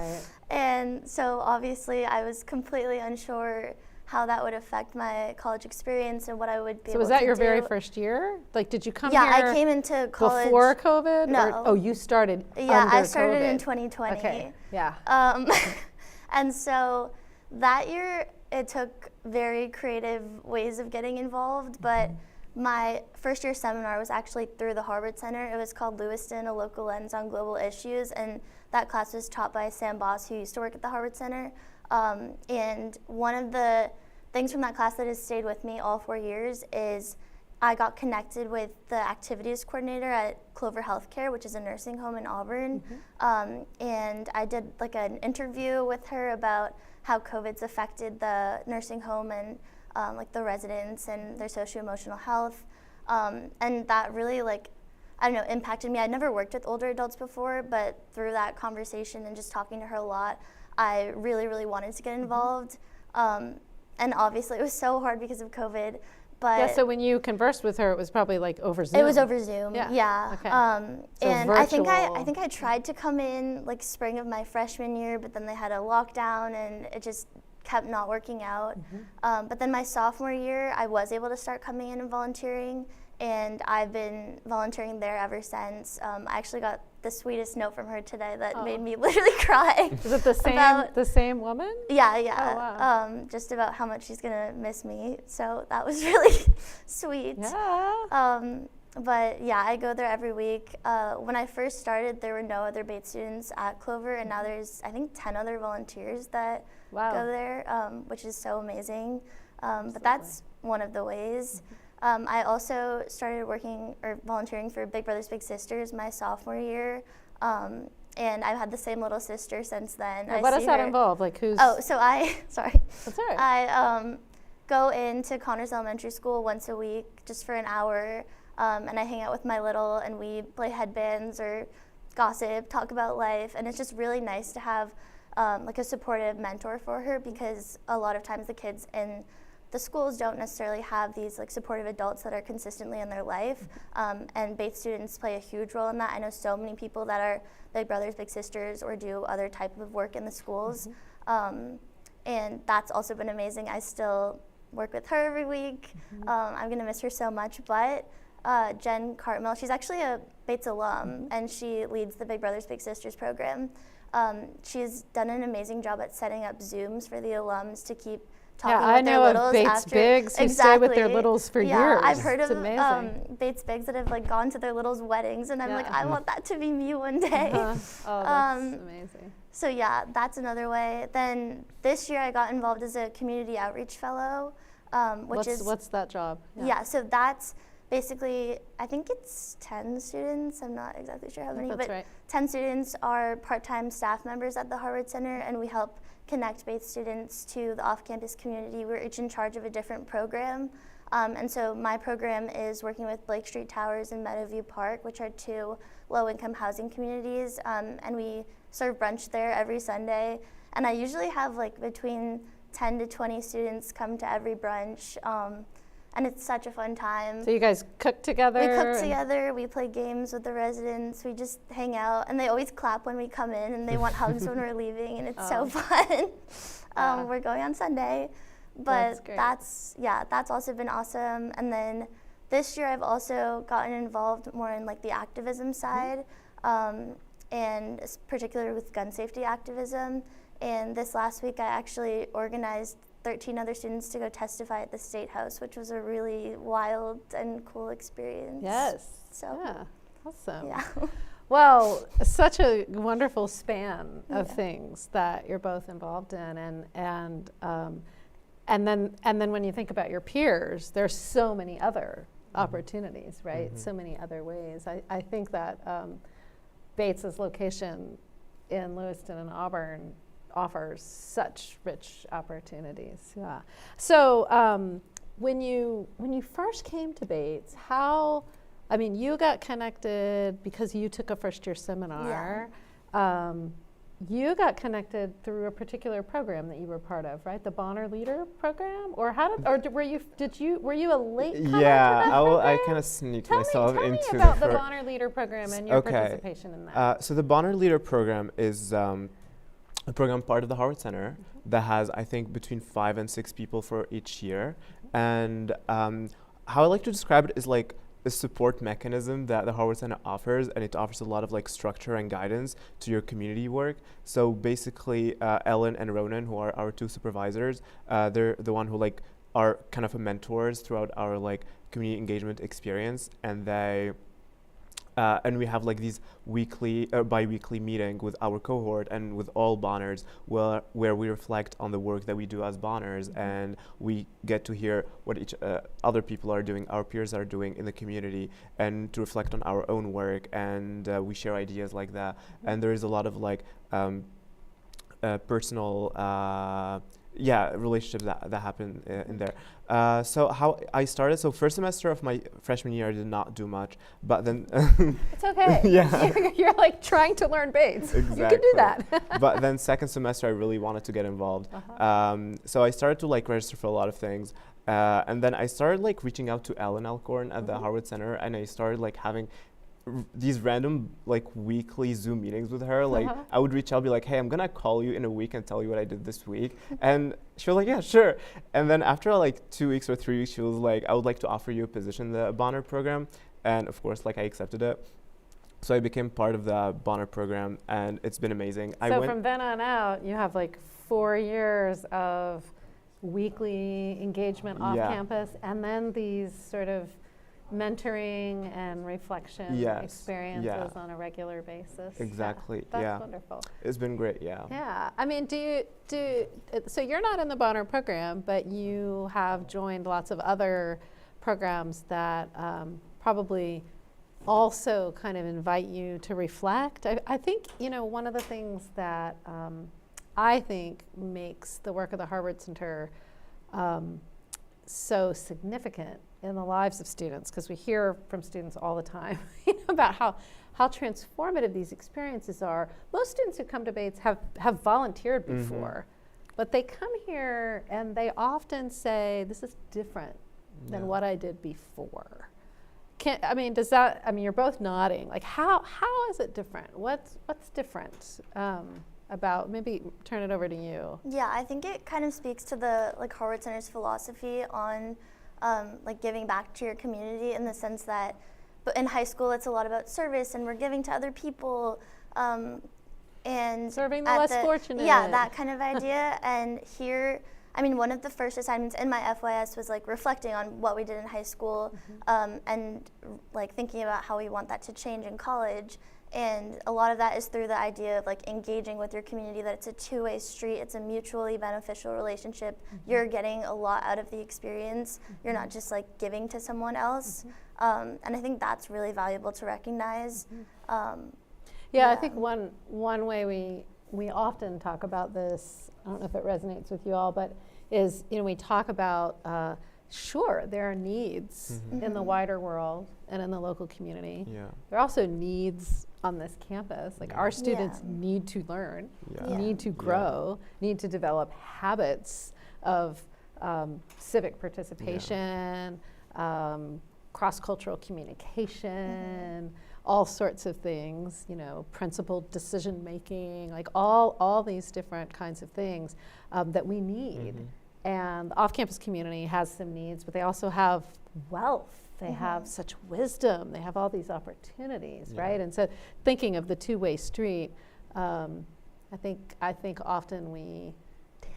And so obviously I was completely unsure how that would affect my college experience and what I would be able to do. So was that your very first year? Like, did you come here? Yeah, I came into college before COVID? No. You started Yeah, I started COVID. in 2020. Okay, yeah. And so that year, it took very creative ways of getting involved, but my first year seminar was actually through the Harvard Center. It was called Lewiston, A Local Lens on Global Issues, and that class was taught by Sam Boss, who used to work at the Harvard Center. And one of the things from that class that has stayed with me all 4 years is I got connected with the activities coordinator at Clover Healthcare, which is a nursing home in Auburn. And I did like an interview with her about how COVID's affected the nursing home and like the residents and their socio-emotional health. And that really impacted me. I'd never worked with older adults before, but through that conversation and just talking to her a lot, I really, really wanted to get involved. And obviously it was so hard because of COVID. But so when you conversed with her, it was probably like over Zoom. It was over Zoom, yeah. Okay. And virtual. I think I tried to come in like spring of my freshman year, but then they had a lockdown and it just kept not working out. But then my sophomore year, I was able to start coming in and volunteering, and I've been volunteering there ever since. I actually got the sweetest note from her today that made me literally cry. Is it the same woman? Yeah. Oh, wow. Just about how much she's gonna miss me. So that was really sweet. Yeah. But yeah, I go there every week. When I first started, there were no other Bates students at Clover, and now there's, I think, 10 other volunteers that go there, which is so amazing. But that's one of the ways. I also started working or volunteering for Big Brothers Big Sisters my sophomore year, and I've had the same little sister since then. What does that involve? Like who's? Oh, so sorry. That's all right. I go into Connors Elementary School once a week just for an hour, and I hang out with my little, and we play headbands or gossip, talk about life, and it's just really nice to have like a supportive mentor for her, because a lot of times the kids in the schools don't necessarily have these like supportive adults that are consistently in their life, and Bates students play a huge role in that. I know so many people that are Big Brothers, Big Sisters, or do other type of work in the schools, and that's also been amazing. I still work with her every week. I'm gonna miss her so much, but Jen Cartmel, she's actually a Bates alum, and she leads the Big Brothers, Big Sisters program. She's done an amazing job at setting up Zooms for the alums to keep talking with their littles. I know of Bates Bigs who stay with their littles for years. I've heard it's of Bates Bigs that have like gone to their littles' weddings, and I'm like, I want that to be me one day. Oh, that's amazing. So yeah, that's another way. Then this year I got involved as a community outreach fellow. What's that job? Yeah, so that's basically, I think it's 10 students. I'm not exactly sure how many, but right. 10 students are part-time staff members at the Harvard Center, and we help connect Bates students to the off-campus community. We're each in charge of a different program. And so my program is working with Blake Street Towers and Meadowview Park, which are 2 low-income housing communities, and we serve brunch there every Sunday. And I usually have like between 10 to 20 students come to every brunch, and it's such a fun time. So you guys cook together? We cook together, we play games with the residents, we just hang out, and they always clap when we come in, and they want hugs when we're leaving, and it's so fun. We're going on Sunday. But that's also been awesome. And then this year I've also gotten involved more in like the activism side, and particularly with gun safety activism. And this last week I actually organized 13 other students to go testify at the State House, which was a really wild and cool experience. Yes. So yeah. Awesome. Yeah. Well, such a wonderful span of things that you're both involved in, and then when you think about your peers, there's so many other opportunities, right? So many other ways. I think that Bates's location in Lewiston and Auburn offers such rich opportunities. Yeah. So when you first came to Bates, you got connected because you took a first-year seminar. Yeah. You got connected through a particular program that you were part of, right? The Bonner Leader program, or were you a late comer to that program? I kind of sneaked myself into Tell me about the Bonner Leader program and your participation in that. So the Bonner Leader program is a program part of the Harvard Center that has, I think, between 5 and 6 people for each year. And how I like to describe it is like a support mechanism that the Harvard Center offers, and it offers a lot of like structure and guidance to your community work. So basically, Ellen and Ronan, who are our 2 supervisors, they're the one who like are kind of mentors throughout our like community engagement experience, and they and we have like these weekly bi-weekly meeting with our cohort and with all Bonners where we reflect on the work that we do as Bonners, and we get to hear what each other people are doing, our peers are doing in the community, and to reflect on our own work, and we share ideas like that. And there is a lot of like personal relationships that happen in there. So how I started, so first semester of my freshman year I did not do much, but then it's okay. You're like trying to learn Bates. Exactly. You can do that. But then second semester I really wanted to get involved. So I started to like register for a lot of things, and then I started like reaching out to Ellen Alcorn at the Harvard Center, and I started like having these random like weekly Zoom meetings with her. Like I would reach out, be like, hey, I'm gonna call you in a week and tell you what I did this week. And she was like, yeah, sure. And then after like 2 weeks or 3 weeks, she was like, I would like to offer you a position in the Bonner program. And of course, like I accepted it. So I became part of the Bonner program, and it's been amazing. So from then on out, you have like 4 years of weekly engagement off campus, and then these sort of mentoring and reflection experiences on a regular basis. Exactly. That's wonderful. It's been great. Yeah. I mean, so you're not in the Bonner program, but you have joined lots of other programs that probably also kind of invite you to reflect. I think, one of the things that I think makes the work of the Harvard Center so significant in the lives of students, because we hear from students all the time about how transformative these experiences are. Most students who come to Bates have volunteered before, but they come here and they often say, this is different than what I did before. You're both nodding. Like, how is it different? What's different about, maybe turn it over to you. Yeah, I think it kind of speaks to the Harvard Center's philosophy on giving back to your community, in the sense that in high school it's a lot about service and we're giving to other people and serving the less fortunate. Yeah, that kind of idea. And here I mean, one of the first assignments in my FYS was like reflecting on what we did in high school, and like thinking about how we want that to change in college. And a lot of that is through the idea of like engaging with your community, that it's a two-way street, it's a mutually beneficial relationship. You're getting a lot out of the experience. You're not just like giving to someone else. And I think that's really valuable to recognize. Yeah, I think one way we often talk about this, I don't know if it resonates with you all, but is, we talk about, sure, there are needs in the wider world and in the local community. There are also needs on this campus. Like our students need to learn, need to grow, need to develop habits of civic participation, cross-cultural communication, all sorts of things, principled decision making, like all these different kinds of things that we need. And the off-campus community has some needs, but they also have wealth. They have such wisdom. They have all these opportunities, right? And so, thinking of the two-way street, I think often we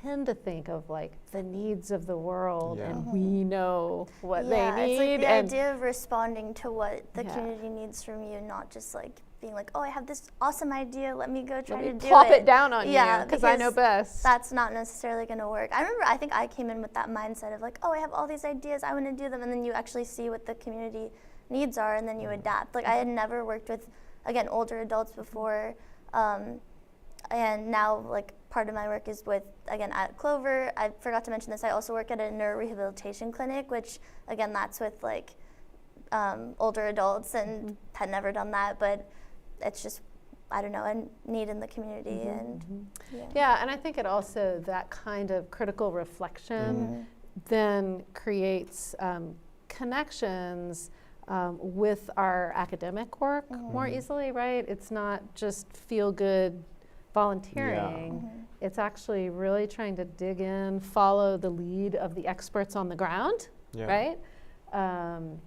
tend to think of like the needs of the world, and we know what they need. It's like the idea of responding to what the community needs from you, not just like being like, oh, I have this awesome idea, let me go try to do it. Plop it down on you, because I know best. That's not necessarily going to work. I think I came in with that mindset of like, oh, I have all these ideas, I want to do them, and then you actually see what the community needs are, and then you adapt. Like I had never worked with, again, older adults before, and now like part of my work is with, again, at Clover. I forgot to mention this, I also work at a neurorehabilitation clinic, which again, that's with like older adults, and had never done that, but it's just, I don't know, a need in the community. And and I think it also, that kind of critical reflection then creates connections with our academic work more easily, right? It's not just feel-good volunteering. It's actually really trying to dig in, follow the lead of the experts on the ground, right? And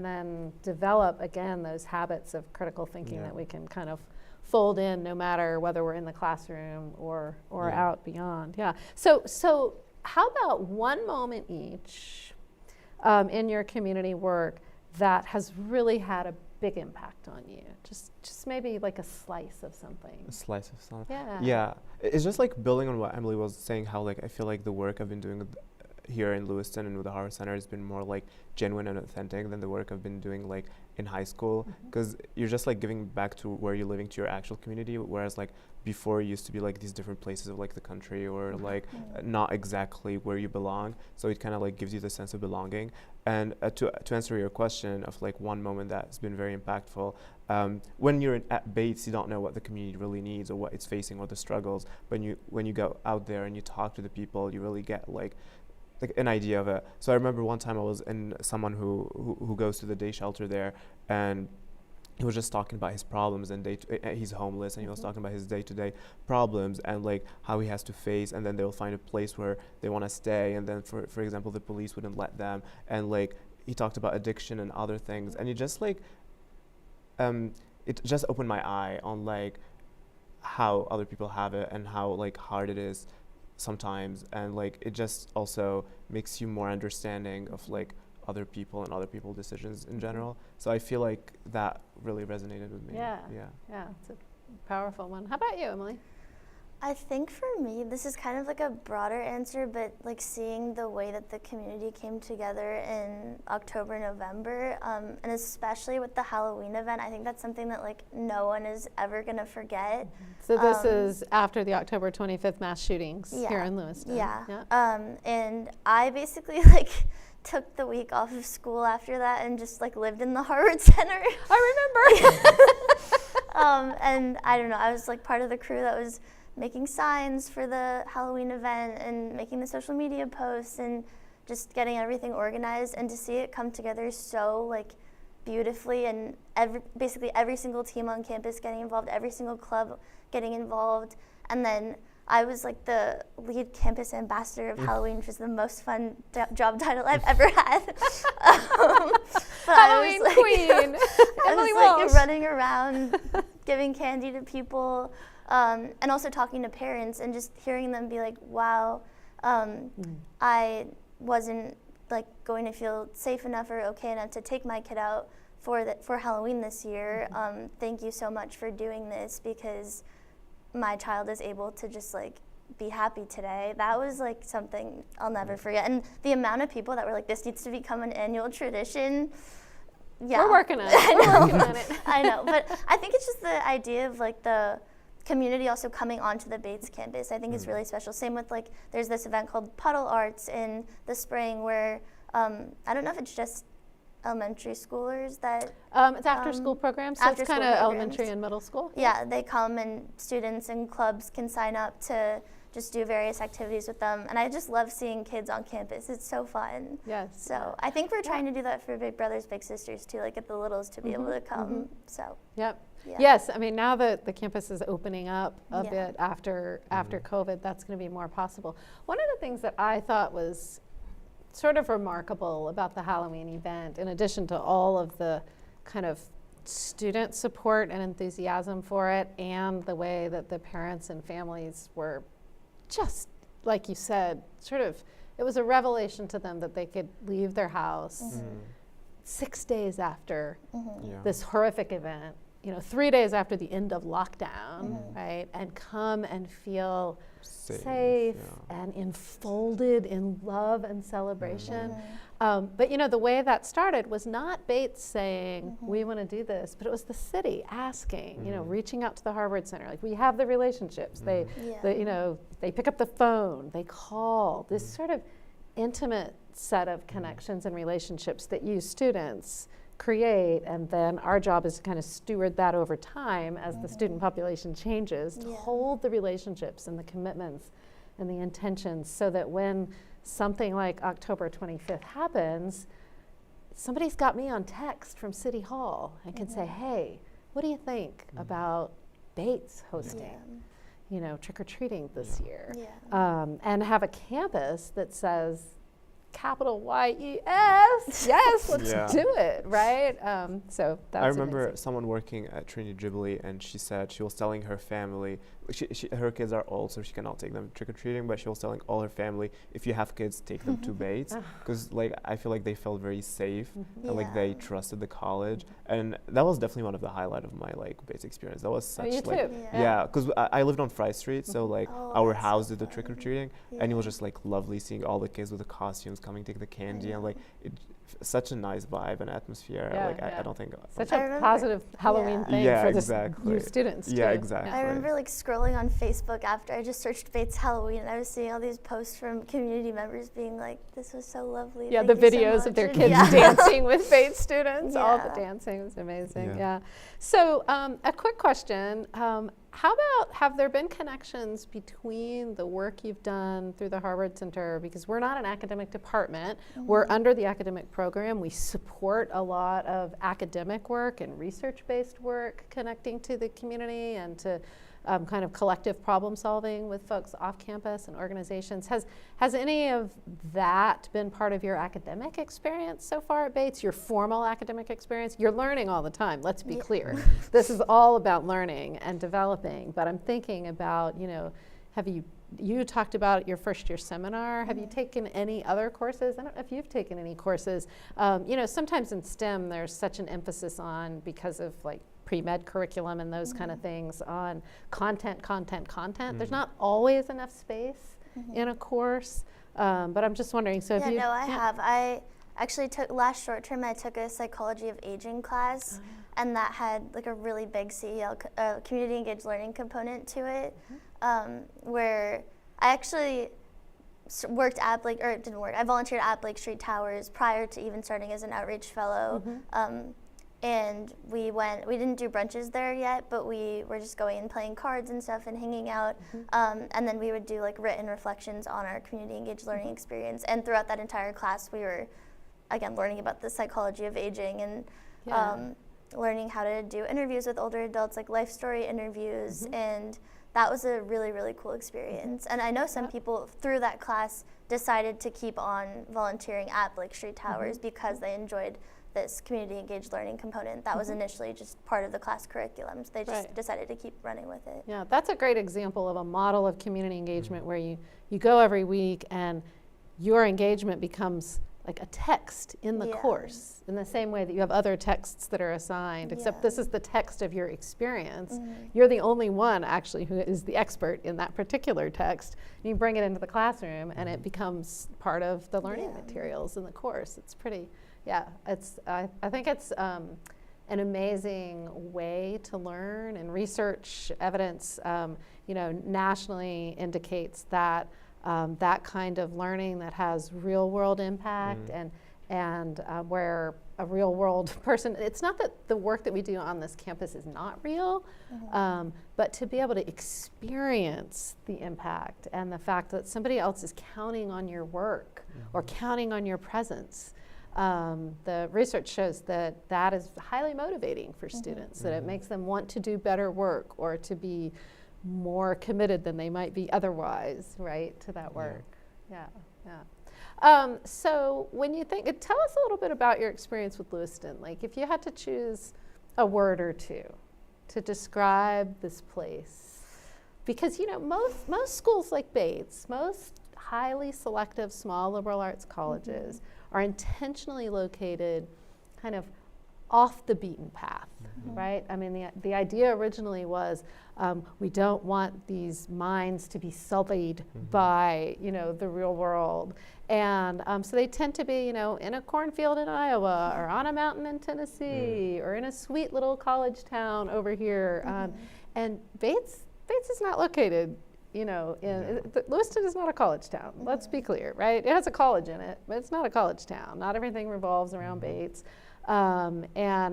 then develop, again, those habits of critical thinking that we can kind of fold in, no matter whether we're in the classroom or out beyond. So how about one moment each in your community work that has really had a big impact on you? Just maybe like a slice of something. A slice of something. Yeah. It's just like building on what Emily was saying, how like I feel like the work I've been doing here in Lewiston and with the Harvard Center has been more like genuine and authentic than the work I've been doing like in high school, because you're just like giving back to where you're living, to your actual community, whereas like before it used to be like these different places of like the country, or like not exactly where you belong, so it kind of like gives you the sense of belonging. And to answer your question of like one moment that's been very impactful, when you're at Bates, you don't know what the community really needs or what it's facing or the struggles, but when you go out there and you talk to the people, you really get like an idea of it. So I remember one time I was in someone who goes to the day shelter there, and he was just talking about his problems, and he's homeless, and he was talking about his day-to-day problems and like how he has to face, and then they'll find a place where they want to stay, and then for example the police wouldn't let them, and like he talked about addiction and other things, and it just like it just opened my eye on like how other people have it and how like hard it is sometimes, and like it just also makes you more understanding of like other people and other people's decisions in general. So I feel like that really resonated with me. Yeah, it's a powerful one. How about you, Emily? I think for me, this is kind of like a broader answer, but like seeing the way that the community came together in October, November, and especially with the Halloween event, I think that's something that like no one is ever gonna forget. So this is after the October 25th mass shootings here in Lewiston. And I basically like took the week off of school after that and just like lived in the Harvard Center. I remember. And I don't know, I was like part of the crew that was making signs for the Halloween event and making the social media posts and just getting everything organized, and to see it come together so like beautifully, and basically every single team on campus getting involved, every single club getting involved, and then I was like the lead campus ambassador of Halloween, which was the most fun job title I've ever had. Halloween queen. I was like running around giving candy to people. And also talking to parents and just hearing them be like, wow, I wasn't like going to feel safe enough or okay enough to take my kid out for Halloween this year. Thank you so much for doing this because my child is able to just like be happy today. That was like something I'll never forget. And the amount of people that were like, this needs to become an annual tradition. Yeah. We're working on it. We're working on it. I know, but I think it's just the idea of like the community also coming onto the Bates campus. I think is really special. Same with like, there's this event called Puddle Arts in the spring where I don't know if it's just elementary schoolers that it's after school programs, so it's kind of elementary and middle school. Yeah, they come and students and clubs can sign up to just do various activities with them. And I just love seeing kids on campus. It's so fun. Yes. So I think we're trying to do that for Big Brothers, Big Sisters too, like get the littles to be able to come. So. Yep. Yeah. Yes, I mean, now that the campus is opening up a bit after COVID, that's going to be more possible. One of the things that I thought was sort of remarkable about the Halloween event, in addition to all of the kind of student support and enthusiasm for it, and the way that the parents and families were just, like you said, sort of, it was a revelation to them that they could leave their house 6 days after this horrific event, 3 days after the end of lockdown, right, and come and feel safe and enfolded in love and celebration. But the way that started was not Bates saying, we want to do this, but it was the city asking, reaching out to the Harvard Center. Like, we have the relationships. They pick up the phone, they call. This sort of intimate set of connections and relationships that you students create, and then our job is to kind of steward that over time as the student population changes, to hold the relationships and the commitments and the intentions so that when something like October 25th happens, somebody's got me on text from City Hall and can say, hey, what do you think about Bates hosting trick-or-treating this year? And have a campus that says, capital Y-E-S, yes, let's do it, right? So that's I remember amazing. someone working at Trinity Jubilee, and she said she was telling her family, her kids are old, so she cannot take them trick-or-treating, but she was telling all her family, if you have kids, take them to Bates, because I feel like they felt very safe, and they trusted the college, and that was definitely one of the highlights of my Bates experience. That was such because I lived on Fry Street, so our house did the trick-or-treating, and it was just lovely seeing all the kids with the costumes coming, take the candy, and such a nice vibe and atmosphere. I don't think such a positive Halloween thing for you students too. Yeah, exactly. I remember scrolling on Facebook after I just searched Bates Halloween, and I was seeing all these posts from community members being like, this was so lovely. Yeah, Thank the you videos so of their much. kids dancing with Bates students, all the dancing was amazing. So a quick question. How about, have there been connections between the work you've done through the Harvard Center, because we're not an academic department, we're under the academic program, we support a lot of academic work and research-based work connecting to the community and to kind of collective problem solving with folks off campus and organizations. Has any of that been part of your academic experience so far at Bates, your formal academic experience? You're learning all the time, let's be clear. This is all about learning and developing, but I'm thinking about, have you talked about your first year seminar. Have you taken any other courses? I don't know if you've taken any courses. Sometimes in STEM there's such an emphasis on, because of pre-med curriculum and those kind of things, on content. There's not always enough space in a course, but I'm just wondering, so I have. I actually took, last short term, I took a psychology of aging class, and that had a really big CEL, community engaged learning component to it, where I actually worked at I volunteered at Blake Street Towers prior to even starting as an outreach fellow. And we didn't do brunches there yet, but we were just going and playing cards and stuff and hanging out. And then we would do written reflections on our community engaged learning experience. And throughout that entire class, we were, again, learning about the psychology of aging and learning how to do interviews with older adults, life story interviews. And that was a really, really cool experience. And I know some people through that class decided to keep on volunteering at Blake Street Towers because they enjoyed this community engaged learning component that was initially just part of the class curriculums. They just decided to keep running with it. Yeah, that's a great example of a model of community engagement where you go every week and your engagement becomes like a text in the course, in the same way that you have other texts that are assigned, except this is the text of your experience. You're the only one actually who is the expert in that particular text. You bring it into the classroom and it becomes part of the learning materials in the course. It's pretty, I think it's an amazing way to learn, and research evidence, nationally indicates that that kind of learning that has real world impact and where a real world person, it's not that the work that we do on this campus is not real, but to be able to experience the impact and the fact that somebody else is counting on your work or counting on your presence. The research shows that that is highly motivating for students, that it makes them want to do better work or to be more committed than they might be otherwise, right, to that work. So when you think, tell us a little bit about your experience with Lewiston. Like, if you had to choose a word or two to describe this place, because most schools like Bates, most highly selective small liberal arts colleges are intentionally located kind of off the beaten path, right? I mean, the idea originally was we don't want these minds to be sullied by, the real world. And so they tend to be, in a cornfield in Iowa or on a mountain in Tennessee or in a sweet little college town over here. And Bates is not located, Lewiston is not a college town. Let's be clear, right? It has a college in it, but it's not a college town. Not everything revolves around Bates. And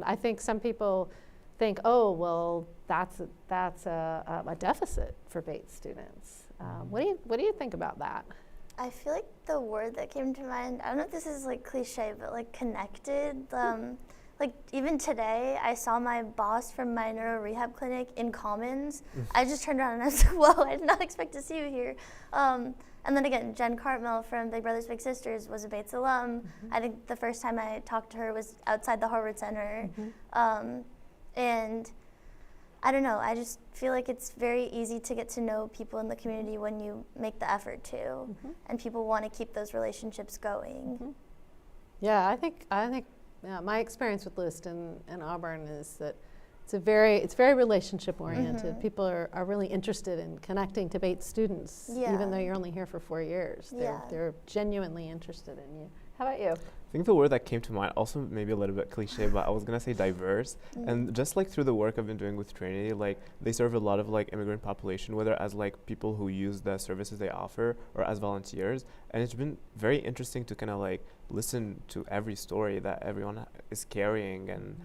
I think some people think, oh, well, that's a deficit for Bates students. What do you think about that? I feel like the word that came to mind, I don't know if this is like cliche, but like connected. Like even today, I saw my boss from my neuro rehab clinic in Commons. I just turned around and I was like, whoa, I did not expect to see you here. And then again, Jen Cartmel from Big Brothers Big Sisters was a Bates alum. I think the first time I talked to her was outside the Harvard Center. And I don't know, I just feel like it's very easy to get to know people in the community when you make the effort to, and people want to keep those relationships going. Yeah, I think my experience with Lewiston and Auburn is that it's very relationship oriented. People are really interested in connecting to Bates students, even though you're only here for 4 years. They're genuinely interested in you. How about you? I think the word that came to mind, also maybe a little bit cliche, but I was gonna say diverse. And just like through the work I've been doing with Trinity, like they serve a lot of like immigrant population, whether as like people who use the services they offer or as volunteers. And it's been very interesting to kind of like listen to every story that everyone is carrying, and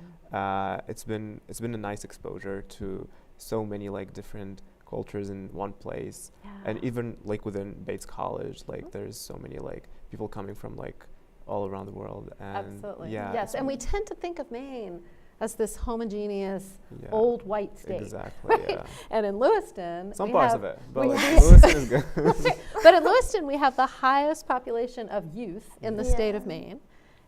it's been a nice exposure to so many like different cultures in one place. And even like within Bates College, like there's so many like people coming from like all around the world. And absolutely. Yes, and we tend to think of Maine as this homogeneous old white state. Exactly. Right? And in Lewiston, some parts of it, but like, Lewiston is good. But in Lewiston, we have the highest population of youth in the state of Maine,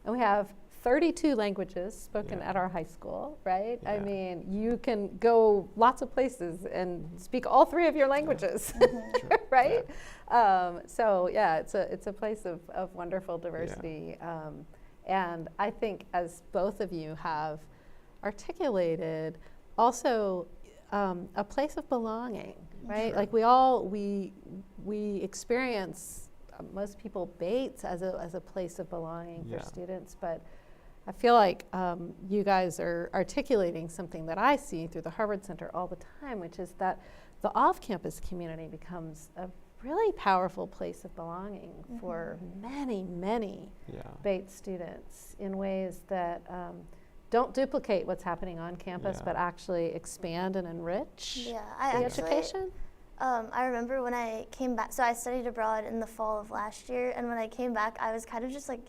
and we have 32 languages spoken at our high school, right? I mean, you can go lots of places and speak all 3 of your languages, right? So yeah, it's a place of wonderful diversity. And I think, as both of you have articulated, also a place of belonging, right? Like we experience, most people, Bates as a place of belonging for students, but I feel like you guys are articulating something that I see through the Harvard Center all the time, which is that the off-campus community becomes a really powerful place of belonging for many, many Bates students in ways that don't duplicate what's happening on campus, but actually expand and enrich the education. I remember when I came back, so I studied abroad in the fall of last year, and when I came back, I was kind of just like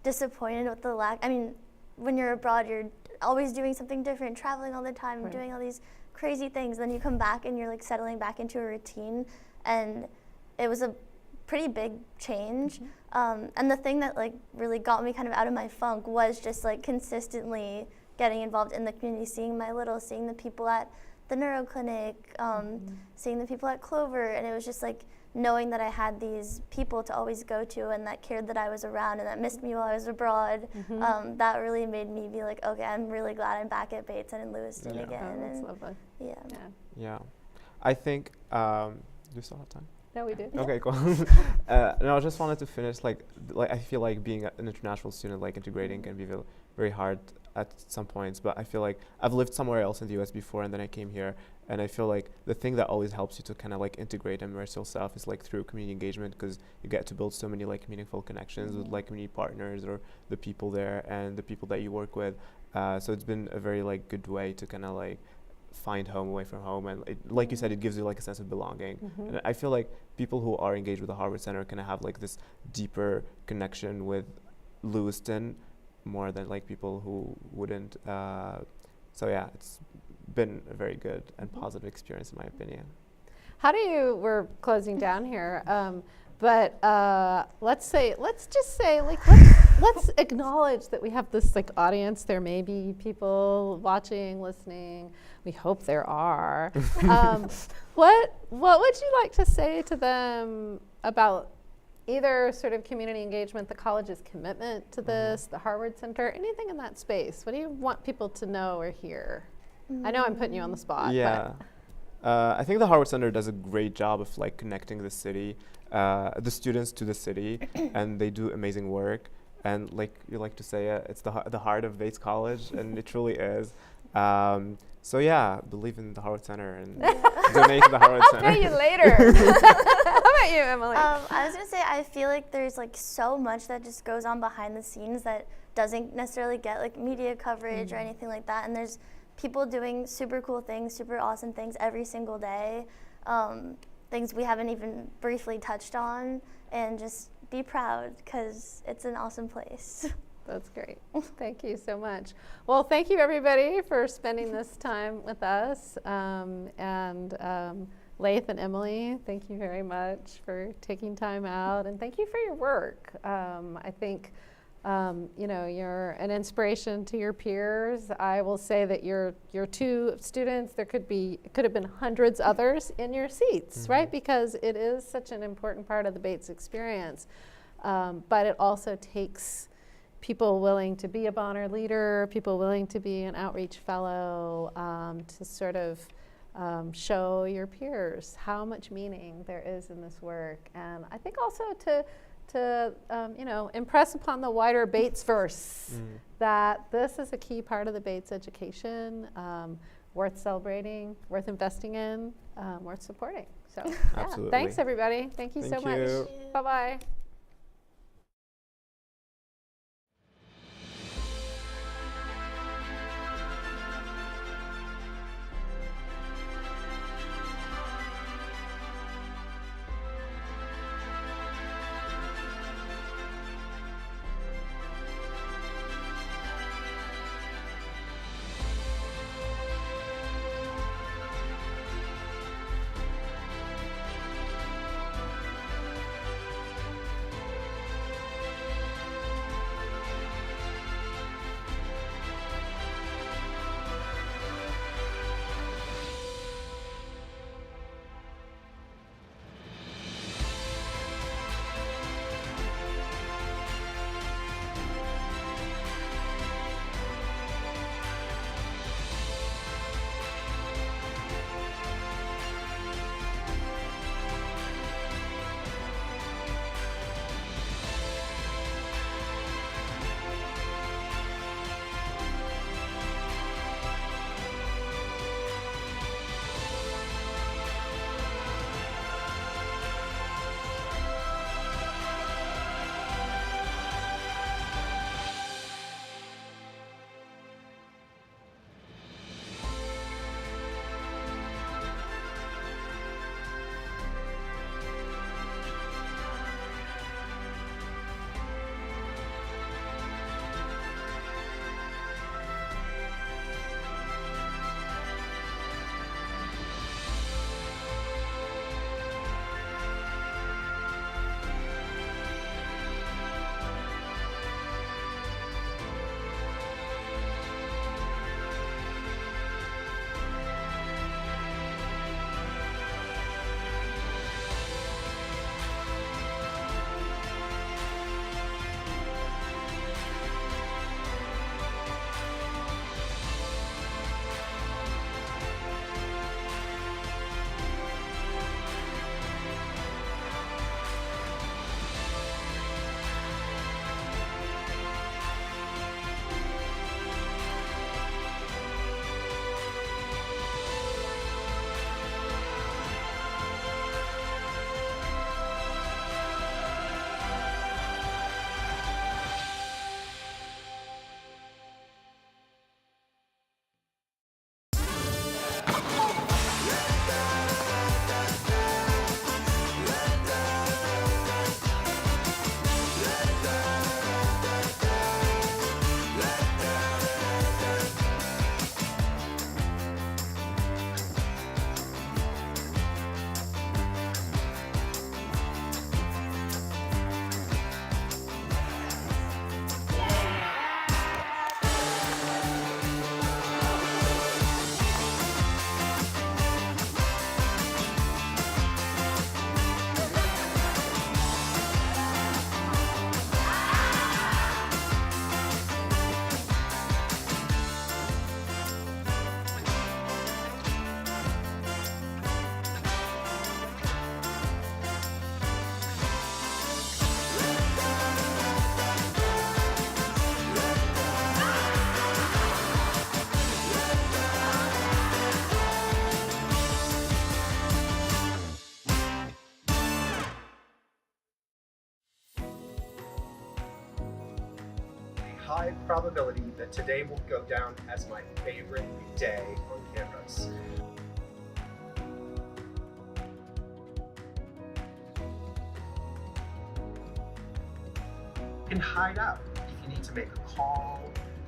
disappointed with the lack. I mean, when you're abroad, you're always doing something different, traveling all the time, doing all these crazy things. Then you come back and you're like settling back into a routine, and it was a pretty big change. And the thing that like really got me kind of out of my funk was just like consistently getting involved in the community, seeing the people at the neuro clinic, seeing the people at Clover, and it was just like knowing that I had these people to always go to and that cared that I was around and that missed me while I was abroad. That really made me be like, okay, I'm really glad I'm back at Bates and in Lewiston again. That's and lovely. Yeah. I think, do you still have time? No, we do. Okay, cool. No, I just wanted to finish, like I feel like being an international student, like integrating can be very hard at some points, but I feel like I've lived somewhere else in the US before and then I came here, and I feel like the thing that always helps you to kind of like integrate and immerse yourself is like through community engagement, because you get to build so many like meaningful connections with like community partners or the people there and the people that you work with. So it's been a very like good way to kind of like find home away from home, and it, like you said, it gives you like a sense of belonging. And I feel like people who are engaged with the Harvard Center kind of have like this deeper connection with Lewiston more than like people who wouldn't. So yeah, it's been a very good and positive experience in my opinion. How do you, we're closing down here, but let's just say, like, let's acknowledge that we have this like audience. There may be people watching, listening. We hope there are. What would you like to say to them about either sort of community engagement, the college's commitment to this, the Harvard Center, anything in that space? What do you want people to know or hear? I know I'm putting you on the spot. Yeah. I think the Harvard Center does a great job of like connecting the city, the students to the city, and they do amazing work. And like you like to say, it's the heart of Bates College, and it truly is. So yeah, believe in the Harvard Center and donate to the Harvard Center. I'll pay you later. How about you, Emily? I was gonna say, I feel like there's like so much that just goes on behind the scenes that doesn't necessarily get like media coverage or anything like that. And there's people doing super cool things, super awesome things every single day, things we haven't even briefly touched on, and just be proud because it's an awesome place. That's great. Thank you so much. Well, thank you everybody for spending this time with us. Laith and Emily, thank you very much for taking time out, and thank you for your work. I think you know, you're an inspiration to your peers. I will say that you're two students. It could have been hundreds others in your seats, right? Because it is such an important part of the Bates experience. But it also takes people willing to be a Bonner leader, people willing to be an outreach fellow, to sort of show your peers how much meaning there is in this work. And I think also to you know, impress upon the wider Batesverse that this is a key part of the Bates education, worth celebrating, worth investing in, worth supporting. So yeah, thanks everybody. Thank you so much. Bye-bye. high probability that today will go down as my favorite day on campus. You can hide out if you need to make a call,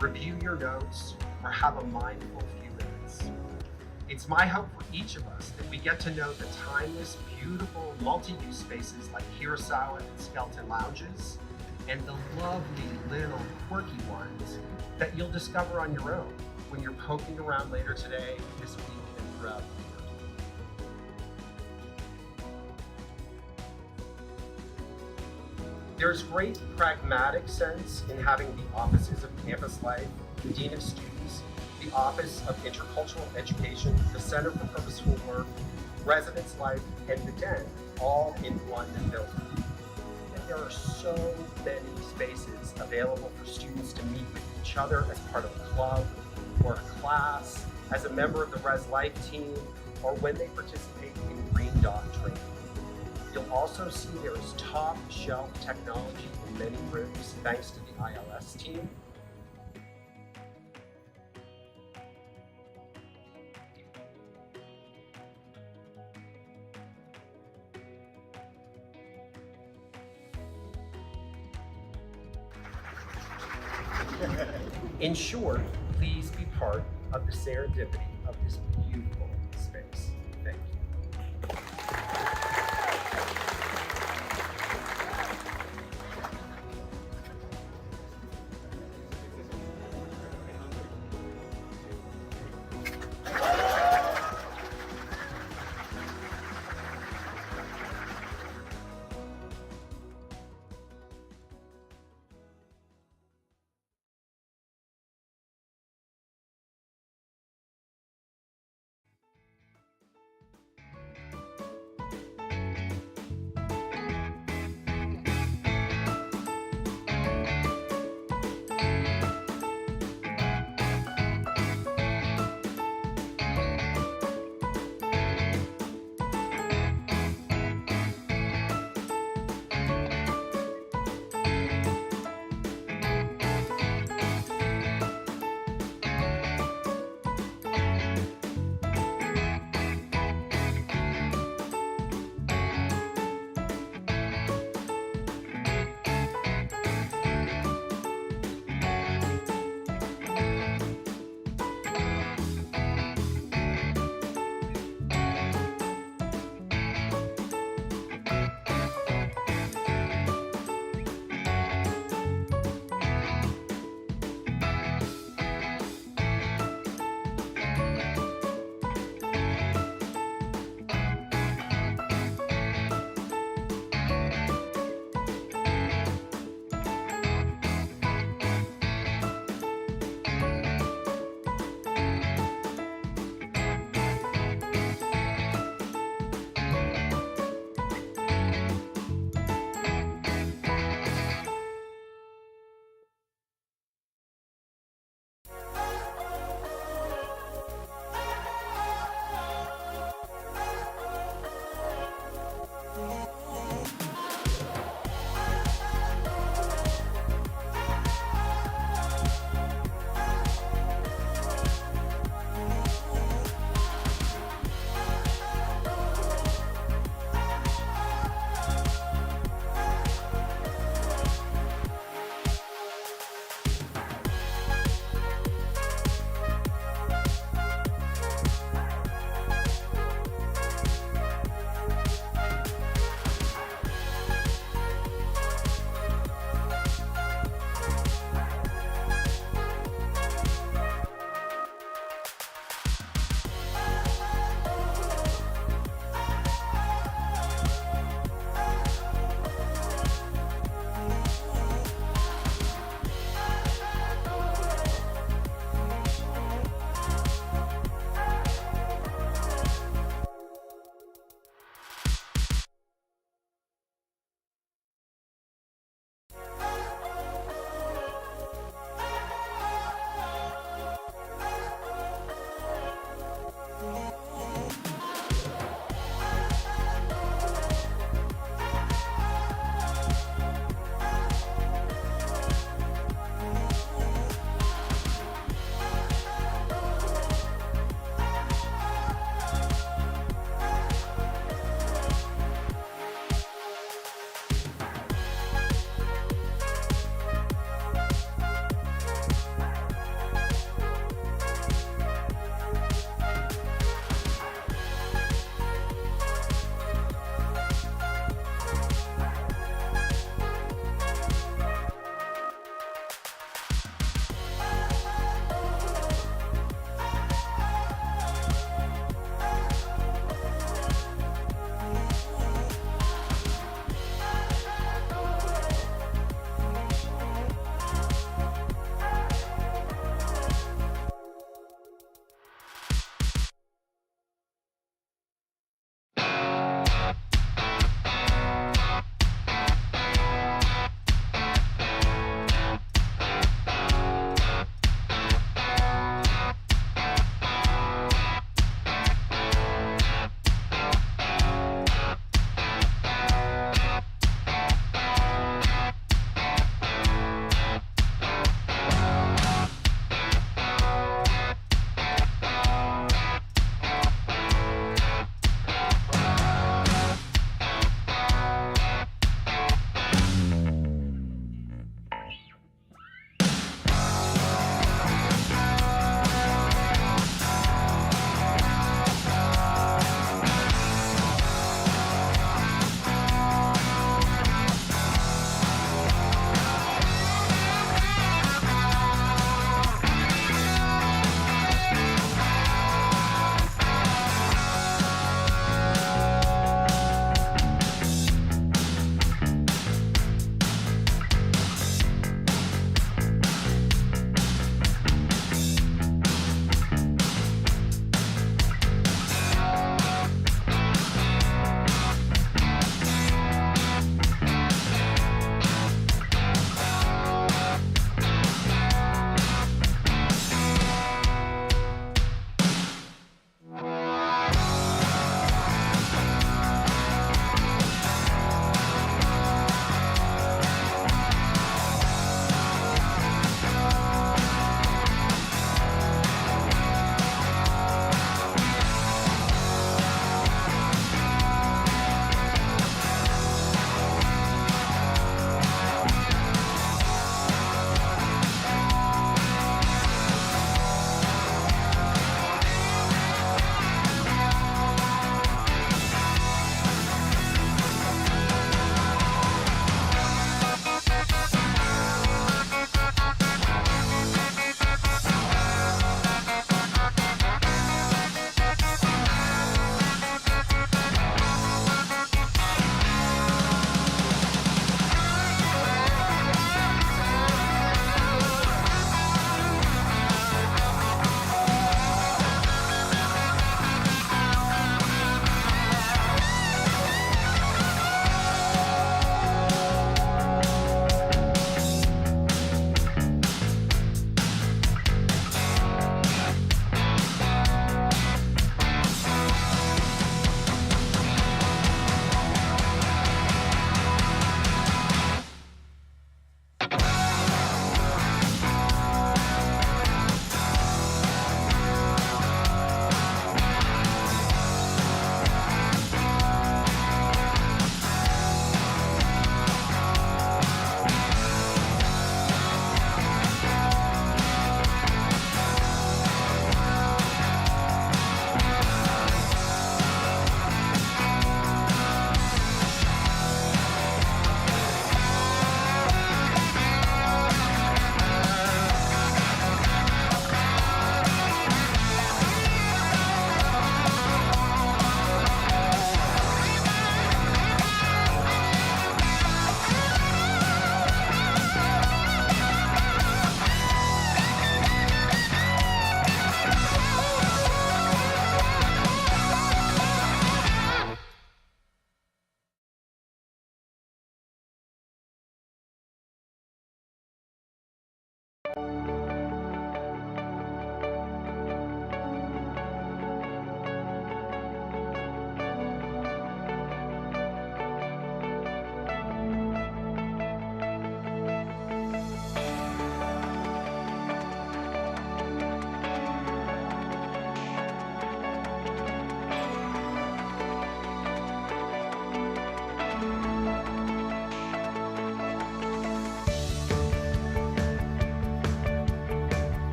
review your notes, or have a mindful few minutes. It's my hope for each of us that we get to know the timeless, beautiful, multi-use spaces like Hirasawa and Skeleton Lounges, and the lovely little quirky ones that you'll discover on your own when you're poking around later today, this week, and throughout the year. There's great pragmatic sense in having the offices of campus life, the Dean of Students, the Office of Intercultural Education, the Center for Purposeful Work, Residence Life, and the Den all in one building. There are so many spaces available for students to meet with each other as part of a club or a class, as a member of the Res Life team, or when they participate in Green Dot training. You'll also see there is top shelf technology in many rooms thanks to the ILS team. In short, please be part of the serendipity of this beautiful space. Thank you.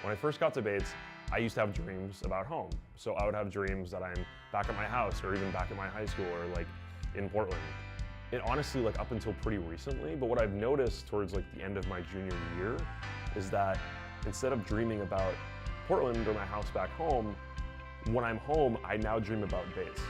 When I first got to Bates, I used to have dreams about home. So I would have dreams that I'm back at my house or even back at my high school or like in Portland. It honestly, like up until pretty recently, but what I've noticed towards like the end of my junior year is that instead of dreaming about Portland or my house back home, when I'm home, I now dream about Bates.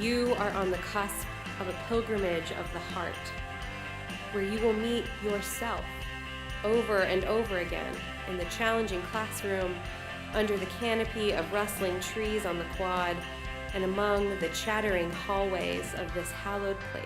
You are on the cusp of a pilgrimage of the heart, where you will meet yourself over and over again in the challenging classroom, under the canopy of rustling trees on the quad, and among the chattering hallways of this hallowed place.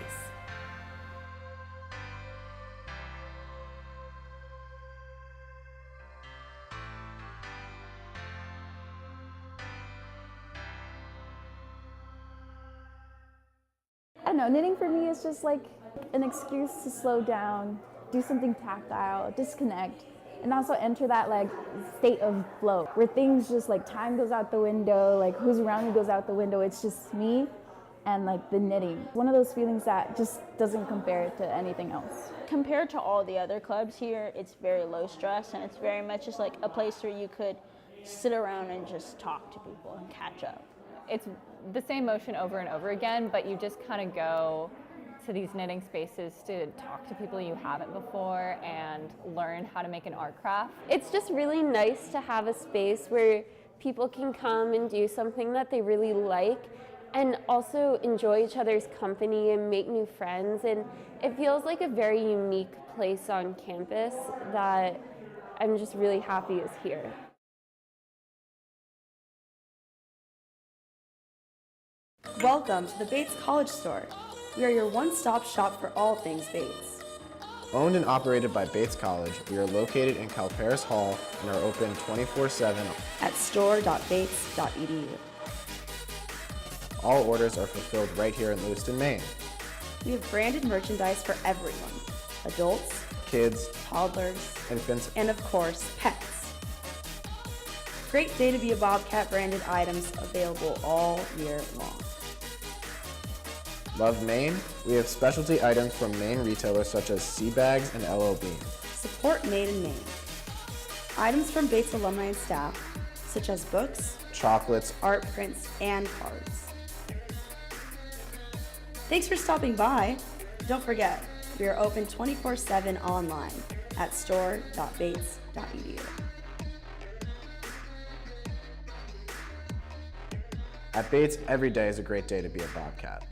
know, knitting for me is just like an excuse to slow down, do something tactile, disconnect, and also enter that like state of flow where things just like time goes out the window, like who's around me goes out the window. It's just me and like the knitting. One of those feelings that just doesn't compare to anything else. Compared to all the other clubs here, it's very low stress, and it's very much just like a place where you could sit around and just talk to people and catch up. It's the same motion over and over again, but you just kind of go to these knitting spaces to talk to people you haven't before and learn how to make an art craft. It's just really nice to have a space where people can come and do something that they really like and also enjoy each other's company and make new friends. And it feels like a very unique place on campus that I'm just really happy is here. Welcome to the Bates College Store. We are your one-stop shop for all things Bates. Owned and operated by Bates College, we are located in Calparis Hall and are open 24/7 at store.bates.edu. All orders are fulfilled right here in Lewiston, Maine. We have branded merchandise for everyone: adults, kids, toddlers, infants, and of course, pets. Great day to be a Bobcat branded items available all year long. Love Maine? We have specialty items from Maine retailers such as Sea Bags and LL Bean. Support Made in Maine. Items from Bates alumni and staff, such as books, chocolates, art prints, and cards. Thanks for stopping by. Don't forget, we are open 24/7 online at store.bates.edu. At Bates, every day is a great day to be a Bobcat.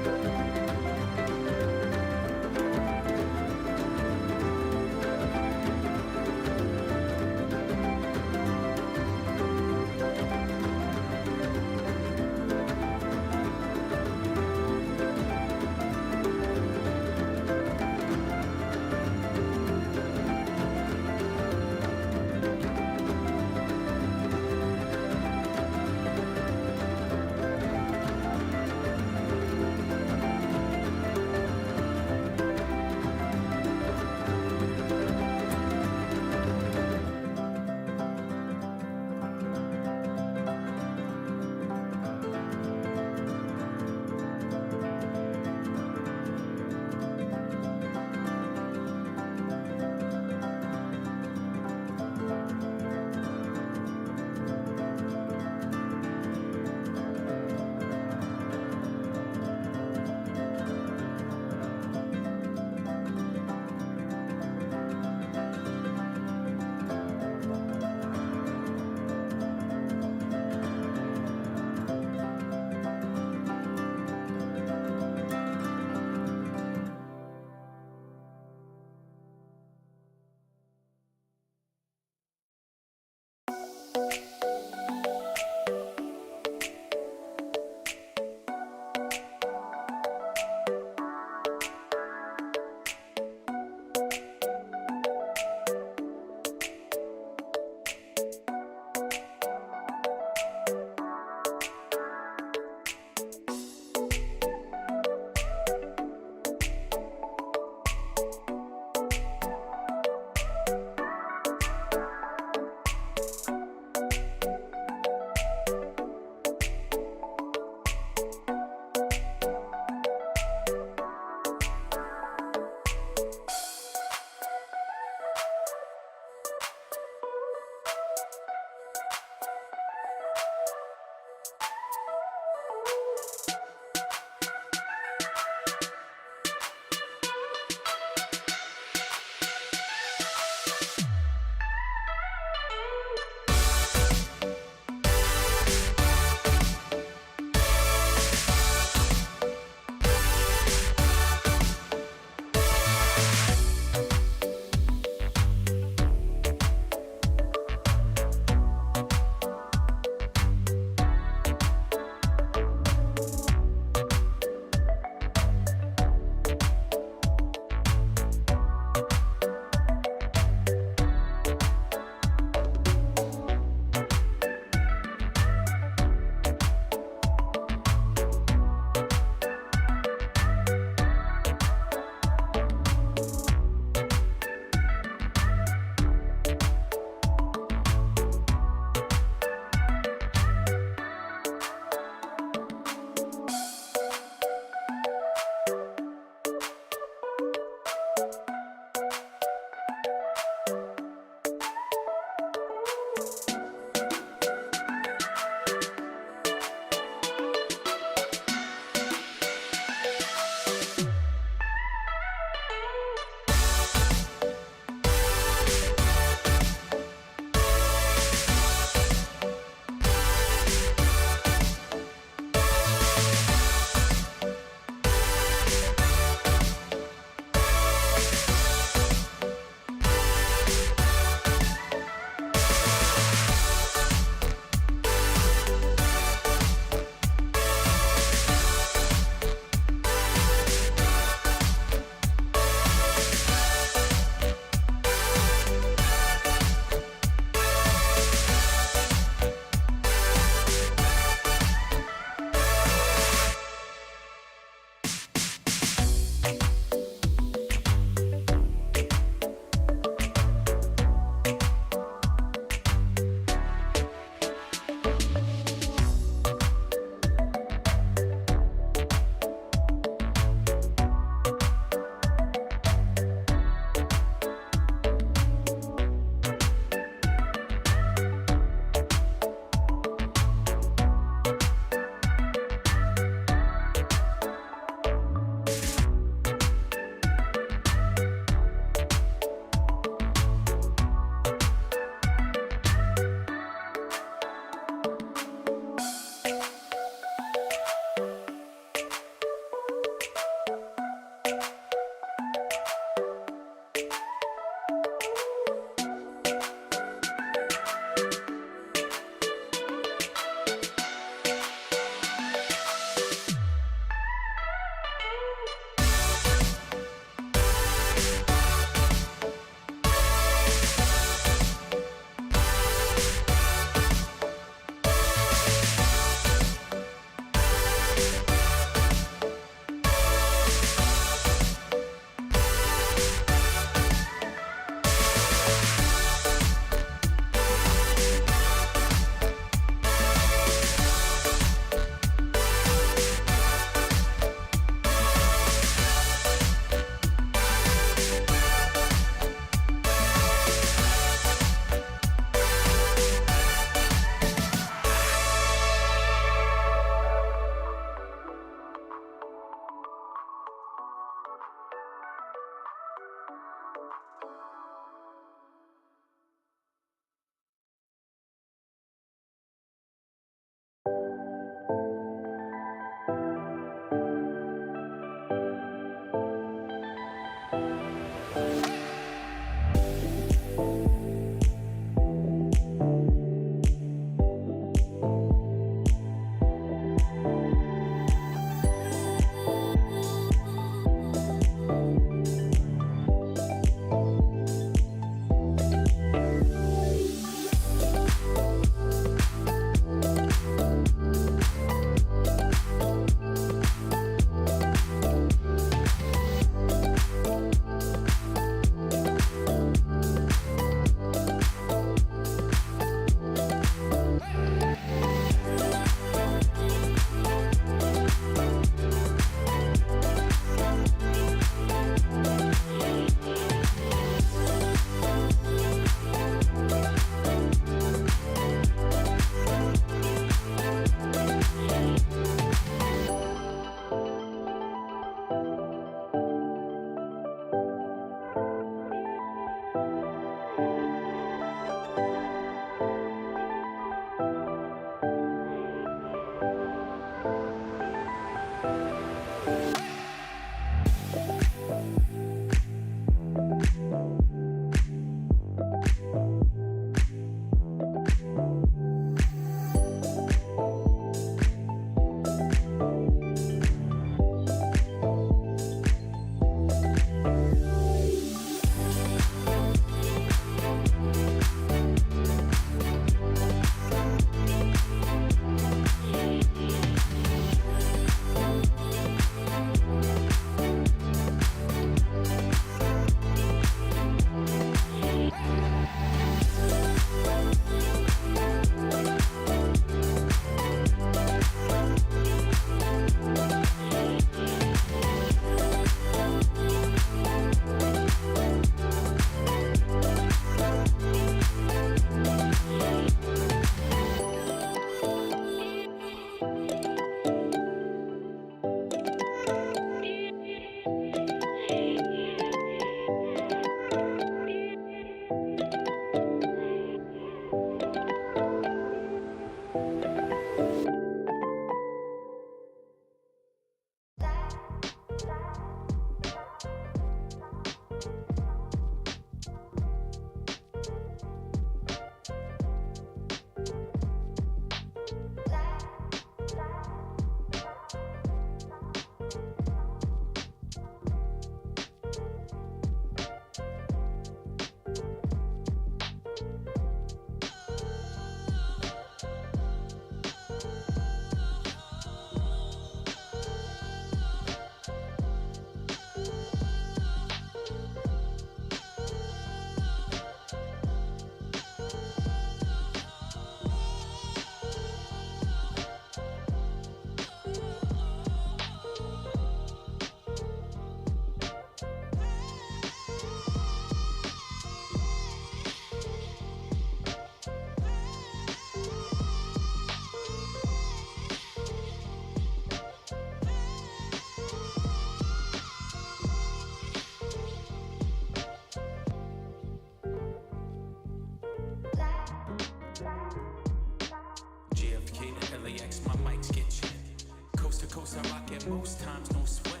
and most times no sweat.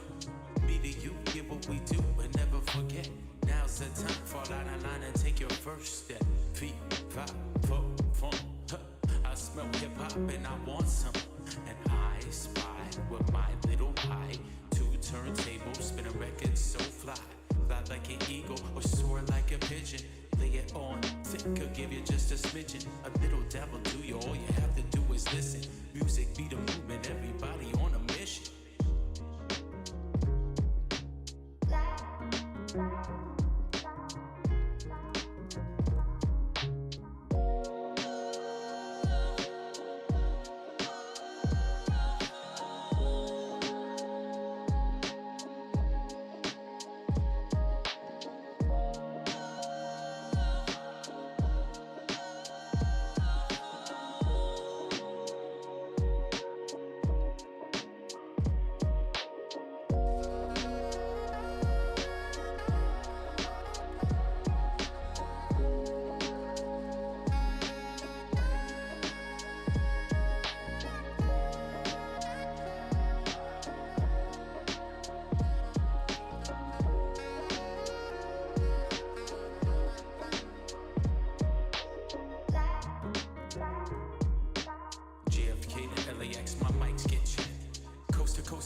Be the you, get what we do, and never forget. Now's the time, fall out of line and take your first step. Feet, five, four, fun. I smell hip hop and I want some. And I spy with my little eye. 2 turntables, spin a record so fly. Fly like an eagle or soar like a pigeon. Lay it on thick, could give you just a smidgen. A little dabble do you, all you have to do is listen. Music be the movement, everybody on a mission.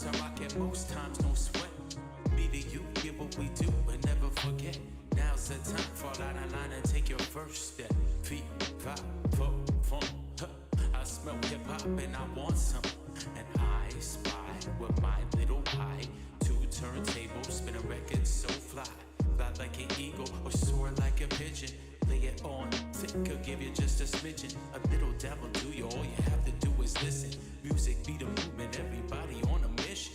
I rock it most times, no sweat. Be the you, get what we do, and never forget. Now's the time, fall out of line and take your first step. Feet, 5, 4, fun. I smell hip hop and I want some. And I spy with my little eye. 2 turntables, spin a record so fly. Fly like an eagle or soar like a pigeon. Lay it on thick, could give you just a smidgen. A little dabble do you, all you have to do is listen. Music be the movement, everybody on a mission.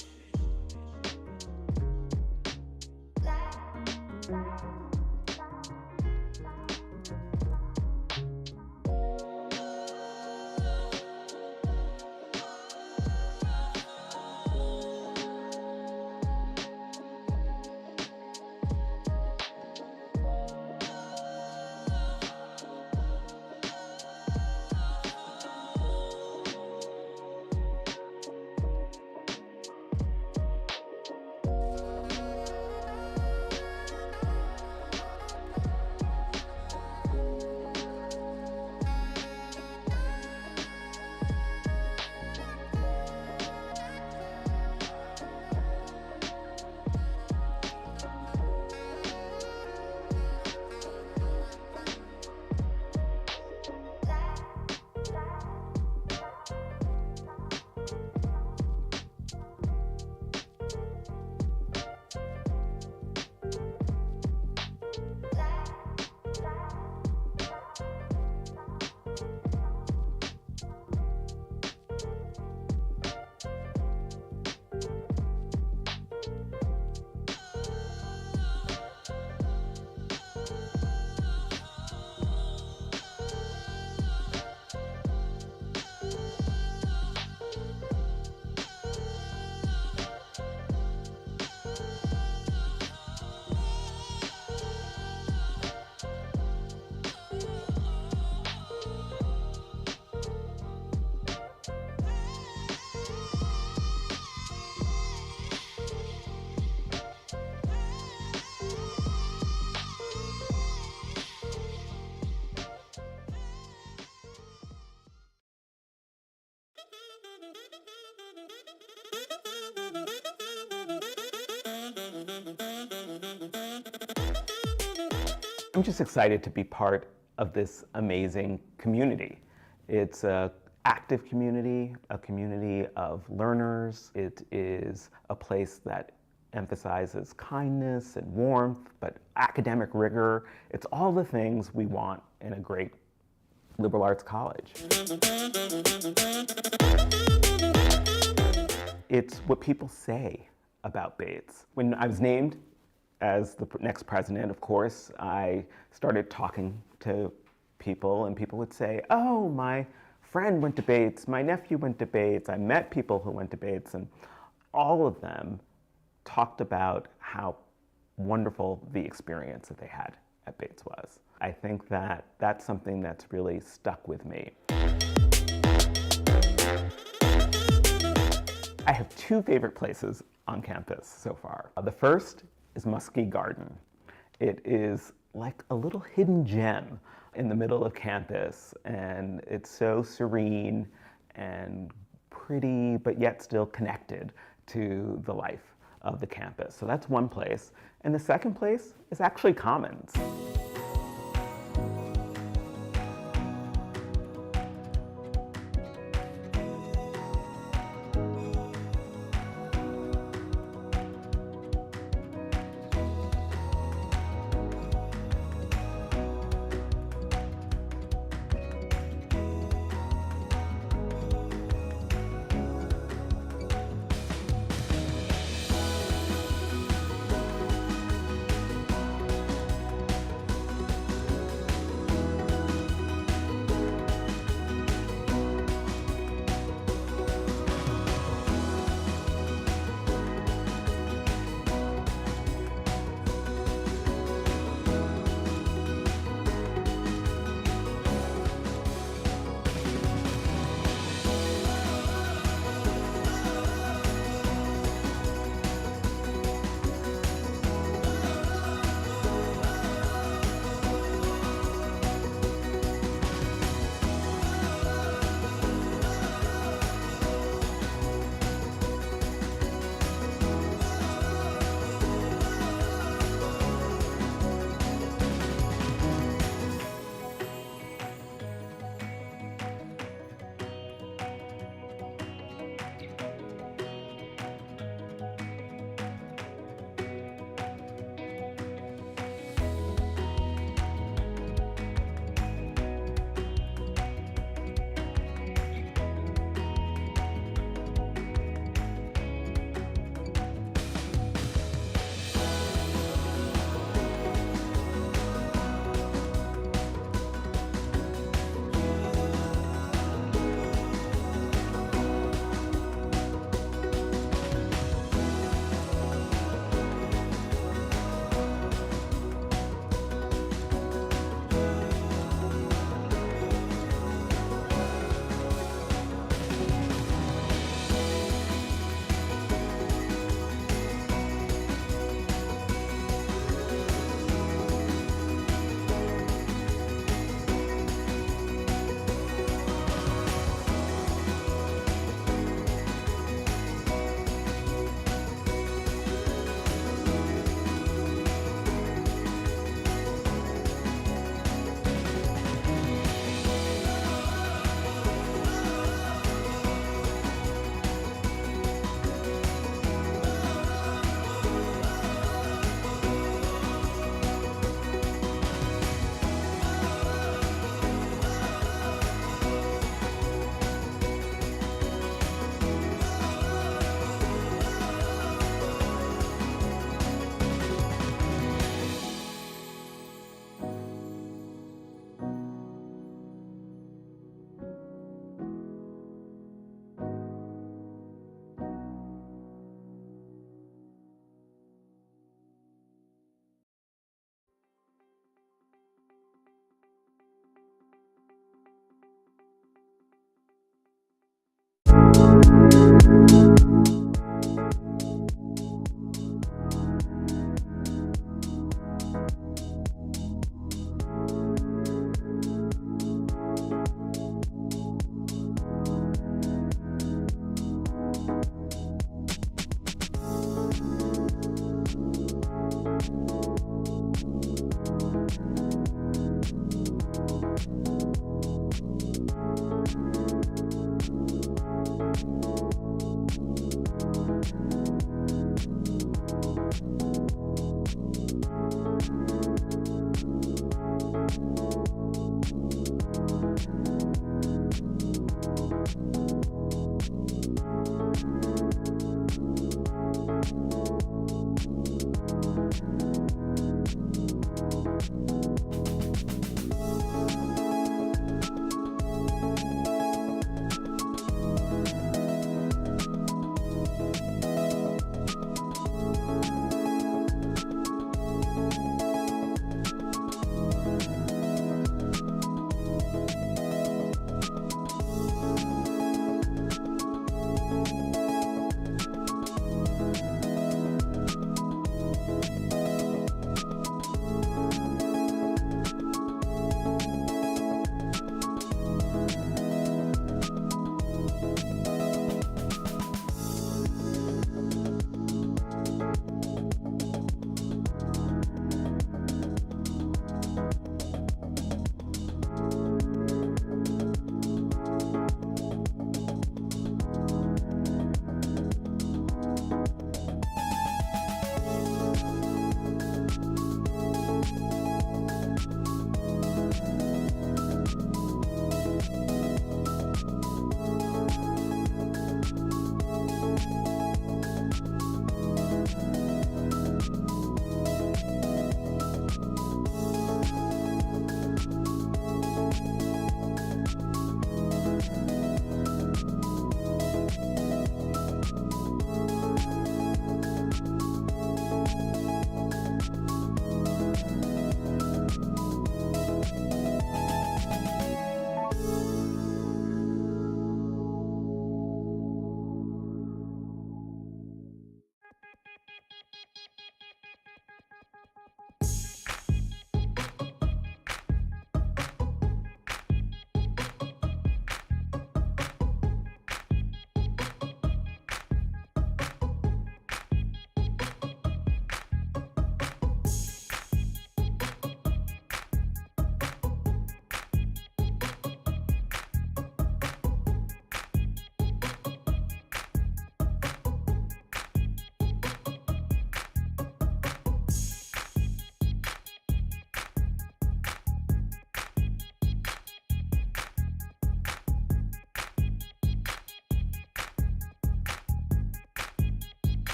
I'm just excited to be part of this amazing community. It's an active community, a community of learners. It is a place that emphasizes kindness and warmth, but academic rigor. It's all the things we want in a great liberal arts college. It's what people say about Bates. When I was named as the next president, of course, I started talking to people, and people would say, oh, my friend went to Bates, my nephew went to Bates, I met people who went to Bates, and all of them talked about how wonderful the experience that they had at Bates was. I think that that's something that's really stuck with me. I have two favorite places on campus so far. The first is Muskie Garden. It is like a little hidden gem in the middle of campus, and it's so serene and pretty, but yet still connected to the life of the campus. So that's one place. And the second place is actually Commons.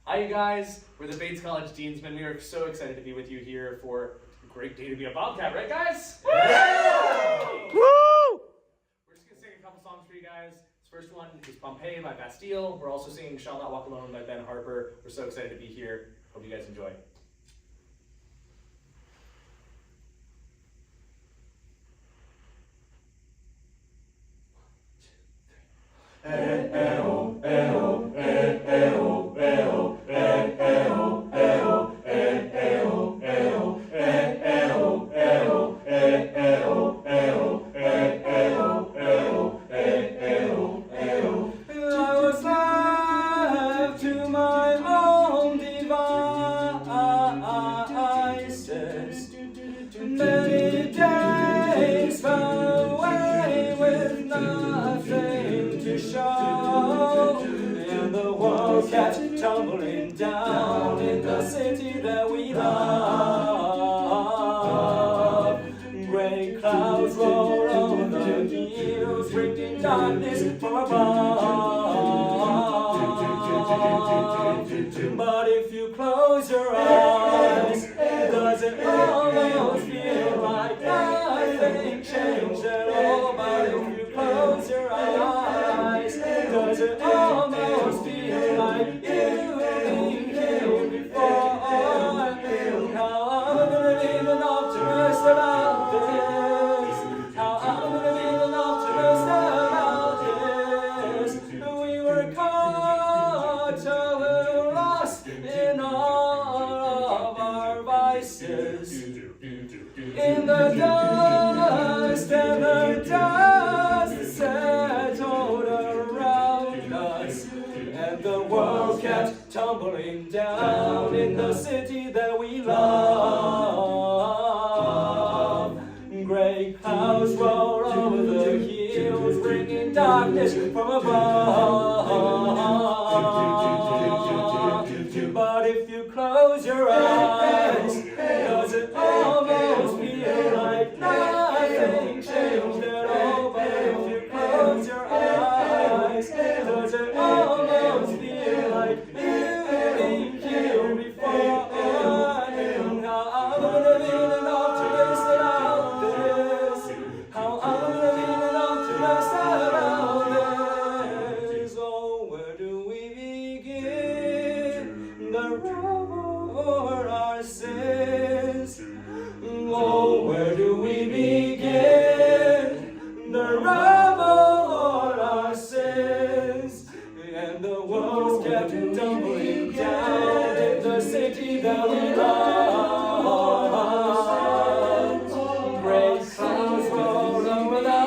Hi, you guys. We're the Bates College Deansmen. We are so excited to be with you here for a great day to be a Bobcat, right, guys? Yeah! Woo! We're just gonna sing a couple songs for you guys. This first one is Pompeii by Bastille. We're also singing Shall Not Walk Alone by Ben Harper. We're so excited to be here. Hope you guys enjoy. Many days far away with nothing to show, and the world kept tumbling down in the city that we love. Gray clouds roll over the hills, bringing darkness from above. But if you close your eyes, does it almost feel like nothing changed at all? But if you close your eyes, does it almost feel like you've been killed before? How I'm gonna be an optimist about this. How I'm gonna be an optimist about this. We were caught, so we're lost in all of our vices. In the dust and the dust settled around us, and the world kept tumbling down in the city that we love. Gray clouds roll over the hills, bringing darkness from above. But if you close your eyes, does it almost feel like nothing changed at all? But if you close your eyes, does it almost feel like you've been killed before? How I'm gonna be an optimist about this. How I'm gonna be an optimist about this. Oh, where do we begin? The road our sins. Oh, where do we begin? The rubble our sins, and the walls kept tumbling down in the city that we love. Gray clouds roll over the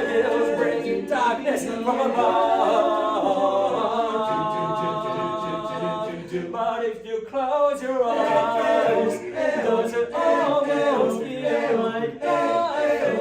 hills, bringing darkness from above. But if you close your eyes, does it almost feel like nothing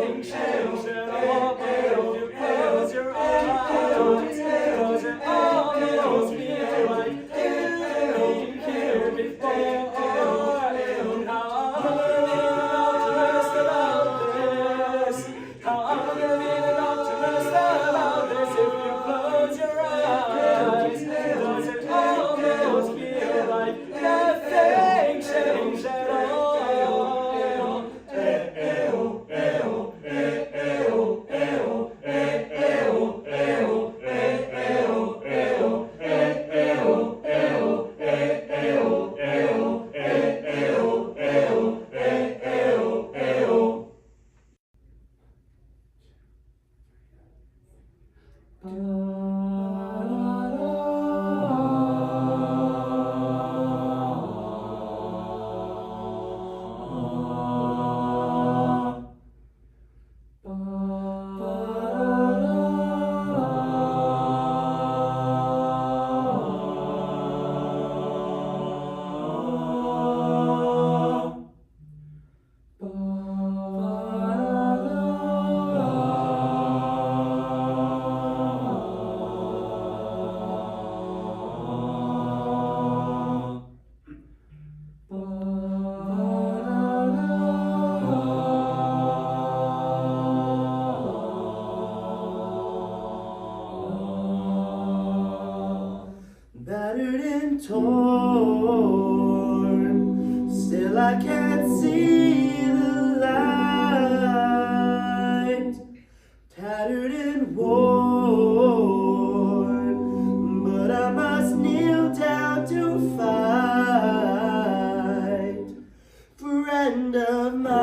friend of mine.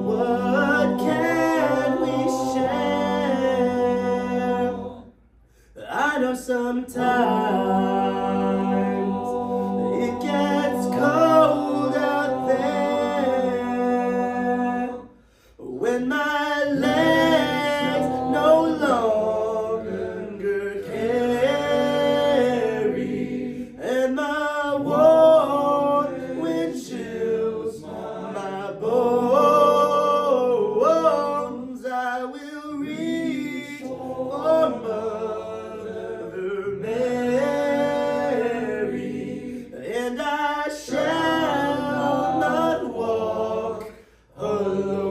What can we share? I know sometimes it gets cold out there when my legs no longer carry, and my warm wind chills my bones. I will reach for Mother Mary, and I shall not walk alone.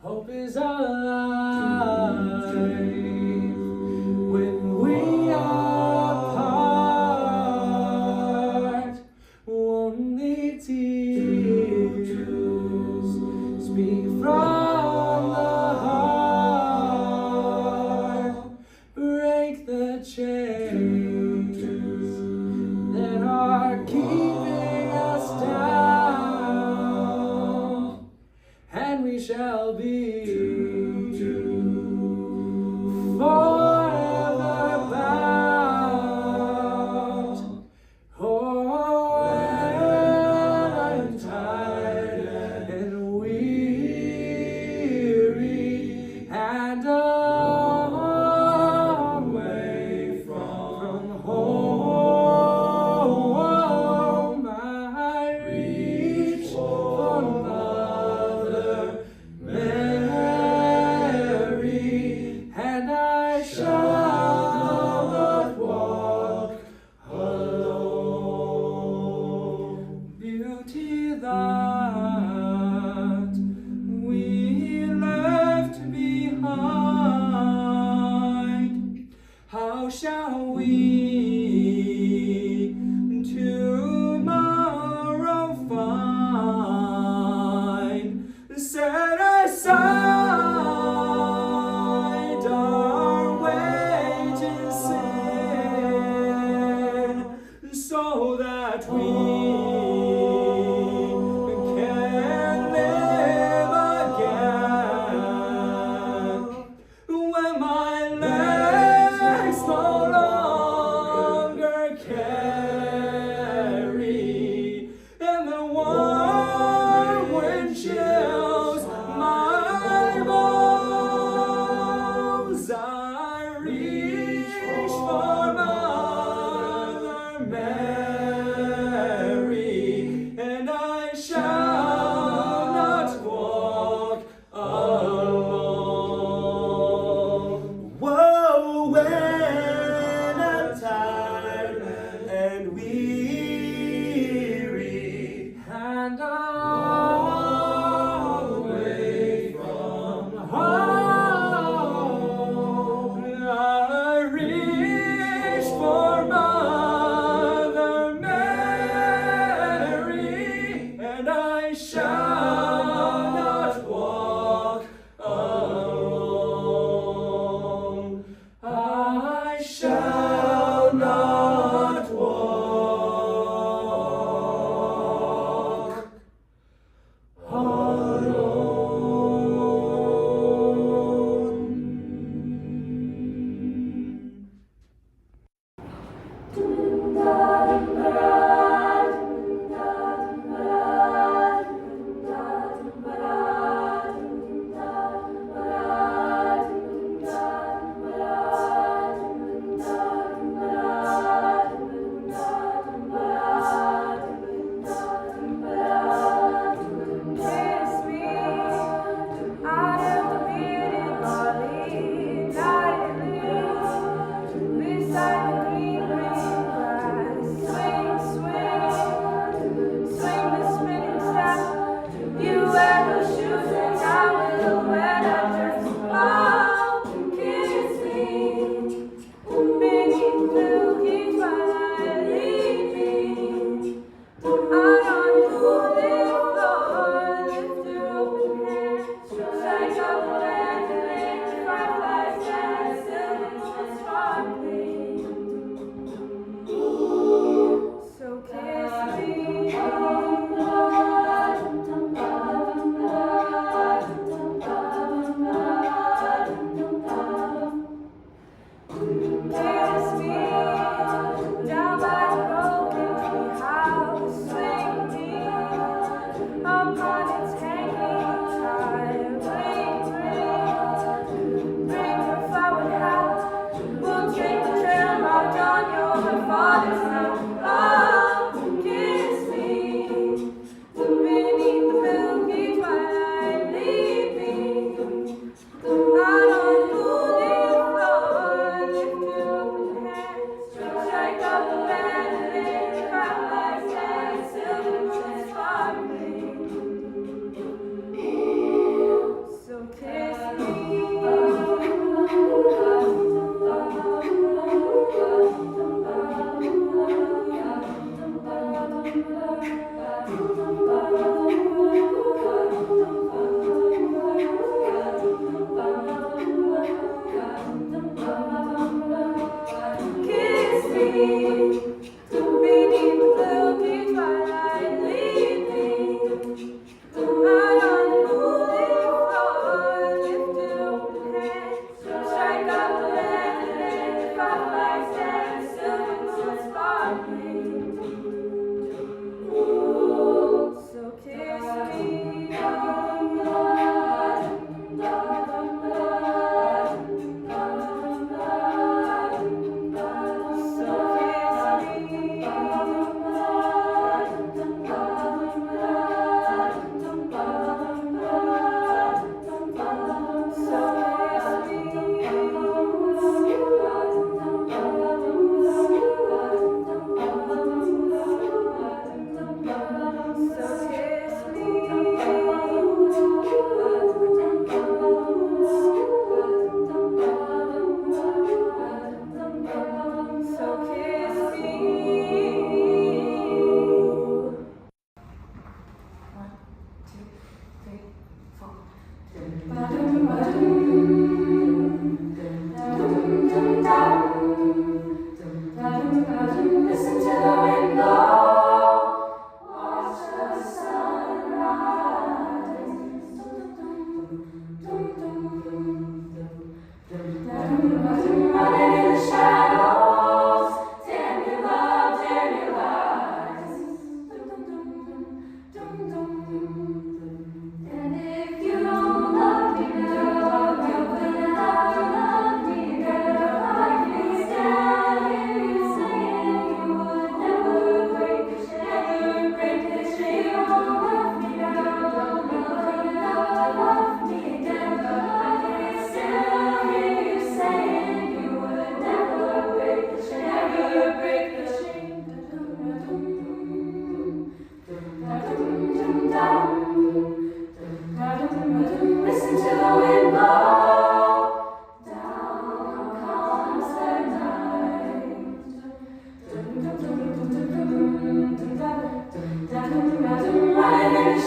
Hope is alive when we are apart. Only tears speak from the heart. Break the chains that are keeping us down, and we shall be forever bound. Oh, when I'm tired and weary and away from home, I reach for Mother Mary, and I shall not walk alone. Beauty that we left behind, how shall we tomorrow find? Set aside our wages sin, so that we can live again. When my legs no longer carry, and the warm wind chills my bones, I reach for Mother Mary,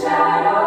shadow